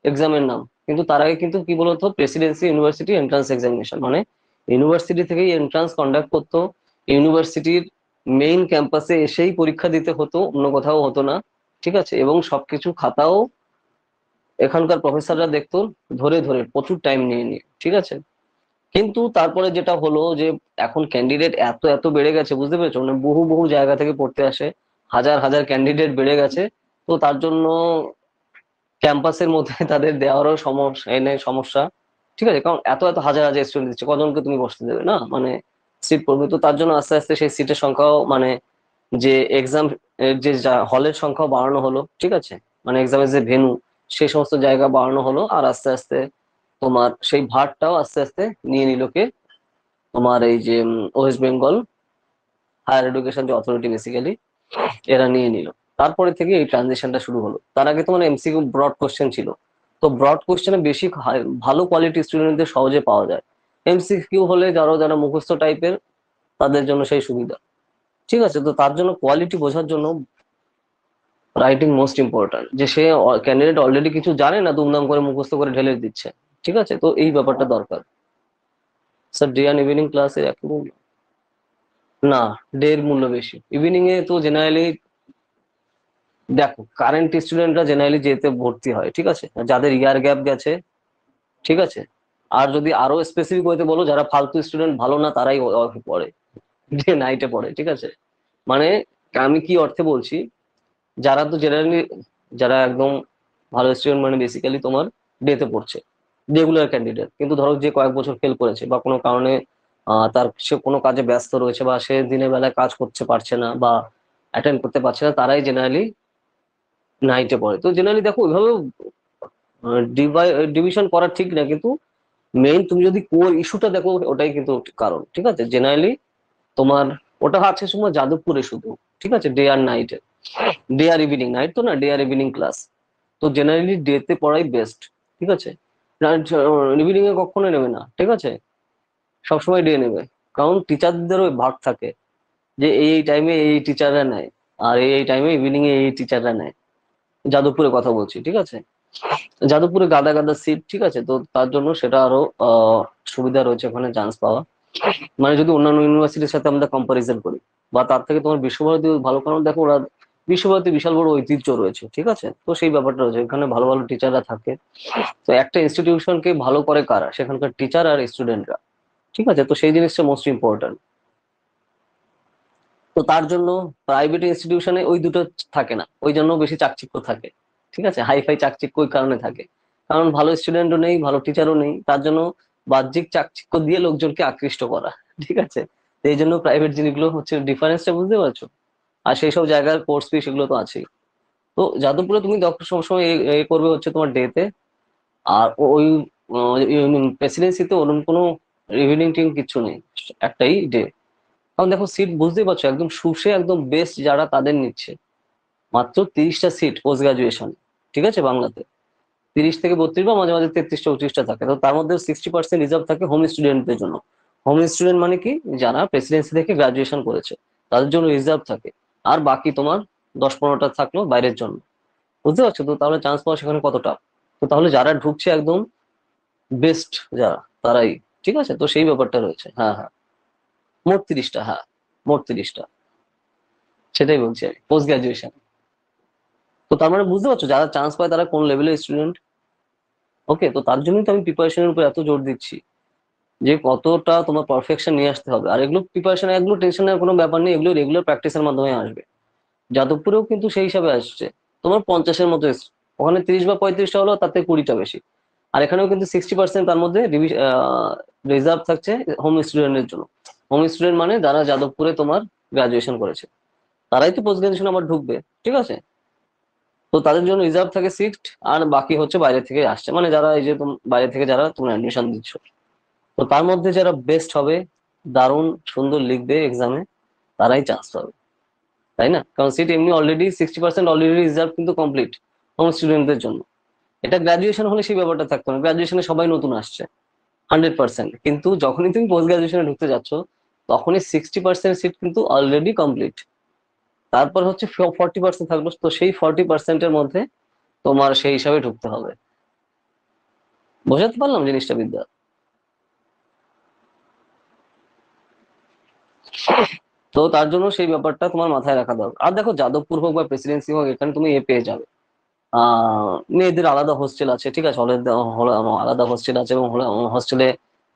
এক্সামের নাম, কিন্তু তার আগে কিন্তু কি বলতো, প্রেসিডেন্সি ইউনিভার্সিটি এন্ট্রান্স এক্সামিনেশন, মানে ইউনিভার্সিটি থেকেই এন্ট্রান্স কন্ডাক্ট করতো, ইউনিভার্সিটির মেইন ক্যাম্পাসে এসেই পরীক্ষা দিতে হতো, অন্য কোথাও হতো না, ঠিক আছে, এবং সবকিছু খাতাও এখানকার প্রফেসররা দেখতো ধরে ধরে প্রচুর টাইম নিয়ে নিয়ে, ঠিক আছে। কিন্তু তারপরে যেটা হলো যে এখন ক্যান্ডিডেট এত এত বেড়ে গেছে, বুঝতে পেরেছো, মানে বহু বহু জায়গা থেকে পড়তে আসে, হাজার হাজার ক্যান্ডিডেট বেড়ে গেছে, তো তার জন্য ক্যাম্পাসের মধ্যে তাদের দেওয়ারও সমস্যা, এনে সমস্যা, ঠিক আছে, কারণ এত এত হাজার হাজার স্টুডেন্ট দিচ্ছে, কজনকে তুমি বসতে দেবে না, মানে সিট পড়বে, তো তার জন্য আস্তে আস্তে সেই সিটের সংখ্যাও, মানে যে এক্সাম যে হলের সংখ্যাও বাড়ানো হলো, ঠিক আছে, মানে এক্সামের যে ভেন্যু সেই সমস্ত জায়গা বাড়ানো হলো, আর আস্তে আস্তে তোমার সেই ভারটাও আস্তে আস্তে নিয়ে নিল কে, তোমার এই যে ওয়েস্ট বেঙ্গল হায়ার এডুকেশন যে অথরিটি, বেসিক্যালি এরা নিয়ে নিল। তারপরে থেকে এই ট্রানজিশনটা শুরু হলো। তার আগে তো মানে এমসিকিউ ব্রড কোশ্চেন ছিল, তো ব্রড কোশ্চেনে বেশি ভালো কোয়ালিটি স্টুডেন্টদের সহজে পাওয়া যায়, এমসিকিউ হলে যারা যারা মুখস্থ টাইপের তাদের জন্য সেই সুবিধা, ঠিক আছে। তো তার জন্য কোয়ালিটি বোঝার জন্য রাইটিং মোস্ট ইম্পর্ট্যান্ট, যে সে ক্যান্ডিডেট অলরেডি কিছু জানে না, দুমদাম করে মুখস্থ করে ঢেলে দিচ্ছে, ঠিক আছে, তো এই ব্যাপারটা দরকার। স্যার ডে অ্যান্ড ইভিনিং ক্লাসে একই মূল্য? না, ডে এর মূল্য বেশি, ইভিনিং এ তো জেনারেলি দেখো কারেন্ট স্টুডেন্টরা জেনারেলি যেতে ভর্তি হয়, ঠিক আছে, যাদের ইয়ার গ্যাপ গেছে, ঠিক আছে, আর যদি আরো স্পেসিফিক হইতে বলো, যারা ফালতু স্টুডেন্ট ভালো না তারাই পড়ে, ডে নাইটে পড়ে, ঠিক আছে, মানে আমি কি অর্থে বলছি, যারা তো জেনারেলি, যারা একদম ভালো স্টুডেন্ট মানে বেসিক্যালি তোমার ডেতে পড়ছে, রেগুলার ক্যান্ডিডেট, কিন্তু ধরো যে কয়েক বছর ফেল করেছে বা কোনো কারণে তার সে কোনো কাজে ব্যস্ত রয়েছে, বা সে দিনের বেলায় কাজ করতে পারছে না বা অ্যাটেন্ড করতে পারছে না, তারাই জেনারেলি নাইটে পড়ে। তো জেনারেলি দেখো ওইভাবে ডিভিশন করা ঠিক না, কিন্তু মেইন তুমি যদি কোর ইস্যুটা দেখো ওটাই কিন্তু কারণ, ঠিক আছে, জেনারেলি তোমার ওটা আছে সময় যাদবপুরে শুধু, ঠিক আছে, ডে আর নাইটে, ডে আর ইভিনিং, নাইট তো না, ডে আর ইভিনিং ক্লাস, তো জেনারেলি ডেতে পড়াই বেস্ট, ঠিক আছে, ইভিনিং এ কখনো নেবে না, ঠিক আছে, সবসময় ডে নেবে, কারণ টিচারদেরও ভাগ থাকে, যে এই টাইমে এই টিচাররা নেয়, আর এই টাইমে ইভিনিং এ এই টিচাররা নেয়, যাদবপুরে কথা বলছি, ঠিক আছে, যাদবপুরে গাদা গাদা সিট, ঠিক আছে, তো তার জন্য সেটা আরো সুবিধা রয়েছে ওখানে চান্স পাওয়া, মানে যদি অন্যান্য ইউনিভার্সিটির সাথে আমরা কম্পারিজন করি, বা তার থেকে তোমার বিশ্বভারতী ভালো, কারণ দেখো ওরা বিশ্বভারতী বিশাল বড় ঐতিহ্য রয়েছে, ঠিক আছে, তো সেই ব্যাপারটা রয়েছে, এখানে ভালো ভালো টিচাররা থাকে, তো একটা ইনস্টিটিউশনকে ভালো করে কারা, সেখানকার টিচার আর স্টুডেন্টরা, ঠিক আছে, তো সেই জিনিসটা মোস্ট ইম্পর্টেন্ট। তো তার জন্য প্রাইভেট ইনস্টিটিউশনে ওই দুটো থাকে না, ওই জন্য বেশি চাকচিক্য থাকে, ঠিক আছে, হাইফাই চাকচিক্য ওই কারণে থাকে, কারণ ভালো স্টুডেন্টও নেই, ভালো টিচারও নেই, তার জন্য বাহ্যিক চাকচিক্য দিয়ে লোকজনকে আকৃষ্ট করা, ঠিক আছে, তো এই জন্য প্রাইভেট জিনিসগুলো হচ্ছে, ডিফারেন্সটা বুঝতে পারছো, আর সেই সব জায়গার কোর্স ফি সেগুলো তো আছেই। তো যাদবপুরে তুমি দেখো সবসময় এ করবে হচ্ছে তোমার ডেতে, আর ওই প্রেসিডেন্সিতে ওরকম কোনো ইভিনিং টিম কিচ্ছু নেই, একটাই ডে, কারণ দেখো সিট বুঝতেই পারছো একদম শুষে একদম বেস্ট যারা তাদের নিচ্ছে, মাত্র 30টা সিট পোস্ট গ্রাজুয়েশন, ঠিক আছে, বাংলাতে 30 থেকে 32 বা মাঝে মাঝে 33টা 34টা থাকে, তো তার মধ্যে 60% রিজার্ভ থাকে হোম স্টুডেন্টদের জন্য। হোম স্টুডেন্ট মানে কি, যারা প্রেসিডেন্সি থেকে গ্রাজুয়েশন করেছে তাদের জন্য রিজার্ভ থাকে, আর বাকি তোমার 10-15টা থাকলো বাইরের জন্য, বুঝতে পারছো, তো তাহলে চান্স পাওয়া সেখানে কতটা, তো তাহলে যারা ঢুকছে একদম বেস্ট যারা, তারাই, ঠিক আছে, তো সেই ব্যাপারটা রয়েছে, হ্যাঁ হ্যাঁ, মোট 30টা, হ্যাঁ, মোট 30টা, সেটাই বলছি আমি, পোস্ট গ্রাজুয়েশন। তো তার মানে বুঝতে পারছো যারা চান্স পায় তারা কোন লেভেলের স্টুডেন্ট। ওকে, তো তার জন্যই তো আমি প্রিপারেশনের উপর এত জোর দিচ্ছি, যে কতটা তোমার পারফেকশন নিয়ে আসতে হবে, আর এগুলো প্রিপারেশন, এগুলো টেনশনের কোনো ব্যাপার নেই, এগুলো রেগুলার প্র্যাকটিসের মাধ্যমে আসবে। যাদবপুরেও কিন্তু সেই হিসাবে আসছে, তোমার 50-এর মতো এসছে, ওখানে 30 বা 35টা হলো, তাতে 20টা বেশি, আর এখানেও কিন্তু 60% তার মধ্যে রিজার্ভ থাকছে হোম স্টুডেন্টের জন্য। হোম স্টুডেন্ট মানে যারা যাদবপুরে তোমার গ্রাজুয়েশন করেছে, তারাই তো পোস্ট গ্রাজুয়েশন আবার ঢুকবে, ঠিক আছে, তো তাদের জন্য রিজার্ভ থাকে সিট, আর বাকি হচ্ছে বাইরে থেকে আসছে, মানে যারা এই যে বাইরে থেকে যারা তোমরা অ্যাডমিশন দিচ্ছ, তো তার মধ্যে যারা বেস্ট হবে, দারুণ সুন্দর লিখবে এক্সামে, তারাই চান্স পাবে, তাই না? কারণ সিট এমনি অলরেডি 60% অলরেডি রিজার্ভ কিন্তু কমপ্লিট তোমার স্টুডেন্টদের জন্য। এটা গ্রাজুয়েশন হলে সেই ব্যাপারটা থাকতো না, গ্রাজুয়েশনে সবাই নতুন আসছে 100%, কিন্তু যখনই তুমি পোস্ট গ্রাজুয়েশনে ঢুকতে যাচ্ছ তখনই 60% সিট কিন্তু অলরেডি কমপ্লিট। তারপর হচ্ছে 40% থাকলো, তো সেই 40%-এর মধ্যে তোমার সেই হিসাবে ঢুকতে হবে। বোঝাতে পারলাম জিনিসটা বিদ্যা? তো তার জন্য সেই ব্যাপারটা তোমার মাথায় রাখা দরকার। আর দেখো, যাদবপুর হোক বা প্রেসিডেন্সি হোক, এখানে তুমি পেয়ে যাবে মেয়েদের আলাদা হোস্টেল আছে, ঠিক আছে, আলাদা হোস্টেল আছে, এবং হোস্টেলে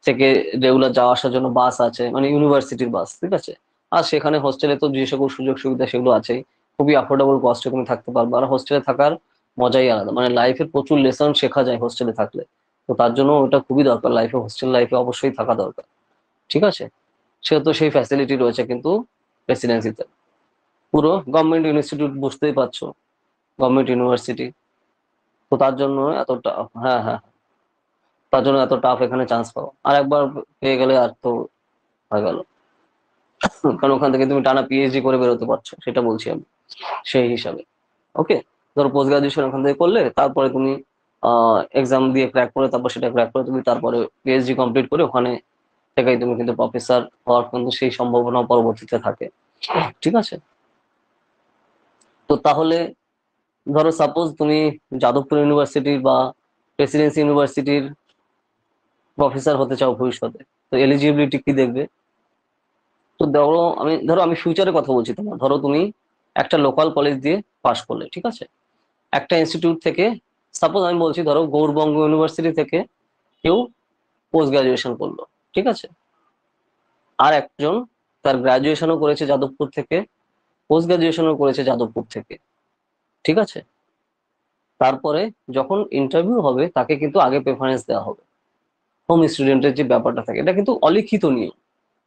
থেকে রেগুলার যাওয়া আসার জন্য বাস আছে, মানে ইউনিভার্সিটির বাস, ঠিক আছে। আর সেখানে হোস্টেলে তো যে সকল সুযোগ সুবিধা সেগুলো আছেই, খুবই অ্যাফোর্ডেবল কস্টে তুমি থাকতে পারবে। আর হোস্টেলে থাকার মজাই আলাদা, মানে লাইফের প্রচুর লেসন শেখা যায় হোস্টেলে থাকলে। তো তার জন্য ওটা খুবই দরকার, লাইফে হোস্টেল লাইফে অবশ্যই থাকা দরকার, ঠিক আছে। সেহেতু সেই ফ্যাসিলিটি রয়েছে কিন্তু রেসিডেন্সিতে। পুরো গভর্নমেন্ট ইনস্টিটিউট, বুঝতেই পারছো, গভর্নমেন্ট ইউনিভার্সিটি। তো তার জন্য এতটা, হ্যাঁ হ্যাঁ, তার জন্য এত টাফ এখানে চান্স পাও, আর একবার পেয়ে গেলে আর তো হয়ে গেল। কারণ ওখান থেকে তুমি টানা পিএইচডি করে বেরোতে পারছো, সেটা বলছি আমি সেই হিসাবে। ওকে, ধরো পোস্ট গ্রাজুয়েশন ওখান থেকে করলে, তারপরে তুমি এক্সাম দিয়ে ক্র্যাক করে, তারপর সেটা ক্র্যাক করে তুমি তারপরে পিএইচডি কমপ্লিট করে ওখানে থেকেই তুমি কিন্তু প্রফেসর হওয়ার কিন্তু সেই সম্ভাবনা পরবর্তীতে থাকে, ঠিক আছে। তো তাহলে ধরো সাপোজ তুমি যাদবপুর ইউনিভার্সিটির বা প্রেসিডেন্সি ইউনিভার্সিটির প্রফেসর হতে চাও ভবিষ্যতে, তো এলিজিবিলিটি কি দেখবে? তো ধরো আমি ফিউচারে কথা বলছি তোমার, ধরো তুমি একটা লোকাল কলেজ দিয়ে পাশ করলে, ঠিক আছে, একটা ইনস্টিটিউট থেকে, সাপোজ আমি বলছি ধরো গৌড়বঙ্গ ইউনিভার্সিটি থেকে কেউ পোস্ট গ্রাজুয়েশন করলো, ঠিক আছে। আর একজন তার গ্রাজুয়েশনও করেছে যাদবপুর থেকে, পোস্ট গ্রাজুয়েশনও করেছে যাদবপুর থেকে, ঠিক আছে। তারপরে যখন ইন্টারভিউ হবে তাকে কিন্তু আগে প্রেফারেন্স দেওয়া হবে। হোম স্টুডেন্টের যে ব্যাপারটা থাকে, এটা কিন্তু অলিখিত নিয়ম,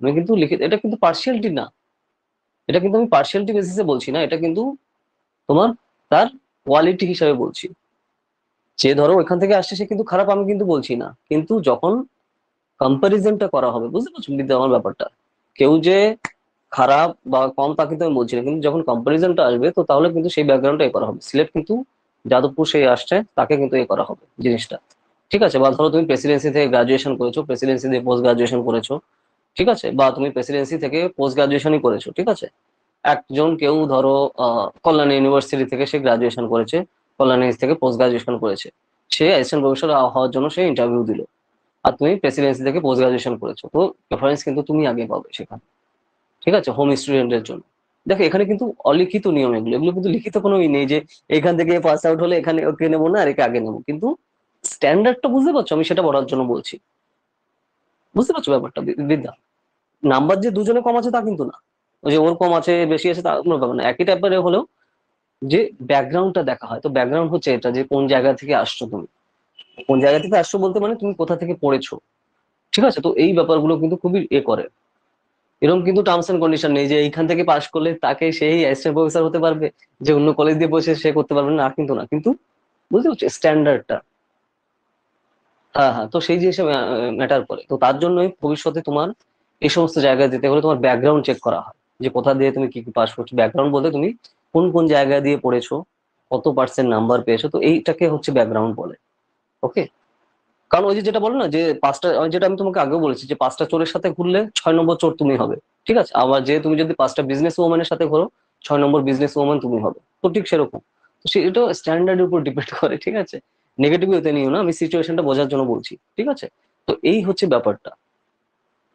আমি কিন্তু লিখিত, এটা কিন্তু পার্সিয়ালিটি না, এটা কিন্তু আমি পার্সিয়ালিটি বেসিসে বলছি না, এটা কিন্তু তোমার তার কোয়ালিটি হিসাবে বলছি। যে ধরো ওইখান থেকে আসছে সে কিন্তু খারাপ, আমি কিন্তু বলছি না, কিন্তু যখন কম্পারিজনটা করা হবে, বুঝতে পারছো বিদ্যা আমার ব্যাপারটা, কেউ যে খারাপ বা কম তা কিন্তু আমি বলছি না, কিন্তু যখন কম্পারিজনটা আসবে তো তাহলে কিন্তু সেই ব্যাকগ্রাউন্ডটা এ করা হবে, সিলেক্ট কিন্তু যাদবপুর সেই আসছে তাকে কিন্তু এ করা হবে জিনিসটা, ঠিক আছে। বা ধরো তুমি প্রেসিডেন্সি থেকে গ্রাজুয়েশন করেছো, প্রেসিডেন্সি থেকে পোস্ট গ্রাজুয়েশন করেছো, ঠিক আছে, বা তুমি প্রেসিডেন্সি থেকে পোস্ট গ্রাজুয়েশনই করেছো, ঠিক আছে। একজন কেউ ধরো কল্যাণী ইউনিভার্সিটি থেকে সে গ্রাজুয়েশন করেছে, কল্যাণী থেকে পোস্ট গ্রাজুয়েশন করেছে, সে অ্যাসিস্ট্যান্ট প্রফেসর হওয়ার জন্য সে ইন্টারভিউ দিল, আর তুমি প্রেসিডেন্সি থেকে পোস্ট গ্রাজুয়েশন করেছো, তো প্রেফারেন্স কিন্তু তুমি আগে পাবে সেখানে, ঠিক আছে, হোম স্টুডেন্টের জন্য। দেখো এখানে কিন্তু অলিখিত নিয়ম, এগুলো এগুলো কিন্তু লিখিত কোনো ই নেই যে এখান থেকে পাস আউট হলে এখানে ওকে নেবো না আর একে আগে নেবো, কিন্তু স্ট্যান্ডার্ডটা বুঝতে পারছো, আমি সেটা বলার জন্য বলছি। বুঝতে পারছো ব্যাপারটা বিদ্যা? নাম্বার যে দুজনে কম আছে তা কিন্তু না, ওই যে ওর কম আছে বেশি আছে তা কোনো ব্যাপার না, একই টাইপের হলেও যে ব্যাকগ্রাউন্ডটা দেখা হয়, তো ব্যাকগ্রাউন্ড হচ্ছে এটা যে কোন জায়গা থেকে আসছো তুমি, কোন জায়গা থেকে আসছো বলতে মানে তুমি কোথা থেকে পড়েছো, ঠিক আছে। তো এই ব্যাপারগুলো কিন্তু খুবই এ করে, এরকম কিন্তু টার্মস এন্ড কন্ডিশন নেই যে এইখান থেকে পাশ করলে তাকে সেই অ্যাসিস্ট্যান্ট প্রফেসর হতে পারবে, যে অন্য কলেজ দিয়ে বসে সে করতে পারবে না, কিন্তু না, কিন্তু বুঝতে পারছো স্ট্যান্ডার্ডটা। হ্যাঁ হ্যাঁ, তো সেই জিনিসটা ম্যাটার করে, তো তার জন্যই ভবিষ্যতে তোমার এই সমস্ত জায়গায় যেতে হলে তোমার ব্যাকগ্রাউন্ড চেক করা হয়, যে কোথা দিয়ে তুমি কি কি পাস করছো, ব্যাকগ্রাউন্ড বলতে তুমি কোন কোন জায়গা দিয়ে পড়েছো, কত পার্সেন্ট নাম্বার পেয়েছো, তো এইটাকে হচ্ছে ব্যাকগ্রাউন্ড বলে। ওকে, কারণ ওই যে যেটা বলো না যে পাঁচটা, যেটা আমি তোমাকে আগেও বলেছি যে পাঁচটা চোরের সাথে ঘুরলে 6 নম্বর চোর তুমি হবে, ঠিক আছে। আবার যে তুমি যদি পাঁচটা বিজনেস ওম্যানের সাথে ঘোরো, 6 নম্বর বিজনেস ওম্যান তুমি হবে, তো ঠিক সেরকম। তো সেটা স্ট্যান্ডার্ডের উপর ডিপেন্ড করে, ঠিক আছে। নেগেটিভ ওতে নিও না, আমি সিচুয়েশনটা বোঝার জন্য বলছি, ঠিক আছে। তো এই হচ্ছে ব্যাপারটা।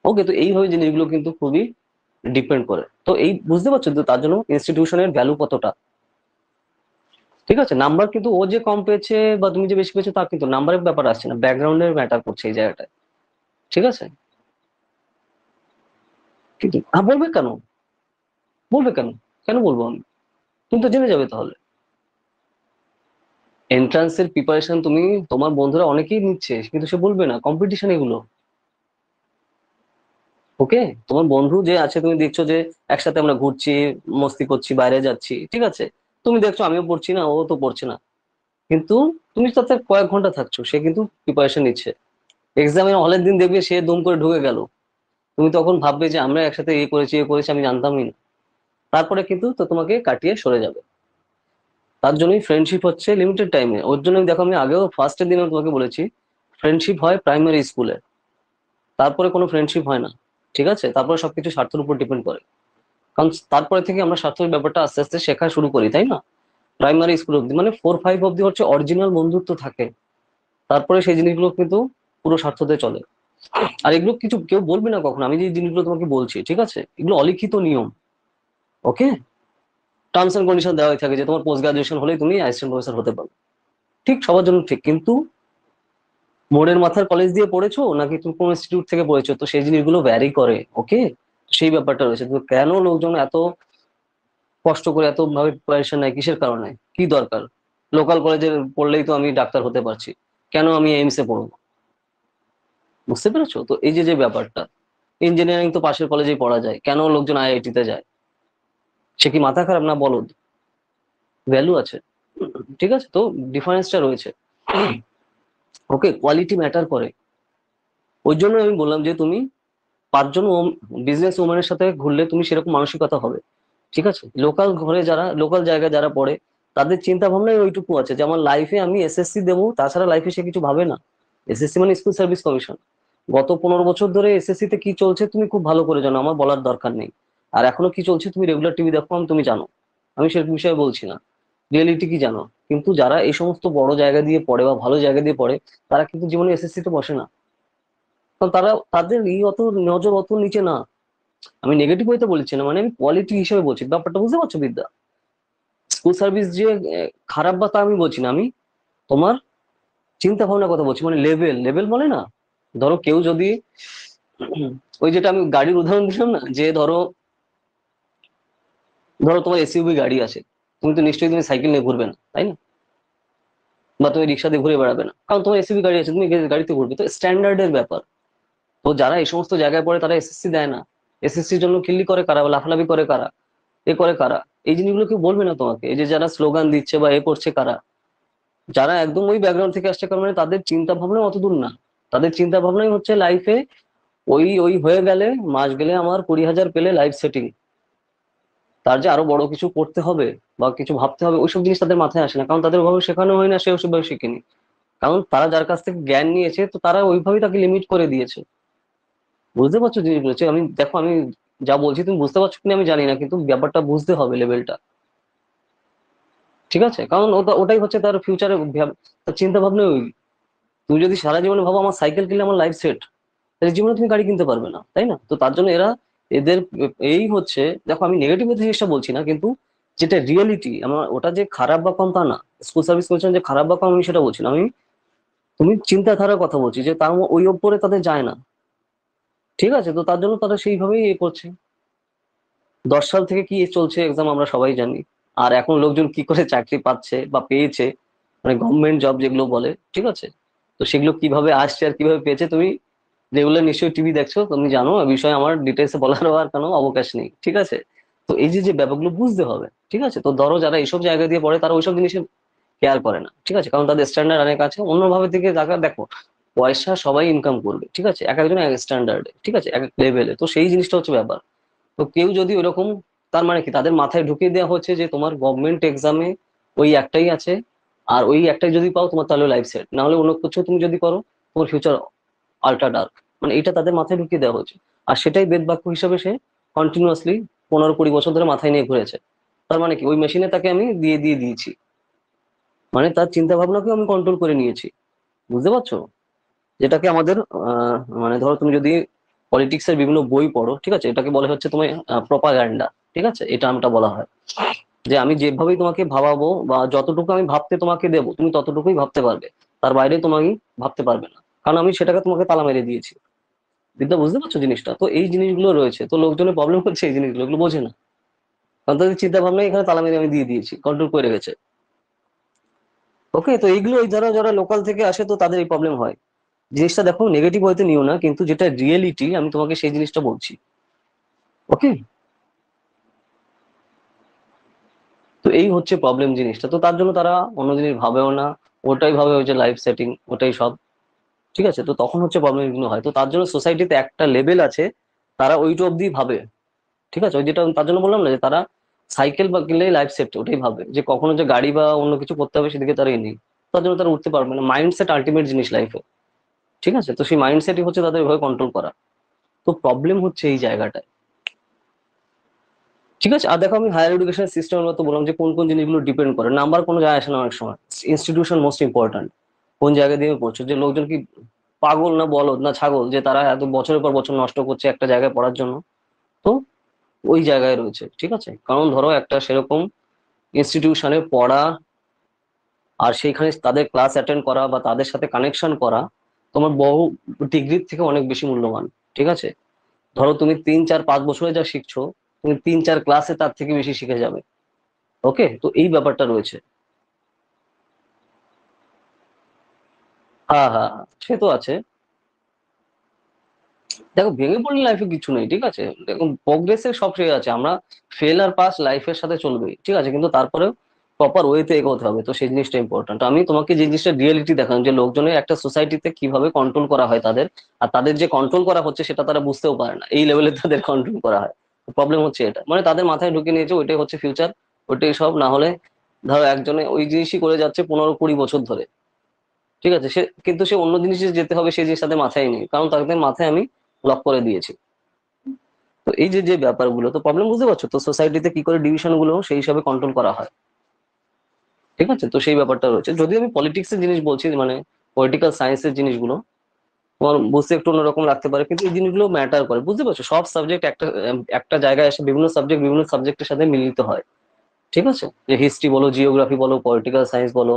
ওকে, তো এইভাবে জিনিসগুলো কিন্তু খুবই ডিপেন্ড করে, তো এই বুঝতে পারছো তো তার জন্য ইনস্টিটিউশনের ভ্যালু কতটা, ঠিক আছে। নাম্বার কিন্তু ও যে কম পেয়েছে বা তুমি যে বেশি পেয়েছো তা কিন্তু নাম্বারের ব্যাপার আসছে না, ব্যাকগ্রাউন্ডের ম্যাটার করছে এই জায়গাটায়, ঠিক আছে। কিন্তু বলবে কেন, বলবে কেন, কেন বলবো আমি, তুমি তো জেনে যাবে তাহলে। এন্ট্রান্সের প্রিপারেশন তুমি, তোমার বন্ধুরা অনেকেই নিচ্ছে কিন্তু সে বলবে না, কম্পিটিশন এগুলো। ওকে, তোমার বন্ধু যে আছে তুমি দেখছো যে একসাথে আমরা ঘুরছি, মস্তি করছি, বাইরে যাচ্ছি, ঠিক আছে, তুমি দেখছো আমিও পড়ছি না, ও তো পড়ছে না, কিন্তু তুমি তাতে কয়েক ঘন্টা থাকছো, সে কিন্তু প্রিপারেশন নিচ্ছে। এক্সামের হলের দিন দেখবে সে দুম করে ঢুকে গেল, তুমি তখন ভাববে যে আমরা একসাথে এ করেছি আমি জানতামই না। তারপরে কিন্তু তো তোমাকে কাটিয়ে সরে যাবে। তার জন্যই ফ্রেন্ডশিপ হচ্ছে লিমিটেড টাইমে। ওর জন্য দেখো আমি আগেও ফার্স্টের দিনে তোমাকে বলেছি, ফ্রেন্ডশিপ হয় প্রাইমারি স্কুলে, তারপরে কোনো ফ্রেন্ডশিপ হয় না। ঠিক আছে, তারপরে সবকিছু স্বার্থের উপর ডিপেন্ড করে। কারণ তারপরে থেকে আমরা স্বার্থের ব্যাপারটা আস্তে আস্তে শেখা শুরু করি, তাই না? প্রাইমারি স্কুল অব্দি মানে 4-5 অব্দি হচ্ছে অরিজিনাল বন্ধুত্ব থাকে, তারপরে সেই জিনিসগুলো কিন্তু পুরো স্বার্থতে চলে। আর এগুলো কিছু কেউ বলবে না কখনো, আমি যে জিনিসগুলো তোমাকে বলছি, ঠিক আছে, এগুলো অলিখিত নিয়ম। ওকে, টার্মস এন্ড কন্ডিশন দেওয়া হয়ে থাকে যে তোমার পোস্ট গ্রাজুয়েশন হলেই তুমি অ্যাসিস্ট্যান্ট প্রফেসর হতে পারো। ঠিক সবার জন্য ঠিক, কিন্তু মোড়ের মাথার কলেজ দিয়ে পড়েছো নাকি তুমি কোন ইনস্টিটিউট থেকে পড়েছো, তো সেই জিনিসগুলো ভ্যারি করে। ওকে, সেই ব্যাপারটা রয়েছে। তো কেন লোকজন এত কষ্ট করে এত ভাবে প্রিপারেশন নেয়, কিসের কারণে, কি দরকার? লোকাল কলেজে পড়লেই তো আমি ডাক্তার হতে পারছি, কেন আমি এইমস এ পড়বো? বুঝতে পেরেছো? তো এই যে যে ব্যাপারটা, ইঞ্জিনিয়ারিং তো পাশের কলেজেই পড়া যায়, কেন লোকজন আইআইটি তে যায়? সে কি মাথা খারাপ না বলদ? ভ্যালু আছে। ঠিক আছে, তো ডিফারেন্সটা রয়েছে। ওকে, কোয়ালিটি ম্যাটার করে। ওই জন্য আমি বললাম যে তুমি 5 জন বিজনেস ওম্যানের সাথে ঘুরলে তুমি সেরকম মানসিকতা হবে। ঠিক আছে, লোকাল ঘরে যারা লোকাল জায়গায় যারা পড়ে, তাদের চিন্তা ভাবনাই ওইটুকু আছে যে আমার লাইফে আমি এসএসসি দেবো, তাছাড়া লাইফে সে কিছু ভাবে না। এসএসসি মানে স্কুল সার্ভিস কমিশন। গত 15 বছর ধরে এসএসসি তে কি চলছে তুমি খুব ভালো করে জানো, আমার বলার দরকার নেই। আর এখনো কি চলছে তুমি রেগুলার টিভি দেখো, তুমি জানো। আমি সে বিষয়ে বলছি না, রিয়েলিটি কি জানো। কিন্তু যারা এই সমস্ত বড় জায়গা দিয়ে পড়ে বা ভালো জায়গা দিয়ে পড়ে, তারা কিন্তু জীবনে এসএসসি তে বসে না। কারণ তারা, তাদের অত নজর অত নিচে না। আমি নেগেটিভ হইতে বলছি না, মানে আমি কোয়ালিটি হিসেবে বলছি, ব্যাপারটা বুঝতে পারছো বিদ্যা? স্কুল সার্ভিস যে খারাপ বা তা আমি বলছি না, আমি তোমার চিন্তা ভাবনার কথা বলছি, মানে লেভেল লেভেল বলে না। ধরো কেউ যদি ওই যেটা আমি গাড়ির উদাহরণ দিলাম না, যে ধরো ধরো তোমার এসইউভি গাড়ি আছে, তুমি তো নিশ্চয়ই তুমি সাইকেল নিয়ে ঘুরবে না, তাই না? বা তুমি রিক্সা দিয়ে ঘুরে বেড়াবে না, কারণ তোমার এসইউভি গাড়ি আছে, তুমি গাড়িতে ঘুরবে। তো স্ট্যান্ডার্ডের ব্যাপার। তো যারা এই সমস্ত জায়গায় পড়ে তারা এসএসসি দেয় না। এসএসসির জন্য কিল্লি করে কারা বা লাফালাফি করে কারা, এ করে কারা, এই জিনিসগুলো কেউ বলবে না তোমাকে। এই যে যারা স্লোগান দিচ্ছে বা এ করছে কারা, যারা একদম ওই ব্যাকগ্রাউন্ড থেকে আসছে, কারণ মানে তাদের চিন্তা ভাবনা অত দূর না। তাদের চিন্তা ভাবনাই হচ্ছে লাইফে ওই ওই হয়ে গেলে, মাস গেলে আমার 20,000 পেলে লাইফ সেটিং। তার যে আরো বড় কিছু করতে হবে বা কিছু ভাবতে হবে, ওইসব জিনিস তাদের মাথায় আসে না, কারণ তাদের ওভাবে শেখানো হয় না, সে ওইভাবে শিখেনি। কারণ তারা যার কাছ থেকে জ্ঞান নিয়েছে, তো তারা ওইভাবেই তাকে লিমিট করে দিয়েছে। বুঝতে পারছো জিনিসগুলো? আমি দেখো, আমি যা বলছি তুমি বুঝতে পারছো কিনা আমি জানি না, কিন্তু ব্যাপারটা বুঝতে হবে লেভেলটা। ঠিক আছে, কারণ ওটাই হচ্ছে তার ফিউচারে তার চিন্তা ভাবনা ওই। তুমি যদি সারা জীবনে ভাবো আমার সাইকেল কিনলে আমার লাইফ সেট, তাহলে জীবনে তুমি গাড়ি কিনতে পারবে না, তাই না? তো তার জন্য এরা, এদের এই হচ্ছে, দেখো আমি নেগেটিভ জিনিসটা বলছি না, কিন্তু যেটা রিয়েলিটি আমার ওটা যে খারাপ বা কম তা না। স্কুল সার্ভিস কমিশন যে খারাপ বা কম আমি সেটা বলছি না, আমি তুমি চিন্তাধারার কথা বলছি যে তার ওই ওপরে তাদের যায় না। ঠিক আছে, তো তার জন্য তারা সেইভাবেই এ করছে। 10 সাল থেকে কি চলছে এক্সাম আমরা সবাই জানি। আর এখন লোকজন কি করে চাকরি পাচ্ছে বা পেয়েছে, মানে গভর্নমেন্ট জব যেগুলো বলে, ঠিক আছে, তো সেগুলো কিভাবে আসছে আর কিভাবে পেয়েছে, তুমি রেগুলার নিশ্চয়ই টিভি দেখছো, তুমি জানো। এ বিষয়ে আমার ডিটেলসে বলারও আর কোনো অবকাশ নেই, ঠিক আছে? তো এই যে যে ব্যাপারগুলো বুঝতে হবে, ঠিক আছে? তো ধরো যারা এইসব জায়গা দিয়ে পড়ে তারা ওইসব জিনিসের কেয়ার করে না, ঠিক আছে, কারণ তাদের স্ট্যান্ডার্ড অনেক আছে। অন্যভাবে থেকে দেখা দেখো, পয়সা সবাই ইনকাম করবে, ঠিক আছে, এক একজন এক স্ট্যান্ডার্ডে, ঠিক আছে, এক এক লেভেলে। তো সেই জিনিসটা হচ্ছে ব্যাপার। তো কেউ যদি ওরকম, তার মানে কি তাদের মাথায় ঢুকিয়ে দেওয়া হচ্ছে যে তোমার গভর্নমেন্ট এক্সামে ওই একটাই আছে, আর ওই একটাই যদি পাও তোমার তাহলে লাইফ সেট, না হলে অন্য কিছু তুমি যদি করো তোমার ফিউচার আল্ট্রা ডার্ক। মানে এটা তাদের মাথায় ঢুকিয়ে দেওয়া হচ্ছে। আর সেটাই বেদ বাক্য হিসাবে সে কন্টিনিউয়াসলি 15-20 বছর ধরে মাথায় নিয়ে ঘুরেছে। তার মানে কি ওই মেশিনে তাকে আমি দিয়ে দিয়ে দিয়েছি, মানে তার চিন্তা ভাবনাকেও আমি কন্ট্রোল করে নিয়েছি। বুঝতে পারছো? যেটাকে আমাদের মানে ধরো তুমি যদি পলিটিক্স এর বিভিন্ন বই পড়ো, ঠিক আছে, এটাকে বলা হচ্ছে তোমার প্রপাগান্ডা। ঠিক আছে, এটা আমটা বলা হয় যে আমি যেভাবেই তোমাকে ভাবাবো বা যতটুকু আমি ভাবতে তোমাকে দেবো তুমি ততটুকুই ভাবতে পারবে, তার বাইরে তোমাকে ভাবতে পারবে না, কারণ আমি সেটাকে তোমাকে তালা মেরে দিয়েছি। বিদ্যা, বুঝতে পারছো জিনিসটা? তো এই জিনিসগুলো রয়েছে, তো লোকজনের প্রবলেম হচ্ছে এই জিনিসগুলো, এগুলো বোঝে না। কারণ তাদের চিন্তা ভাবনা এখানে তালা মেরে আমি দিয়ে দিয়েছি, কন্ট্রোল করে রেখেছে। ওকে, তো এইগুলো এই যারা যারা লোকাল থেকে আসে তো তাদের এই প্রবলেম হয়। জিনিসটা দেখো নেগেটিভ হয়তো নিও না, কিন্তু যেটা রিয়েলিটি আমি তোমাকে সেই জিনিসটা বলছি। ওকে। তো এই হচ্ছে প্রবলেম জিনিসটা। তো তার জন্য তারা অন্য জিনিস ভাবেও না, ওটাই ভাবে ওই যে লাইফ সেটিং, ওটাই সব। ঠিক আছে, তো তখন হচ্ছে প্রবলেম গুলো হয়। তো তার জন্য সোসাইটিতে একটা লেভেল আছে, তারা ওইটা অব্দি ভাবে। ঠিক আছে, ওই যেটা তার জন্য বললাম না যে তারা সাইকেল বা কিনলেই লাইফ সেট, ওটাই ভাবে, যে কখনো যে গাড়ি বা অন্য কিছু করতে হবে সেদিকে তারা নেই। তার জন্য তারা উঠতে পারবে না। মাইন্ডসেট আলটিমেট জিনিস লাইফে। ঠিক আছে, তো সেই মাইন্ডসেটই হচ্ছে তাদের এভাবে কন্ট্রোল করা। তো প্রবলেম হচ্ছে এই জায়গাটায়। ঠিক আছে, আর দেখো আমি হায়ার এডুকেশন সিস্টেমের মতো বললাম যে কোন কোন জিনিসগুলো ডিপেন্ড করে, নাম্বার কোনো যায় আসে না অনেক সময়। Institution most important. কোন জায়গা দিয়ে পড়ছো, যে লোকজন কি পাগল না বলদ না ছাগল যে তারা এত বছরের পর বছর নষ্ট করছে একটা জায়গায় পড়ার জন্য। তো ওই জায়গায় রয়েছে। ঠিক আছে, কারণ ধরো একটা সেরকম ইনস্টিটিউশনে পড়া আর সেইখানে তাদের ক্লাস অ্যাটেন্ড করা বা তাদের সাথে কানেকশন করা তোমার বহু ডিগ্রির থেকে অনেক বেশি মূল্যবান। ঠিক আছে, ধরো তুমি 3 4 5 বছরে যা শিখছো, তুমি 3 4 ক্লাসে তার থেকে বেশি শিখে যাবে। ওকে, তো এই ব্যাপারটা রয়েছে। হ্যাঁ হ্যাঁ হ্যাঁ, সে তো আছে। দেখো ভেঙে পড়লে লাইফে কিছু নেই। ঠিক আছে, দেখো প্রোগ্রেসের সব ঠিক আছে, আমরা ফেল আর পাস লাইফের সাথে চলবেই। ঠিক আছে, কিন্তু তারপরে প্রপার ওয়েতে এগোতে হবে। তো সেই জিনিসটা ইম্পর্টেন্ট। আমি তোমাকে যে জিনিসটা রিয়েলিটি দেখালাম যে লোকজনের একটা সোসাইটিতে কিভাবে কন্ট্রোল করা হয় তাদের, আর তাদের যে কন্ট্রোল করা হচ্ছে সেটা তারা বুঝতেও পারে না, এই লেভেলে তাদের কন্ট্রোল করা হয়। প্রবলেম হচ্ছে এটা, মানে তাদের মাথায় ঢুকে নিয়েছে ওইটাই হচ্ছে ফিউচার, ওইটাই সব। না হলে ধরো একজনে ওই জিনিসই করে যাচ্ছে 15 20 বছর ধরে। ঠিক আছে, সে কিন্তু সে অন্য জিনিসে যেতে হবে সেই জিনিস তাদের মাথায় নেই, কারণ তাদের মাথায় আমি লক করে দিয়েছি। তো এই যে যে ব্যাপারগুলো, তো প্রবলেম বুঝতে পারছো তো, সোসাইটিতে কি করে ডিভিশন গুলো সেই হিসাবে কন্ট্রোল করা হয়। ঠিক আছে, তো সেই ব্যাপারটা রয়েছে। যদি আমি পলিটিক্স এর জিনিস বলছি, মানে পলিটিক্যাল সায়েন্সের জিনিসগুলো তোমার বুঝতে একটু অন্যরকম লাগতে পারে, কিন্তু এই জিনিসগুলো ম্যাটার করে, বুঝতে পারছো। সব সাবজেক্ট একটা একটা জায়গায় এসে বিভিন্ন সাবজেক্টের সাথে মিলিত হয়। ঠিক আছে, যে হিস্ট্রি বলো, জিওগ্রাফি বলো, পলিটিক্যাল সায়েন্স বলো,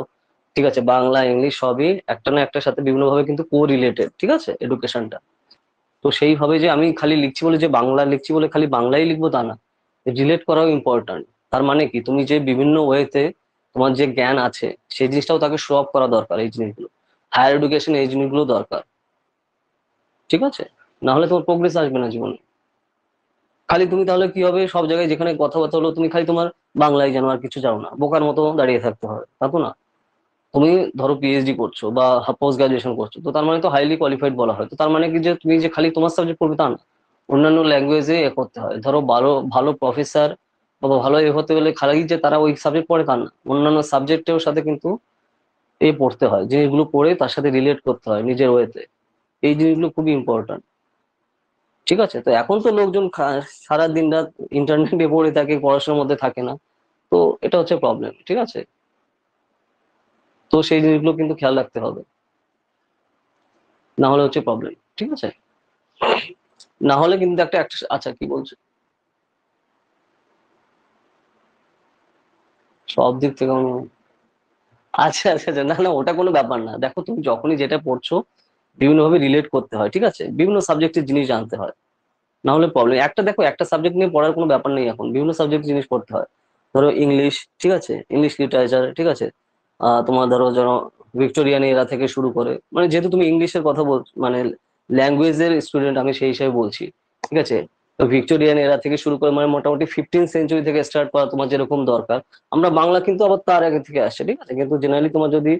ঠিক আছে, বাংলা ইংলিশ সবই একটা না একটার সাথে বিভিন্নভাবে কিন্তু কো রিলেটেড। ঠিক আছে, এডুকেশনটা। তো সেইভাবে যে আমি খালি লিখছি বলে, যে বাংলা লিখছি বলে খালি বাংলাই লিখবো তা না, রিলেট করাও ইম্পর্ট্যান্ট। তার মানে কি, তুমি যে বিভিন্ন ওয়েতে তোমার যে জ্ঞান আছে সেই জিনিসটাও তাকে শো অফ করা দরকার। এই জিনিসগুলো হায়ার এডুকেশন, এই জিনিসগুলো দরকার। ঠিক আছে, না হলে তোমার প্রোগ্রেস আসবে না জীবনে। খালি তুমি তাহলে কি হবে, সব জায়গায় যেখানে কথাবার্তা হলো তুমি খালি তোমার বাংলায় জানো আর কিছু জানো না, বোকার মতো দাঁড়িয়ে থাকতে হবে, তা তো না। তুমি ধরো পিএইচডি করছো বা পোস্ট গ্রাজুয়েশন করছো, তো তার মানে তো হাইলি কোয়ালিফাইড বলা হয়। তো তার মানে কি যে তুমি যে খালি তোমার সাবজেক্ট পড়বে তা না, অন্যান্য ল্যাঙ্গুয়েজে এ করতে হয়। ধরো ভালো ভালো প্রফেসর বা ভালো এ হতে গেলে খালি যে তারা ওই সাবজেক্ট পড়ে তা না, অন্যান্য সাবজেক্টের সাথে কিন্তু এ পড়তে হয়, জিনিসগুলো পড়ে তার সাথে রিলেট করতে হয় নিজের ওয়েতে। এই জিনিসগুলো খুবই ইম্পর্ট্যান্ট। ঠিক আছে, তো এখন তো লোকজন সারা দিন রাত ইন্টারনেটে পড়ে থাকে, পড়াশোনার মধ্যে থাকে না। তো এটা হচ্ছে প্রবলেম। ঠিক আছে, তো সেই জিনিসগুলো কিন্তু খেয়াল রাখতে হবে, না হলে হচ্ছে প্রবলেম। ঠিক আছে, না হলে কিন্তু একটা আচ্ছা কি বলছো, সব দিক থেকে আচ্ছা আচ্ছা আচ্ছা, না না, ওটা কোনো ব্যাপার না। দেখো তুমি যখনই যেটা পড়ছো বিভিন্নভাবে রিলেট করতে হয়। ঠিক আছে, বিভিন্ন সাবজেক্টের জিনিস জানতে হয়, না হলে প্রবলেম। একটা দেখো একটা সাবজেক্ট নিয়ে পড়ার কোনো ব্যাপার নেই, এখন বিভিন্ন সাবজেক্ট জিনিস পড়তে হয়। ধরো ইংলিশ, ঠিক আছে, ইংলিশ লিটারেচার, ঠিক আছে, তোমার ধরো যেন ভিক্টোরিয়ান এরা থেকে শুরু করে, মানে যেহেতু তুমি ইংলিশের কথা বল, মানে ল্যাঙ্গুয়েজের স্টুডেন্ট আমি সেই হিসাবে বলছি। ঠিক আছে, তো ভিক্টোরিয়ান এরা থেকে শুরু করে মানে মোটামুটি 15th সেঞ্চুরি থেকে স্টার্ট করা তোমার যেরকম দরকার। আমরা বাংলা কিন্তু আবার তার আগে থেকে আসছে। ঠিক আছে, কিন্তু জেনারেলি তোমার যদি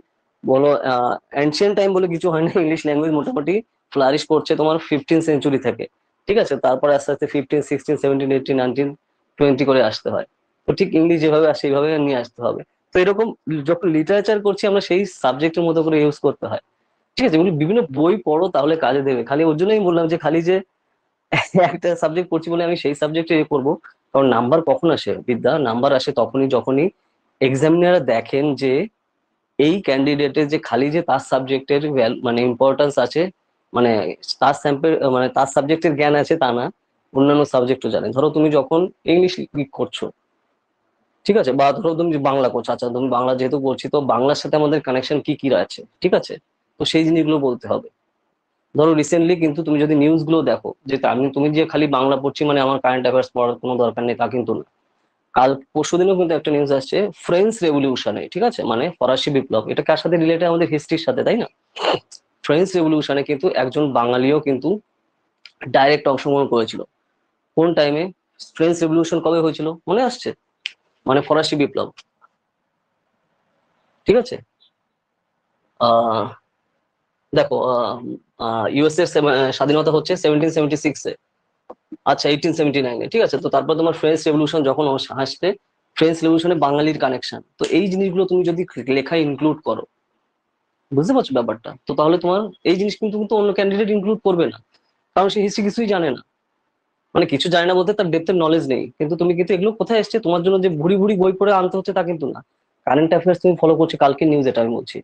বলো এনশিয়েন্ট টাইম বলে কিছু হয় না, ইংলিশ ল্যাঙ্গুয়েজ মোটামুটি ফ্লারিশ করছে তোমার 15th সেঞ্চুরি থেকে। ঠিক আছে, তারপরে আস্তে আস্তে 15 16 17 18 19 20 করে আসতে হয়। তো ঠিক ইংলিশ যেভাবে আসে সেইভাবে নিয়ে আসতে হবে। তো এরকম যখন লিটারেচার করছি আমরা সেই সাবজেক্টের মতো করে ইউজ করতে হয়। ঠিক আছে, এগুলো বিভিন্ন বই পড়ো তাহলে কাজে দেবে। খালি ওর জন্যই বললাম যে খালি যে একটা সাবজেক্ট পড়ছি বলে আমি সেই সাবজেক্টে এ করবো। কারণ নাম্বার কখন আসে বিদ্যা, নাম্বার আসে তখনই যখনই এক্সামিনার দেখেন যে এই ক্যান্ডিডেটের যে খালি যে তার সাবজেক্টের মানে ইম্পর্টেন্স আছে, মানে তার স্যাম্পেল মানে তার সাবজেক্টের জ্ঞান আছে তা না, অন্যান্য সাবজেক্টও জানে। ধরো তুমি যখন ইংলিশ করছো, ঠিক আছে, বা ধরো তুমি বাংলা করছো, আচ্ছা তুমি বাংলা যেহেতু করছি তো বাংলার সাথে আমাদের কানেকশন কি কি আছে। ঠিক আছে, তো সেই জিনিসগুলো বলতে হবে। ধরো রিসেন্টলি কিন্তু তুমি যদি নিউজ গুলো দেখো, যে তুমি যে খালি বাংলা পড়ছি মানে আমার কারেন্ট অ্যাফেয়ার্স পড়ার কোনো দরকার নেই তা কিন্তু না। কাল পরশুদিনও কিন্তু একটা নিউজ আসছে ফ্রেঞ্চ রেভলিউশনে, ঠিক আছে, মানে ফরাসি বিপ্লব, এটা কার সাথে রিলেটেড, আমাদের হিস্ট্রির সাথে, তাই না? ফ্রেঞ্চ রেভলিউশনে কিন্তু একজন বাঙালিও কিন্তু ডাইরেক্ট অংশগ্রহণ করেছিল। কোন টাইমে? ফ্রেঞ্চ রেভলিউশন কবে হয়েছিল মনে আসছে? মানে ফরাসি বিপ্লব, ঠিক আছে। আহ দেখো, ইউএস এর স্বাধীনতা হচ্ছে 1776-এ, আচ্ছা 1879-এ, ঠিক আছে। তো তারপর তোমার ফ্রেঞ্চ রেভলিউশন যখন আসছে, ফ্রেঞ্চ রেভলিউশনে বাঙালির কানেকশন, তো এই জিনিসগুলো তুমি যদি লেখায় ইনক্লুড করো, বুঝতে পারছো ব্যাপারটা, তো তাহলে তোমার এই জিনিস কিন্তু কিন্তু অন্য ক্যান্ডিডেট ইনক্লুড করবে না, কারণ সে হিস্ট্রি কিছুই জানে না। মানে কিছু জানে না বলতে তার ডেপথের নলেজ নেই, কিন্তু তুমি কিন্তু এগুলো কোথায় এসছে তোমার জন্য যে ভুড়ি ভুড়ি বই পড়ে আনতে হচ্ছে তা কিন্তু না। কারেন্ট অ্যাফেয়ার্স তুমি ফলো করছো, কালকে নিউজ, এটা আমি বলছি।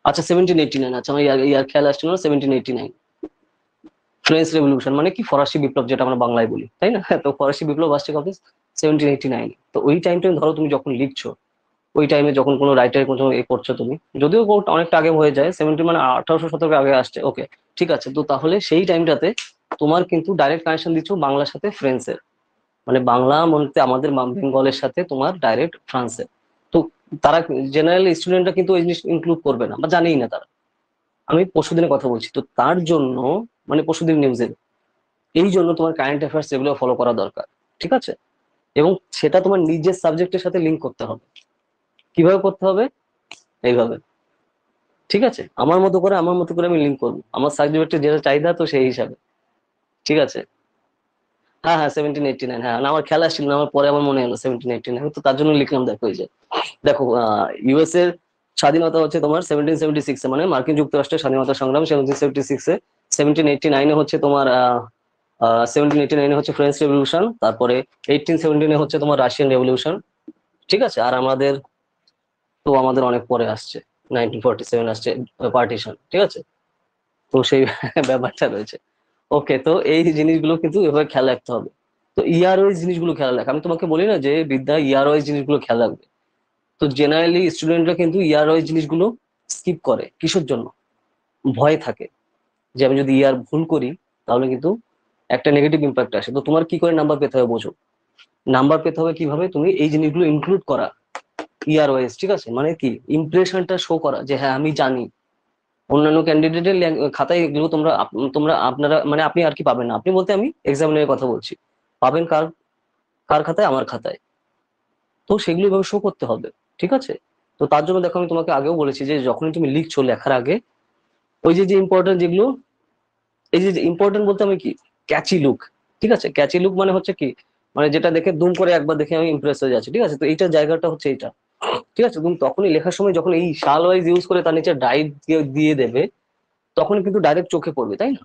আচ্ছা 1789, আচ্ছা আমার ইয়ার খেয়াল আসছে না, 1789। ফ্রেঞ্চ রেভলিউশন মানে কি, ফরাসি বিপ্লব যেটা আমরা বাংলায় বলি, তাই না? তো ফরাসি বিপ্লব আসছে কবে, 1789। তো ওই টাইমটা ধরো তুমি যখন লিখছো, ওই টাইমে যখন কোনো রাইটার কোনো এ করছো তুমি, যদিও অনেকটা আগে হয়ে যায়, 17 মানে 1800 শতকের আগে আসছে, ওকে ঠিক আছে। তো তাহলে সেই টাইমটাতে তোমার কিন্তু ডাইরেক্ট কানেকশন দিচ্ছ বাংলার সাথে ফ্রেন্সের, মানে বাংলা বলতে আমাদের বেঙ্গলের সাথে তোমার ডাইরেক্ট ফ্রান্সের। তো তারা জেনারেল স্টুডেন্টরা কিন্তু ওই জিনিস ইনক্লুড করবে না বা জানেই না তারা। আমি পরশুদিনের কথা বলছি, তো তার জন্য মানে পরশুদিন নিউজের, এই জন্য তোমার কারেন্ট অ্যাফেয়ার্স এগুলো ফলো করা দরকার, ঠিক আছে। এবং সেটা তোমার নিজের সাবজেক্টের সাথে লিঙ্ক করতে হবে। কিভাবে করতে হবে? এইভাবে, ঠিক আছে। আমার মতো করে আমি লিঙ্ক করবো আমার সাবজেক্টের যেটা চাহিদা, তো সেই হিসাবে, ঠিক আছে। হ্যাঁ হ্যাঁ 1789, হ্যাঁ না, আমার খেয়াল আসছিল না, আমার পরে আমার মনে হলো 1789, তো তার জন্য লিখলাম। দেখো এই যে, দেখো ইউএস এর স্বাধীনতা হচ্ছে তোমার 1776-এ, মানে মার্কিন যুক্তরাষ্ট্রের স্বাধীনতা সংগ্রাম 1776-এ। 1789-এ হচ্ছে তোমার 1789-এ হচ্ছে ফ্রেঞ্চ রেভলিউশন, তারপরে 1817-এ হচ্ছে তোমার রাশিয়ান রেভলিউশন, ঠিক আছে। আর আমাদের অনেক পরে আসছে, 1947 আসছে পার্টিশন, ঠিক আছে। তো সেই ব্যাপারটা রয়েছে। ওকে, তো এই জিনিসগুলো কিন্তু এভাবে খেয়াল রাখতে হবে। তো ইয়ার ওয়াইজ জিনিসগুলো খেয়াল রাখ, আমি তোমাকে বলি না যে বিদ্যা ইয়ার ওয়াইজ জিনিসগুলো খেয়াল রাখবে। তো জেনারেলি স্টুডেন্টরা কিন্তু ইয়ার ওয়াইজ জিনিসগুলো স্কিপ করে, কিসের জন্য? ভয় থাকে যে আমি যদি ইয়ার ভুল করি তাহলে কিন্তু একটা নেগেটিভ ইম্প্যাক্ট আসে। তো তোমার কি করে নাম্বার পেতে হবে বোঝো, নাম্বার পেতে হবে কিভাবে, তুমি এই জিনিসগুলো ইনক্লুড করা ইয়ার ওয়াইজ, ঠিক আছে। মানে কি, ইমপ্রেশনটা শো করা যে হ্যাঁ আমি জানি। অন্যান্য ক্যান্ডিডেটের খাতায় এগুলো তোমরা আপনারা মানে আপনি আর কি পাবেন না, আপনি বলতে আমি এক্সামিনের কথা বলছি, পাবেন কার কার খাতায়, আমার খাতায়। তো সেগুলো এভাবে শো করতে হবে, ঠিক আছে। তো তার জন্য দেখো আমি তোমাকে আগেও বলেছি যে যখনই তুমি লিখছো লেখার আগে ওই যে যে ইম্পর্টেন্ট যেগুলো, এই যে ইম্পর্টেন্ট বলতে আমি কি, ক্যাচি লুক, ঠিক আছে। ক্যাচি লুক মানে হচ্ছে কি, মানে যেটা দেখে দুম করে একবার দেখে আমি ইমপ্রেস হয়ে যাচ্ছি, ঠিক আছে। তো এইটার জায়গাটা হচ্ছে এইটা, ঠিক আছে। তুমি তখনই লেখার সময় যখন এই শাল ওয়াইজ ইউজ করে তার নিচে ডাইভ দিয়ে দেবে, তখন কিন্তু ডাইরেক্ট চোখে পড়বে, তাই না?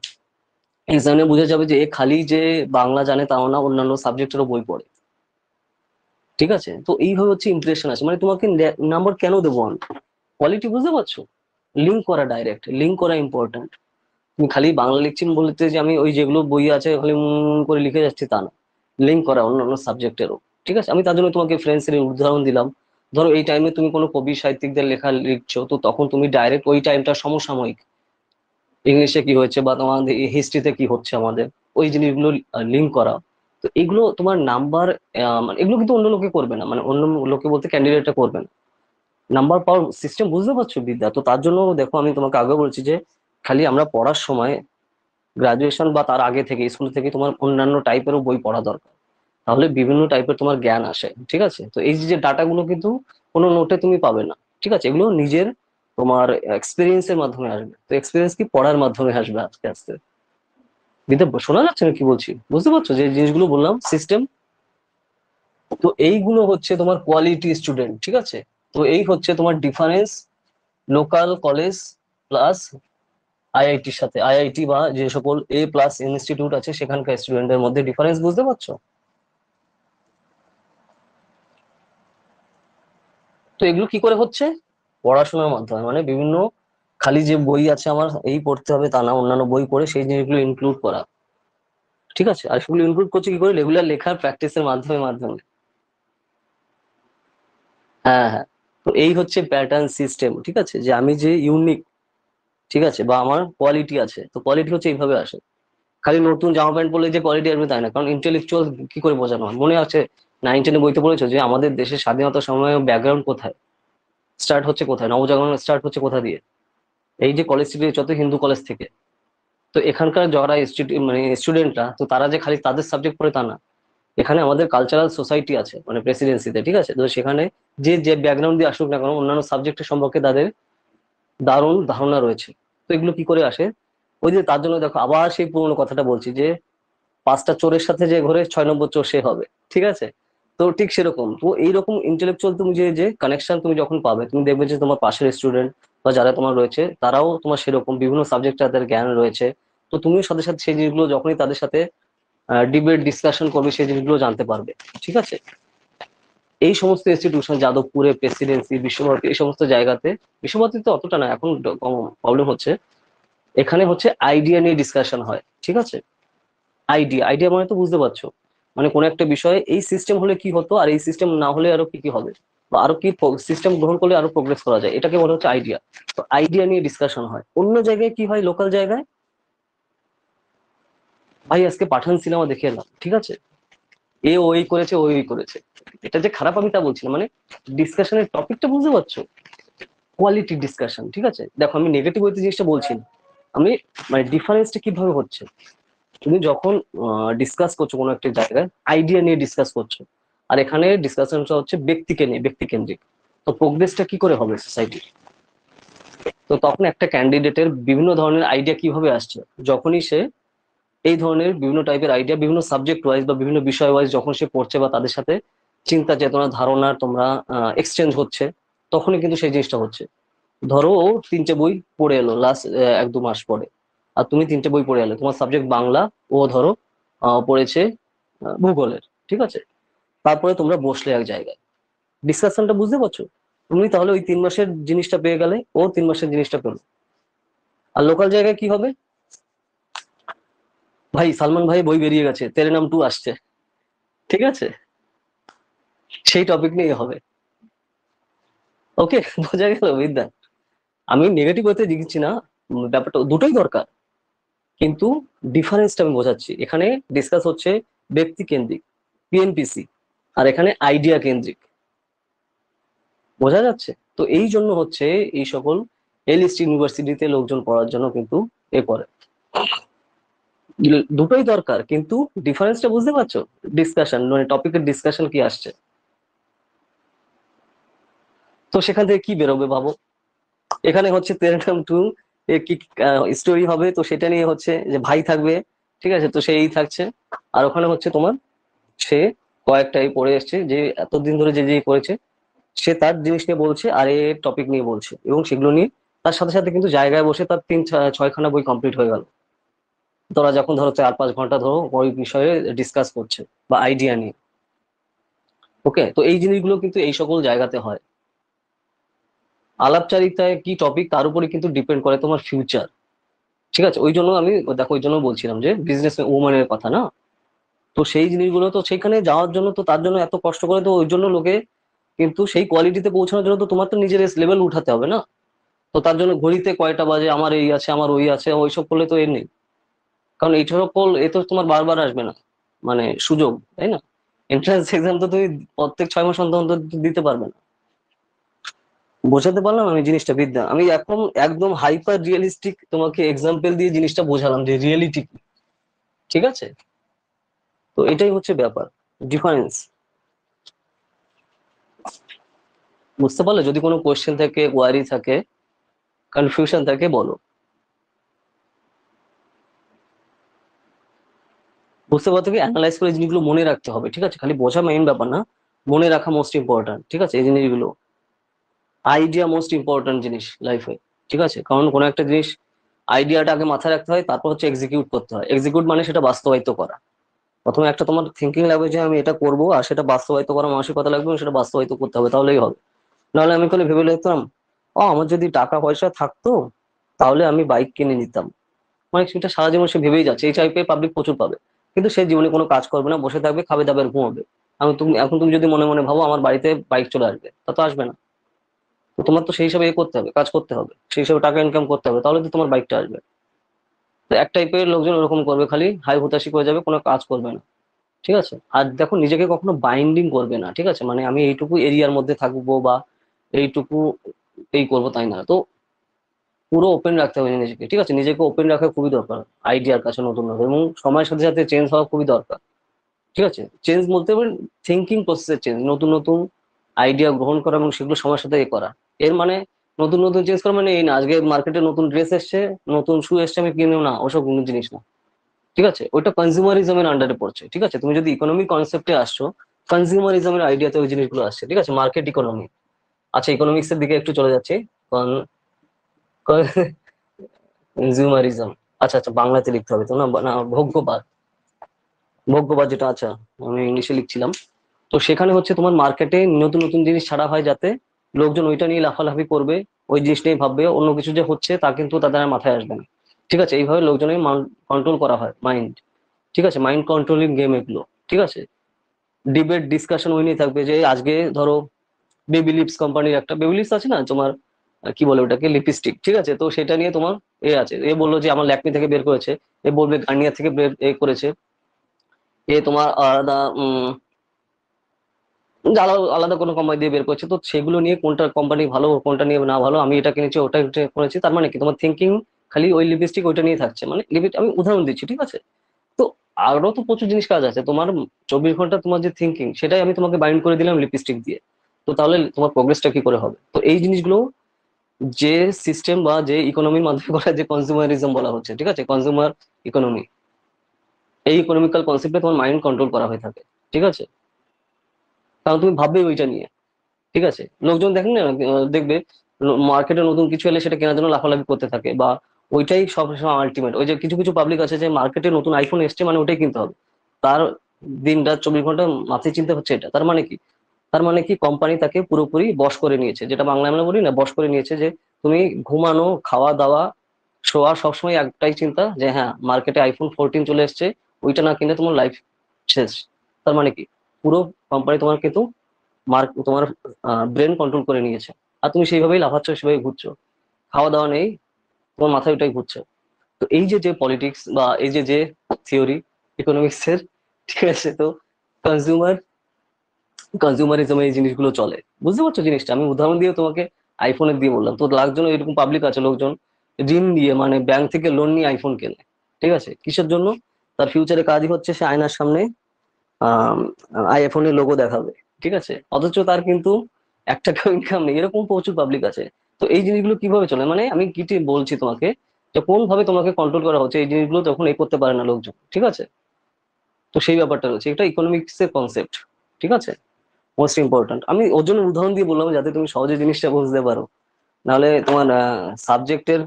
এক্সামে বুঝে যাবে যে এ খালি যে বাংলা জানে তাও না, অন্যান্য সাবজেক্টেরও বই পড়ে, ঠিক আছে। তো এইভাবে হচ্ছে ইমপ্রেশন আছে, মানে তোমাকে নাম্বার কেন দেবো আমি, কোয়ালিটি, বুঝতে পারছো? লিঙ্ক করা, ডাইরেক্ট লিঙ্ক করা ইম্পর্টেন্ট। তুমি খালি বাংলা লিখছি বলতে যে আমি ওই যেগুলো বই আছে খালি করে লিখে যাচ্ছি তা না, লিঙ্ক করা অন্যান্য সাবজেক্টেরও, ঠিক আছে। আমি তার জন্য তোমাকে ফ্রেন্ডস এর উদাহরণ দিলাম। ধরো এই টাইমে তুমি কোনো কবি সাহিত্যিকদের লেখা লিখছো, তো তখন তুমি ডাইরেক্ট ওই টাইমটা সমসাময়িক ইংলিশে কি হয়েছে বা তোমাদের হিস্ট্রিতে কি হচ্ছে আমাদের, ওই জিনিসগুলো লিঙ্ক করা। তো এগুলো তোমার নাম্বার, মানে এগুলো কিন্তু অন্য লোকে করবে না, মানে অন্য লোকে বলতে ক্যান্ডিডেটটা করবে না। নাম্বার পাওয়ার সিস্টেম বুঝতে পারছো বিদ্যা? তো তার জন্য দেখো আমি তোমাকে আগে বলছি যে খালি আমরা পড়ার সময় গ্রাজুয়েশন বা তার আগে থেকে স্কুল থেকে তোমার অন্যান্য টাইপেরও বই পড়া দরকার, তাহলে বিভিন্ন টাইপের তোমার জ্ঞান আসে, ঠিক আছে। তো এই যে ডাটাগুলো কিন্তু কোনো নোটে তুমি পাবে না, ঠিক আছে। এগুলো নিজের তোমার এক্সপিরিয়েন্সের মাধ্যমে আসবে। তো এক্সপিরিয়েন্স কি, পড়ার মাধ্যমে আসবে আস্তে আস্তে। দিতে শোনা যাচ্ছে না কি বলছি, বুঝতে পারছো যে জিনিসগুলো বললাম সিস্টেম? তো এইগুলো হচ্ছে তোমার কোয়ালিটি স্টুডেন্ট, ঠিক আছে। তো এই হচ্ছে তোমার ডিফারেন্স লোকাল কলেজ প্লাস আইআইটির সাথে, আইআইটি বা যে সকল A+ ইনস্টিটিউট আছে সেখানকার স্টুডেন্টের মধ্যে ডিফারেন্স, বুঝতে পারছো? তো এগুলো কি করে হচ্ছে, পড়াশোনার মাধ্যমে, মানে বিভিন্ন খালি যে বই আছে আমার এই পড়তে হবে তা না, অন্যান্য বই পড়ে সেই জিনিসগুলো ইনক্লুড করা, ঠিক আছে। আর সেগুলো ইনক্লুড করছে কি করে, রেগুলার লেখার প্র্যাকটিসের মাধ্যমে। হ্যাঁ হ্যাঁ। তো এই হচ্ছে প্যাটার্ন সিস্টেম, ঠিক আছে, যে আমি যে ইউনিক, ঠিক আছে, বা আমার কোয়ালিটি আছে, তো কোয়ালিটি হচ্ছে এইভাবে আসে। খালি নতুন জামা প্যান্ট পরলে যে কোয়ালিটি আসবে তাই না, কারণ ইন্টেলেকচুয়াল কি করে বোঝানো হয়, মনে আছে 9-10 বইতে পড়েছো যে আমাদের দেশের স্বাধীনতার সময় ব্যাকগ্রাউন্ড কোথায় স্টার্ট হচ্ছে, কোথায় নবজাগরণ স্টার্ট হচ্ছে, কোথা দিয়ে? এই যে কলেজ থেকে, যত হিন্দু কলেজ থেকে। তো এখানকার যারা মানে স্টুডেন্টরা, তো তারা যে খালি তাদের সাবজেক্ট পড়ে তা না, এখানে আমাদের কালচারাল সোসাইটি আছে মানে প্রেসিডেন্সিতে, ঠিক আছে? তো সেখানে যে যে ব্যাকগ্রাউন্ড দিয়ে আসুক না কেন, অন্যান্য সাবজেক্টের সম্পর্কে তাদের দারুণ ধারণা রয়েছে। তো এগুলো কি করে আসে? ওই যে তার জন্য দেখো আবার সেই পুরোনো কথাটা বলছি যে 5টা চোরের সাথে যে ঘরে 6 নম্বর চোর সে হবে, ঠিক আছে? তো ঠিক সেরকম তো এইরকম ইন্টেলেকচুয়াল তুমি যে যে কানেকশন তুমি যখন পাবে, তুমি দেখবে যে তোমার পাশের স্টুডেন্ট বা যারা তোমার রয়েছে তারাও তোমার সেরকম বিভিন্ন সাবজেক্টে তাদের জ্ঞান রয়েছে। তো তুমিও সাথে সাথে সেই জিনিসগুলো যখনই তাদের সাথে ডিবেট ডিসকাশন করবে সেই জিনিসগুলো জানতে পারবে, ঠিক আছে? এই সমস্ত ইনস্টিটিউশন, যাদবপুরে, প্রেসিডেন্সি, বিশ্বভারতী, এই সমস্ত জায়গাতে, বিশ্বভারতীতে অতটা না, এখন প্রবলেম হচ্ছে, এখানে হচ্ছে আইডিয়া নিয়ে ডিসকাশন হয়, ঠিক আছে? আইডিয়া আইডিয়া মানে তো বুঝতে পারছো, মানে কোন একটা বিষয়ে এই সিস্টেম হলে কি হতো আর এই সিস্টেম না হলে আরো কি কি হবে, বা আরো কি সিস্টেম গ্রহণ করলে আরো প্রোগ্রেস করা যায়, এটাকে বলা হচ্ছে আইডিয়া। তো আইডিয়া নিয়ে ডিসকাশন হয়। অন্য জায়গায় কি হয়, লোকাল জায়গায়, ভাই আজকে পাঠান সিনেমা দেখে এলাম, ঠিক আছে, এ ওই করেছে ওই ওই করেছে, এটা যে খারাপ আমি তা বলছি না, মানে ডিসকাশনের টপিকটা বুঝতে পারছো, কোয়ালিটি ডিসকাশন, ঠিক আছে? দেখো আমি নেগেটিভ ওইতে জিনিসটা বলছি না, আমি মানে ডিফারেন্সটা কিভাবে হচ্ছে, তুমি যখন ডিসকাস করছো কোনো একটা জায়গায়, আইডিয়া নিয়ে ডিসকাস করছো, আর এখানে ডিসকাশনটা হচ্ছে ব্যক্তিকে নিয়ে, ব্যক্তি কেন্দ্রিক। তো প্রোগ্রেসটা কি করে হবে সোসাইটি? তো তখন একটা ক্যান্ডিডেটের বিভিন্ন ধরনের আইডিয়া কিভাবে আসছে, যখনই সে এই ধরনের বিভিন্ন টাইপের আইডিয়া বিভিন্ন সাবজেক্ট ওয়াইজ বা বিভিন্ন বিষয় ওয়াইজ যখন সে পড়ছে বা তাদের সাথে চিন্তা চেতনা ধারণার তোমরা এক্সচেঞ্জ হচ্ছে, তখনই কিন্তু সেই জিনিসটা হচ্ছে। ধরো ও 3টে বই পড়ে এলো লাস্ট 1-2 মাস পরে, আর তুমি 3টে বই পড়ে এলে, তোমার সাবজেক্ট বাংলা, ও ধরো পড়েছে ভূগোলের, ঠিক আছে? তারপরে তোমরা বসলে এক জায়গায়, ডিসকাশনটা বুঝতে পারছো? তুমি তাহলে ওই 3 মাসের জিনিসটা পেয়ে গেলে, ও 3 মাসের জিনিসটা পেলো। আর লোকাল জায়গায় কি হবে, ভাই সালমান ভাই বই বেরিয়ে গেছে, তেরে নাম 2 আসছে, ঠিক আছে, সেই টপিক নিয়ে হবে। ওকে, বোঝা গেল বিদ্যা? আমি নেগেটিভ হতে দিচ্ছি না, ব্যাপারটা দুটোই দরকার, কিন্তু ডিফারেন্সটা আমি বোঝাচ্ছি। এখানে ডিসকাস হচ্ছে ব্যক্তি কেন্দ্রিক, পিএনপিসি, আর এখানে আইডিয়া কেন্দ্রিক, বোঝা যাচ্ছে? তো এই জন্য হচ্ছে এই সকল এলএসটি ইউনিভার্সিটিতে লোকজন পড়ার জন্য কিন্তু এ করে, দুটোই দরকার, কিন্তু ডিফারেন্সটা বুঝতে পারছো? ডিসকাশন মানে টপিকের ডিসকাশন কি আসছে, তো সেখান থেকে কি বেরোবে ভাবো। এখানে হচ্ছে তেরেনাম টু এ কি স্টোরি হবে, তো সেটা নিয়ে হচ্ছে যে ভাই থাকবে, ঠিক আছে, তো সেই থাকছে। আর ওখানে হচ্ছে তোমার সে কয়েকটাই পড়ে এসছে, যে এতদিন ধরে যে যে করেছে, সে তার জিনিস নিয়ে বলছে আর এ টপিক নিয়ে বলছে, এবং সেগুলো নিয়ে তার সাথে সাথে কিন্তু জায়গায় বসে তার 3-6খানা বই কমপ্লিট হয়ে গেল। তোরা যখন ধরো 4-5 ঘন্টা ধরো ওই বিষয়ে ডিসকাস করছে বা আইডিয়া নিয়ে। ওকে, তো এই জিনিসগুলো কিন্তু এই সকল জায়গাতে হয়। আলাপচারিতায় কি টপিক তার উপরে কিন্তু ডিপেন্ড করে তোমার ফিউচার, ঠিক আছে? ওই জন্য আমি দেখো ওই জন্য বলছিলাম যে বিজনেস ওম্যানের কথা না, তো সেই জিনিসগুলো তো সেইখানে যাওয়ার জন্য তো তার জন্য এত কষ্ট করে, তো ওই জন্য লোকে কিন্তু সেই কোয়ালিটিতে পৌঁছানোর জন্য তো তোমার তো নিজের লেভেল উঠাতে হবে না। তো তার জন্য ঘড়িতে কয়টা বাজে, আমার এই আছে আমার ওই আছে, ওইসব করলে তো এর নেই, কারণ এই সকল এ তো তোমার বারবার আসবে না, মানে সুযোগ, তাই না? এন্ট্রান্স এক্সাম তো তুমি প্রত্যেক 6 মাস অন্তর অন্তর দিতে পারবে না। বোঝাতে পারলাম আমি জিনিসটা বিদ্যা? আমি এখন একদম হাইপার রিয়েলিস্টিক তোমাকে এক্সাম্পল দিয়ে জিনিসটা বোঝালাম যে রিয়েলিটি, ঠিক আছে? তো এটাই হচ্ছে ব্যাপার, ডিফারেন্স। বুঝতে পারলে? যদি কোনো কোয়েশ্চেন থাকে, কোয়ারি থাকে, কনফিউশন থাকে, বলো। বুঝতে পারতে কি, অ্যানালাইজ করে জিনিসগুলো মনে রাখতে হবে, ঠিক আছে? খালি বোঝা মেইন ব্যাপার না, মনে রাখা মোস্ট ইম্পর্ট্যান্ট, ঠিক আছে? এই জিনিসগুলো আইডিয়া মোস্ট ইম্পর্ট্যান্ট জিনিস লাইফে, ঠিক আছে? কারণ কোনো একটা জিনিস আইডিয়াটা আগে মাথায় রাখতে হয়, তারপর হচ্ছে এক্সিকিউট করতে হয়। এক্সিকিউট মানে সেটা বাস্তবায়িত করা। প্রথমে একটা তোমার থিঙ্কিং লাগবে যে আমি এটা করবো, আর সেটা বাস্তবায়িত করা মানসিকতা লাগবে, এবং সেটা বাস্তবায়িত করতে হবে, তাহলেই হবে। নাহলে আমি কোনো ভেবে লিখতাম, ও আমার যদি টাকা পয়সা থাকতো তাহলে আমি বাইক কিনে নিতাম, মানে সেটা সারা জীবন সে ভেবেই যাচ্ছে, এই টাইপের পাবলিক প্রচুর পাবে। কিন্তু সে জীবনে কোনো কাজ করবে না, বসে থাকবে, খাবে দাবে আর ঘুমাবে। তুমি যদি মনে মনে ভাবো আমার বাড়িতে বাইক চলে আসবে, তা তো আসবে না। তো তোমার তো সেই হিসাবে এ করতে হবে, কাজ করতে হবে, সেই হিসাবে টাকা ইনকাম করতে হবে, তাহলে তো তোমার বাইকটা আসবে। তো এক টাইপের লোকজন ওরকম করবে, খালি হাই হুতাশি করে যাবে, কোনো কাজ করবে না, ঠিক আছে? আর দেখো নিজেকে কখনো বাইন্ডিং করবে না, ঠিক আছে? মানে আমি এইটুকু এরিয়ার মধ্যে থাকবো বা এইটুকু এই করবো, তাই না। তো পুরো ওপেন রাখতে হবে নিজেকে, ঠিক আছে? নিজেকে ওপেন রাখা খুবই দরকার আইডিয়ার কাছে, নতুন নতুন, এবং সময়ের সাথে সাথে চেঞ্জ হওয়া খুবই দরকার, ঠিক আছে, চেঞ্জ বলতে পারেন থিঙ্কিং প্রসেসের চেঞ্জ, নতুন নতুন আইডিয়া গ্রহণ করা এবং সেগুলো সময়ের সাথে করা। এর মানে নতুন নতুন চেঞ্জ করা মানে এই না আজকে মার্কেটে নতুন ড্রেস এসছে, নতুন শু এসছে, আমি কিনেও না, ওসব কোনো জিনিস না। ঠিক আছে, ওইটা কনজিউমারিজমের আন্ডারে পড়ছে। ঠিক আছে, তুমি যদি ইকোনমিক কনসেপ্টে আসছো, কনজিউমারিজমের আইডিয়াতে ওই জিনিসগুলো আসছে। ঠিক আছে, মার্কেট ইকোনমি। আচ্ছা, ইকোনমিক্স এর দিকে একটু চলে যাচ্ছে। কনজিউমারিজম, আচ্ছা আচ্ছা, বাংলাতে লিখতে হবে তো না, না ভোগ্যবাদ। ভোগ্যবাদ যেটা, আচ্ছা আমি ইংলিশে লিখছিলাম। তো সেখানে হচ্ছে তোমার মার্কেটে নতুন নতুন জিনিস ছাড়া হয় যাতে লোকজন ওইটা নিয়ে লাফালাফি করবে, ওই জিনিস নিয়ে ভাববে, অন্য কিছু যে হচ্ছে তা কিন্তু তাদের আর মাথায় আসবে না। ঠিক আছে, এইভাবে লোকজনের কন্ট্রোল করা হয় মাইন্ড। ঠিক আছে, মাইন্ড কন্ট্রোলিং গেম এগুলো। ঠিক আছে, ডিবেট ডিসকাশন ওই নিয়ে থাকবে যে আজকে ধরো বেবি লিপস কোম্পানির একটা বেবি লিপস আছে না তোমার, কি বলে ওটাকে, লিপস্টিক। ঠিক আছে, তো সেটা নিয়ে তোমার এ আছে, এ বললো যে আমার ল্যাকমি থেকে বের করেছে, এ বলবে গার্নিয়ার থেকে বের এ করেছে, এ তোমার আলাদা আলাদা আলাদা কোনো কোম্পানি দিয়ে বের করছে। তো সেগুলো নিয়ে কোনটা কোম্পানি ভালো কোনটা নিয়ে না ভালো, আমি এটা কিনেছি ওটা করেছি, তার মানে কি তোমার থিঙ্কিং খালি ওই লিপস্টিক ওইটা নিয়ে থাকছে, মানে আমি উদাহরণ দিচ্ছি। ঠিক আছে, তো আরো তো প্রচুর জিনিস কাজ আছে তোমার, 24 ঘন্টা তোমার যে থিঙ্কিং সেটাই আমি তোমাকে বাইন্ড করে দিলাম লিপস্টিক দিয়ে। তো তাহলে তোমার প্রোগ্রেসটা কি করে হবে? তো এই জিনিসগুলো যে সিস্টেম বা যে ইকোনমির মাধ্যমে করা, যে কনজিউমারিজম বলা হচ্ছে, ঠিক আছে, কনজিউমার ইকোনমি, এই ইকোনমিক্যাল কনসেপ্টে তোমার মাইন্ড কন্ট্রোল করা হয়ে থাকে। ঠিক আছে, কারণ তুমি ভাববে ওইটা নিয়ে। ঠিক আছে, লোকজন দেখেন না, দেখবে মার্কেটে নতুন কিছু এলে সেটা কেনার জন্য লাফালাফি করতে থাকে, বা ওইটাই সবসময় আলটিমেট। ওই যে কিছু কিছু পাবলিক আছে যে মার্কেটে নতুন আইফোন এসছে মানে ওইটাই কিনতে হবে, তার দিন রাত 24 ঘন্টা মাথায় চিন্তা হচ্ছে এটা। তার মানে কি? তার মানে কি কোম্পানি তাকে পুরোপুরি বশ করে নিয়েছে, যেটা বাংলায় আমরা বলি না, বশ করে নিয়েছে। যে তুমি ঘুমানো, খাওয়া দাওয়া, শোয়া, সবসময় একটাই চিন্তা যে হ্যাঁ মার্কেটে আইফোন 14 চলে এসছে, ওইটা না কিনলে তোমার লাইফ শেষ। তার মানে কি পুরো কোম্পানি তোমার কিন্তু তোমার ব্রেন কন্ট্রোল করে নিয়েছে, আর তুমি সেইভাবেই লাফাচ্ছ, সেভাবে ঘুরছো, খাওয়া দাওয়া নেই, তোমার মাথায় ওইটাই ঘুরছে। তো এই যে যে পলিটিক্স বা এই যে যে থিওরি ইকোনমিক্স এর, ঠিক আছে, তো কনজিউমার কনজিউমারিজমে এই জিনিসগুলো চলে। বুঝতে পারছো জিনিসটা? আমি উদাহরণ দিয়ে তোমাকে আইফোনের দিয়ে বললাম, তো লাখজন এরকম পাবলিক আছে, লোকজন ঋণ নিয়ে মানে ব্যাংক থেকে লোন নিয়ে আইফোন কেনে। ঠিক আছে, কিসের জন্য? তার ফিউচারে কাজই হচ্ছে সে আয়নার সামনে আহ আইফোনের লোগো দেখাবে। ঠিক আছে, অথচ তার কিন্তু 1 টাকাও ইনকাম নেই, এরকম প্রচুর পাবলিক আছে। তো এই জিনিসগুলো কিভাবে চলে, মানে আমি কি বলছি তোমাকে, যে কোন ভাবে তোমাকে কন্ট্রোল করা হচ্ছে, এই জিনিসগুলো তখন এই করতে পারে না লোকজন। ঠিক আছে, তো সেই ব্যাপারটা রয়েছে, এটা ইকোনমিক্স এর কনসেপ্ট। ঠিক আছে, মোস্ট ইম্পর্ট্যান্ট। আমি ওর জন্য উদাহরণ দিয়ে বললাম যাতে তুমি সহজে জিনিসটা বুঝতে পারো, নাহলে তোমার সাবজেক্টের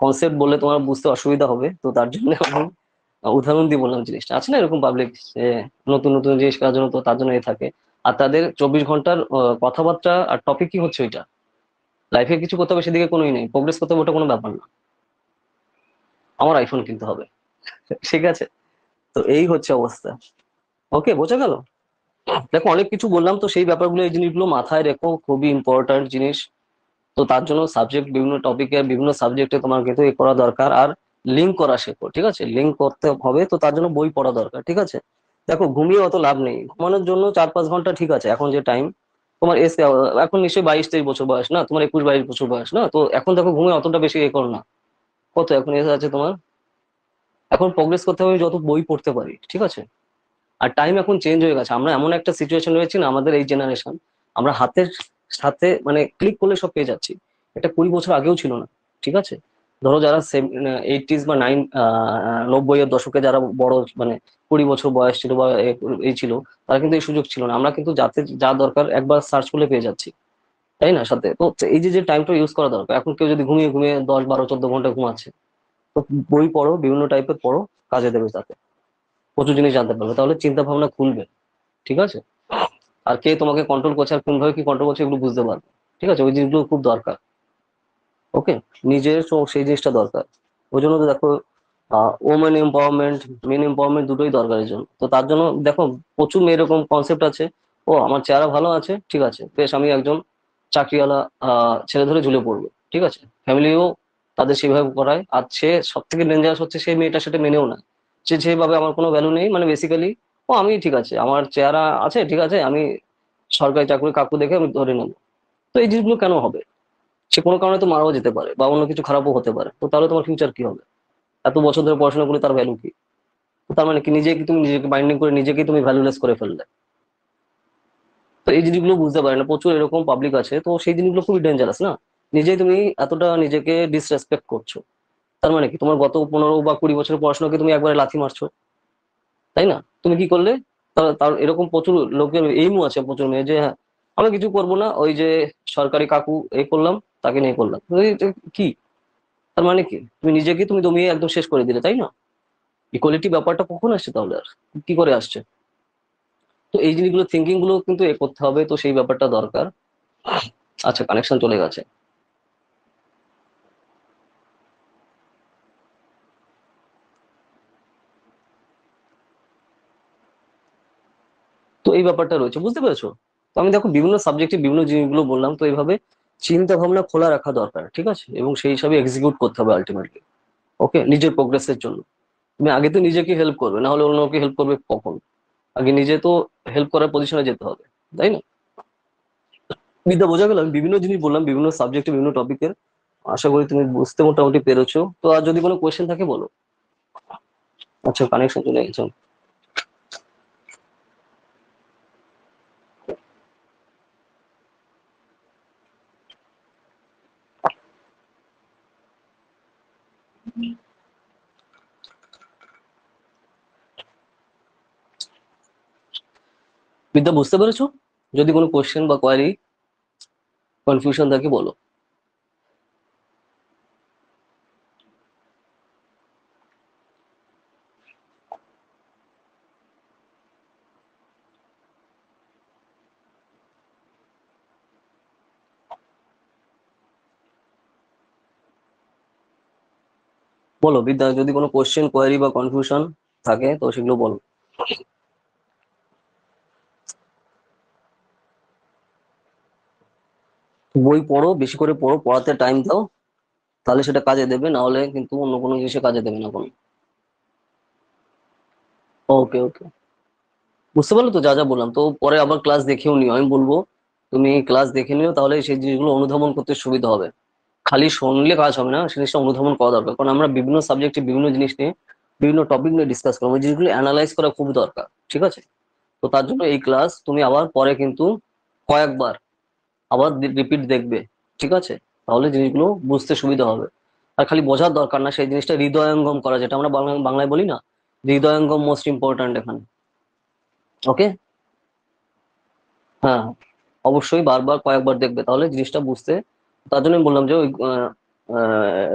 কনসেপ্ট বললে তোমার বুঝতে অসুবিধা হবে। তো তার জন্য আমি উদাহরণ দিয়ে বললাম জিনিসটা। আছে না এরকম পাবলিক, নতুন নতুন জিনিস করার জন্য, তো তার জন্য এ থাকে। আর তাদের 24 ঘন্টার কথাবার্তা আর টপিক কি হচ্ছে ওইটা, লাইফে কিছু করতে হবে সেদিকে কোনোই নেই, প্রোগ্রেস করতে হবে ওটা কোনো ব্যাপার না, আমার আইফোন কিনতে হবে। ঠিক আছে, তো এই হচ্ছে অবস্থা। ওকে, বোঝা গেল? দেখো অনেক কিছু বললাম, তো সেই ব্যাপারগুলো এই জিনিসগুলো মাথায় রেখো, খুবই ইম্পর্ট্যান্ট জিনিস। তো তার জন্য সাবজেক্ট, বিভিন্ন টপিকের বিভিন্ন সাবজেক্টে তোমার কিন্তু এ করা দরকার। আর লিঙ্ক করা শেখো। ঠিক আছে, লিঙ্ক করতে হবে, তো তার জন্য বই পড়া দরকার। ঠিক আছে, দেখো ঘুমিয়ে অত লাভ নেই, ঘুমানোর জন্য 4-5 ঘন্টা ঠিক আছে। এখন যে টাইম তোমার এসে, এখন নিশ্চয়ই 22-23 বছর বয়স না তোমার, 21-22 বছর বয়স না, তো এখন দেখো ঘুমিয়ে অতটা বেশি এ করো না। কত এখন এসে আছে তোমার? এখন প্রোগ্রেস করতে হবে, আমি যত বই পড়তে পারি। ঠিক আছে, আর টাইম এখন চেঞ্জ হয়ে গেছে, আমরা এমন একটা সিচুয়েশন রয়েছি না, আমাদের এই জেনারেশন, আমরা হাতের সাথে মানে ক্লিক করলে সব পেয়ে যাচ্ছি। এটা 20 বছর আগেও ছিল না। ঠিক আছে, ধরো যারা 80s বা 90-এর দশকে যারা বড় মানে 20 বছর বয়স ছিল বা এই ছিল, তারা কিন্তু এই সুযোগ ছিল না। আমরা কিন্তু যাতে যা দরকার একবার সার্চ করলে পেয়ে যাচ্ছি, তাই না? সাথে তো এই যে যে টাইমটা ইউজ করা দরকার, এখন কেউ যদি ঘুমিয়ে ঘুমিয়ে 10-12-14 ঘন্টা ঘুমাচ্ছে, তো বই পড়ো, বিভিন্ন টাইপের পড়ো, কাজে দেবে তাতে, প্রচুর জিনিস জানতে পারবে, তাহলে চিন্তা ভাবনা খুলবে। ঠিক আছে, আর কে তোমাকে কন্ট্রোল করছে আর কোন ভাবে কি কন্ট্রোল করছে এগুলো বুঝতে পারবে। ঠিক আছে, ওই জিনিসগুলো খুব দরকার। ওকে, নিজের সেই জিনিসটা দরকার। ওই জন্য তো দেখো ওমেন এম্পাওয়ারমেন্ট, মেন এম্পাওয়ারমেন্ট দুটোই দরকারের জন্য। তো তার জন্য দেখো প্রচুর এরকম কনসেপ্ট আছে। ও আমার চেহারা ভালো আছে, ঠিক আছে, বেশ, আমি একজন চাকরিওয়ালা ছেলে ধরে ঝুলে পড়বো। ঠিক আছে, ফ্যামিলিও তাদের সেভাবে করায়। আর সে সব থেকে ডেঞ্জারাস হচ্ছে, সেই মেয়েটা সেটা মেনেও না, সে যেভাবে আমার কোনো ভ্যালু নেই, মানে বেসিক্যালি ও আমি ঠিক আছে, আমার চেহারা আছে, ঠিক আছে, আমি সরকারি চাকরি কাকু দেখে আমি ধরে নেবো। তো এই জিনিসগুলো কেন হবে? সে কোনো কারণে তো মারাও যেতে পারে বা অন্য কিছু খারাপও হতে পারে, তো তাহলে তোমার ফিউচার কি হবে? এত বছর ধরে পড়াশোনা করলে তার ভ্যালু কি? তার মানে কি তুমি নিজেকে বাইন্ডিং করে নিজেকেই তুমি ভ্যালুলেস করে ফেললে। তো এই জিনিসগুলো বুঝতে পারে না, প্রচুর এরকম পাবলিক আছে, তো সেই জিনিসগুলো খুবই ডেঞ্জারাস না। নিজেই তুমি এতটা নিজেকে ডিসরেসপেক্ট করছো, তার মানে কি তোমার গত 15 বা 20 বছরের পড়াশোনাকে তুমি একবারে লাথি মারছো, তাই না? তুমি কি করলে? তার এরকম প্রচুর লোকের এইমও আছে, প্রচুর মেয়ে যে হ্যাঁ আমি কিছু করবো না, ওই যে সরকারি কাকু করলাম, তাকে নিয়ে করলাম, তো এটা কি? তার মানে কি তুমি দমিয়ে একদম শেষ করে দিলে, তাই না? ইকুয়ালিটি ব্যাপারটা কখন আসছে তাহলে, আর কি করে আসছে? তো এই জিনিসগুলো থিঙ্কিং গুলো কিন্তু করতে হবে, তো সেই ব্যাপারটা দরকার। আচ্ছা, কানেকশন চলে গেছে। তো এই ব্যাপারটা রয়েছে, বুঝতে পেরেছো? তো আমি দেখো বিভিন্ন সাবজেক্টে বিভিন্ন জিনিসগুলো বললাম, তো এইভাবে চিন্তা ভাবনা খোলা রাখা দরকার, ঠিক আছে, এবং সেই হিসাবে এক্সিকিউট করতে হবে আলটিমেটলি। ওকে, নিজের প্রোগ্রেসের জন্য তুমি আগে তো নিজেকে হেল্প করবে, না হলে অন্যকে হেল্প করবে কখন? আগে নিজে তো হেল্প করার পজিশনে যেতে হবে, তাই না? বিদ্যা, বোঝা গেল? আমি বিভিন্ন জিনিস বললাম, বিভিন্ন সাবজেক্টে বিভিন্ন টপিকের। আশা করি তুমি বুঝতে মোটামুটি পেরেছো। তো আর যদি কোনো কোয়েশ্চেন থাকে বলো। আচ্ছা, কানেকশন চলে গেছে। বিদ্যা, বুঝতে পেরেছো? যদি কোনো কোয়েশ্চেন বা কোয়ারি, কনফিউশন থাকে বলো। বলো বিদ্যা, যদি কোনো কোয়েশ্চেন কোয়ারি বা কনফিউশন থাকে তো সেগুলো বলো। বই পড়ো, বেশি করে পড়ো, পড়াতে টাইম দাও, তাহলে সেটা কাজে দেবে, না হলে কিন্তু অন্য কোনো জিনিসে কাজে দেবে না কোনো। ওকে, ওকে, বুঝতে পারলো তো যা যা বললাম? তো পরে আবার ক্লাস দেখেও নিও, আমি বলবো তুমি ক্লাস দেখে নিও, তাহলে সেই জিনিসগুলো অনুধাবন করতে সুবিধা হবে। খালি শুনলে কাজ হবে না, জিনিসটা অনুধাবন করা দরকার, কারণ আমরা বিভিন্ন সাবজেক্টে বিভিন্ন জিনিস নিয়ে বিভিন্ন টপিক নিয়ে ডিসকাস করবো, ওই জিনিসগুলো অ্যানালাইজ করা খুব দরকার, ঠিক আছে? তো তার জন্য এই ক্লাস তুমি আবার পরে কিন্তু কয়েকবার আবার রিপিট দেখবে, ঠিক আছে? তাহলে জিনিসগুলো বুঝতে সুবিধা হবে। আর খালি বোঝার দরকার না, সেই জিনিসটা হৃদয়ঙ্গম করা, যেটা আমরা বাংলায় বলি না, হৃদয়ঙ্গম মোস্ট ইম্পর্ট্যান্ট এখানে। ওকে। হ্যাঁ, অবশ্যই বারবার কয়েকবার দেখবে, তাহলে জিনিসটা বুঝতে, তার জন্য আমি বললাম যে ওই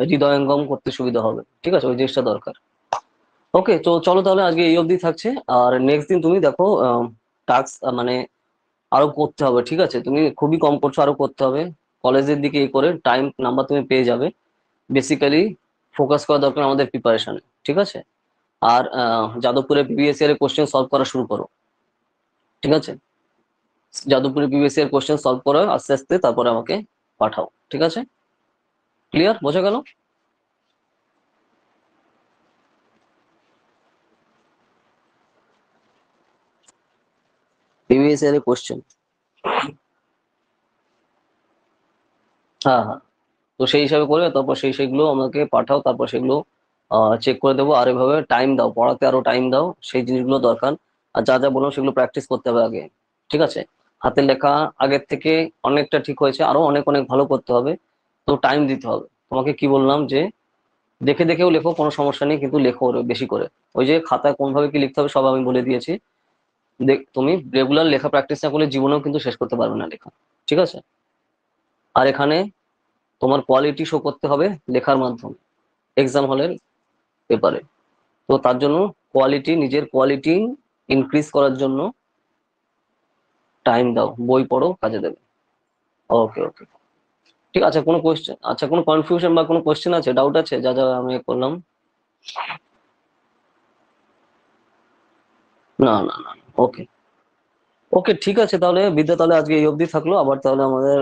হৃদয়ঙ্গম করতে সুবিধা হবে, ঠিক আছে? ওই জিনিসটা দরকার। ওকে, তো চলো তাহলে আজকে এই অবধি থাকছে। আর নেক্সট দিন তুমি দেখো টাস্ক মানে আরো করতে হবে, ঠিক আছে? তুমি খুবই কম করছো, আরো করতে হবে। কলেজের দিকে এই করে টাইম নাম্বার তুমি পেয়ে যাবে। বেসিক্যালি ফোকাস করা দরকার আমাদের প্রিপারেশনে, ঠিক আছে? আর যাদবপুরে প্রিভিয়াস ইয়ারের কোশ্চেন সলভ করা শুরু করো, ঠিক আছে? যাদবপুরে প্রিভিয়াস ইয়ার কোশ্চেন সলভ করো আস্তে আস্তে, তারপরে আমাকে পাঠাও, ঠিক আছে? ক্লিয়ার, বোঝা গেল? প্রিভিয়াস ইয়ারের কোশ্চেন। হ্যাঁ, হ্যাঁ। তো সেই হিসাবে করে তারপর সেইগুলো আমাকে পাঠাও, তারপর সেগুলো চেক করে দেবো। আর এভাবে টাইম দাও, পড়াতে আরো টাইম দাও, সেই জিনিসগুলো দরকার। আর যা যা বললাম সেগুলো প্র্যাকটিস করতে হবে আগে, ঠিক আছে? হাতের লেখা আগের থেকে অনেকটা ঠিক হয়েছে, আরো অনেক অনেক ভালো করতে হবে। তো টাইম দিতে হবে। তোমাকে কি বললাম যে দেখে দেখেও লেখো, কোনো সমস্যা নেই, কিন্তু লেখো ওর বেশি করে। ওই যে খাতায় কোন ভাবে কি লিখতে হবে সব আমি বলে দিয়েছি। তুমি রেগুলার লেখা প্র্যাকটিস না করলে জীবনেও কিন্তু শেষ করতে পারবে না লেখা, ঠিক আছে? আর এখানে তোমার কোয়ালিটি শো করতে হবে লেখার মাধ্যমে, এক্সাম হলের পেপারে। তো তার জন্য নিজের কোয়ালিটি ইনক্রিজ করার জন্য টাইম দাও, বই পড়ো, কাজে দেবে। ওকে, ওকে, ঠিক আছে। কোনো কোয়েশ্চেন, আচ্ছা, কোনো কনফিউশন বা কোনো কোয়েশ্চেন আছে, ডাউট আছে যা যা আমি করলাম? না, না, না। ওকে, ওকে, ঠিক আছে তাহলে বিদ্যা, তাহলে আজকে এই অবধি থাকলো। আবার তাহলে আমাদের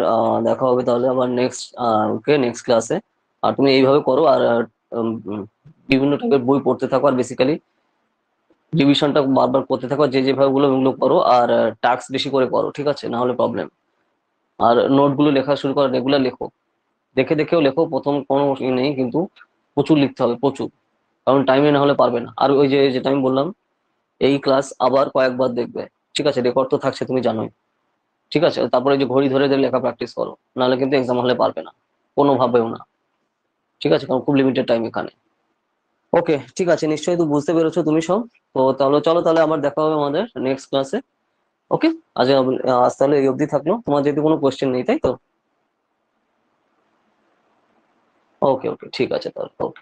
দেখা হবে তাহলে আবার নেক্সট, ওকে, নেক্সট ক্লাসে। আর তুমি এইভাবে করো, আর বিভিন্ন টাইপের বই পড়তে থাকো, আর বেসিক্যালি রিভিশনটা বারবার করতে থাকো, যে যেভাবে গুলো ওগুলো করো, আর টাস্ক বেশি করে করো, ঠিক আছে? না হলে প্রবলেম। আর নোটগুলো লেখা শুরু করো, রেগুলার লেখো, দেখে দেখেও লেখো, প্রথম কোনো নেই কিন্তু প্রচুর লিখতে হবে, প্রচুর। কারণ টাইমে না হলে পারবে না। আর ওই যে যেটা আমি বললাম, এই ক্লাস আবার কয়েকবার দেখবে, ঠিক আছে? রেকর্ড তো থাকছে, তুমি জানোই, ঠিক আছে? তারপরে যে ঘড়ি ধরে ধরে লেখা প্র্যাকটিস করো, নাহলে কিন্তু এক্সাম হলে পারবে না, কোনোভাবেও না, ঠিক আছে? কারণ খুব লিমিটেড টাইম এখানে। ওকে, ঠিক আছে, নিশ্চয়ই তো বুঝতে পেরেছো তুমি সব। তো তাহলে চলো, তাহলে আবার দেখা হবে আমাদের নেক্সট ক্লাসে। ওকে, আজ আজ তাহলে এই অবধি থাকলো, তোমার যেহেতু কোনো কোয়েশ্চেন নেই, তাই তো? ওকে ওকে, ঠিক আছে তাহলে, ওকে।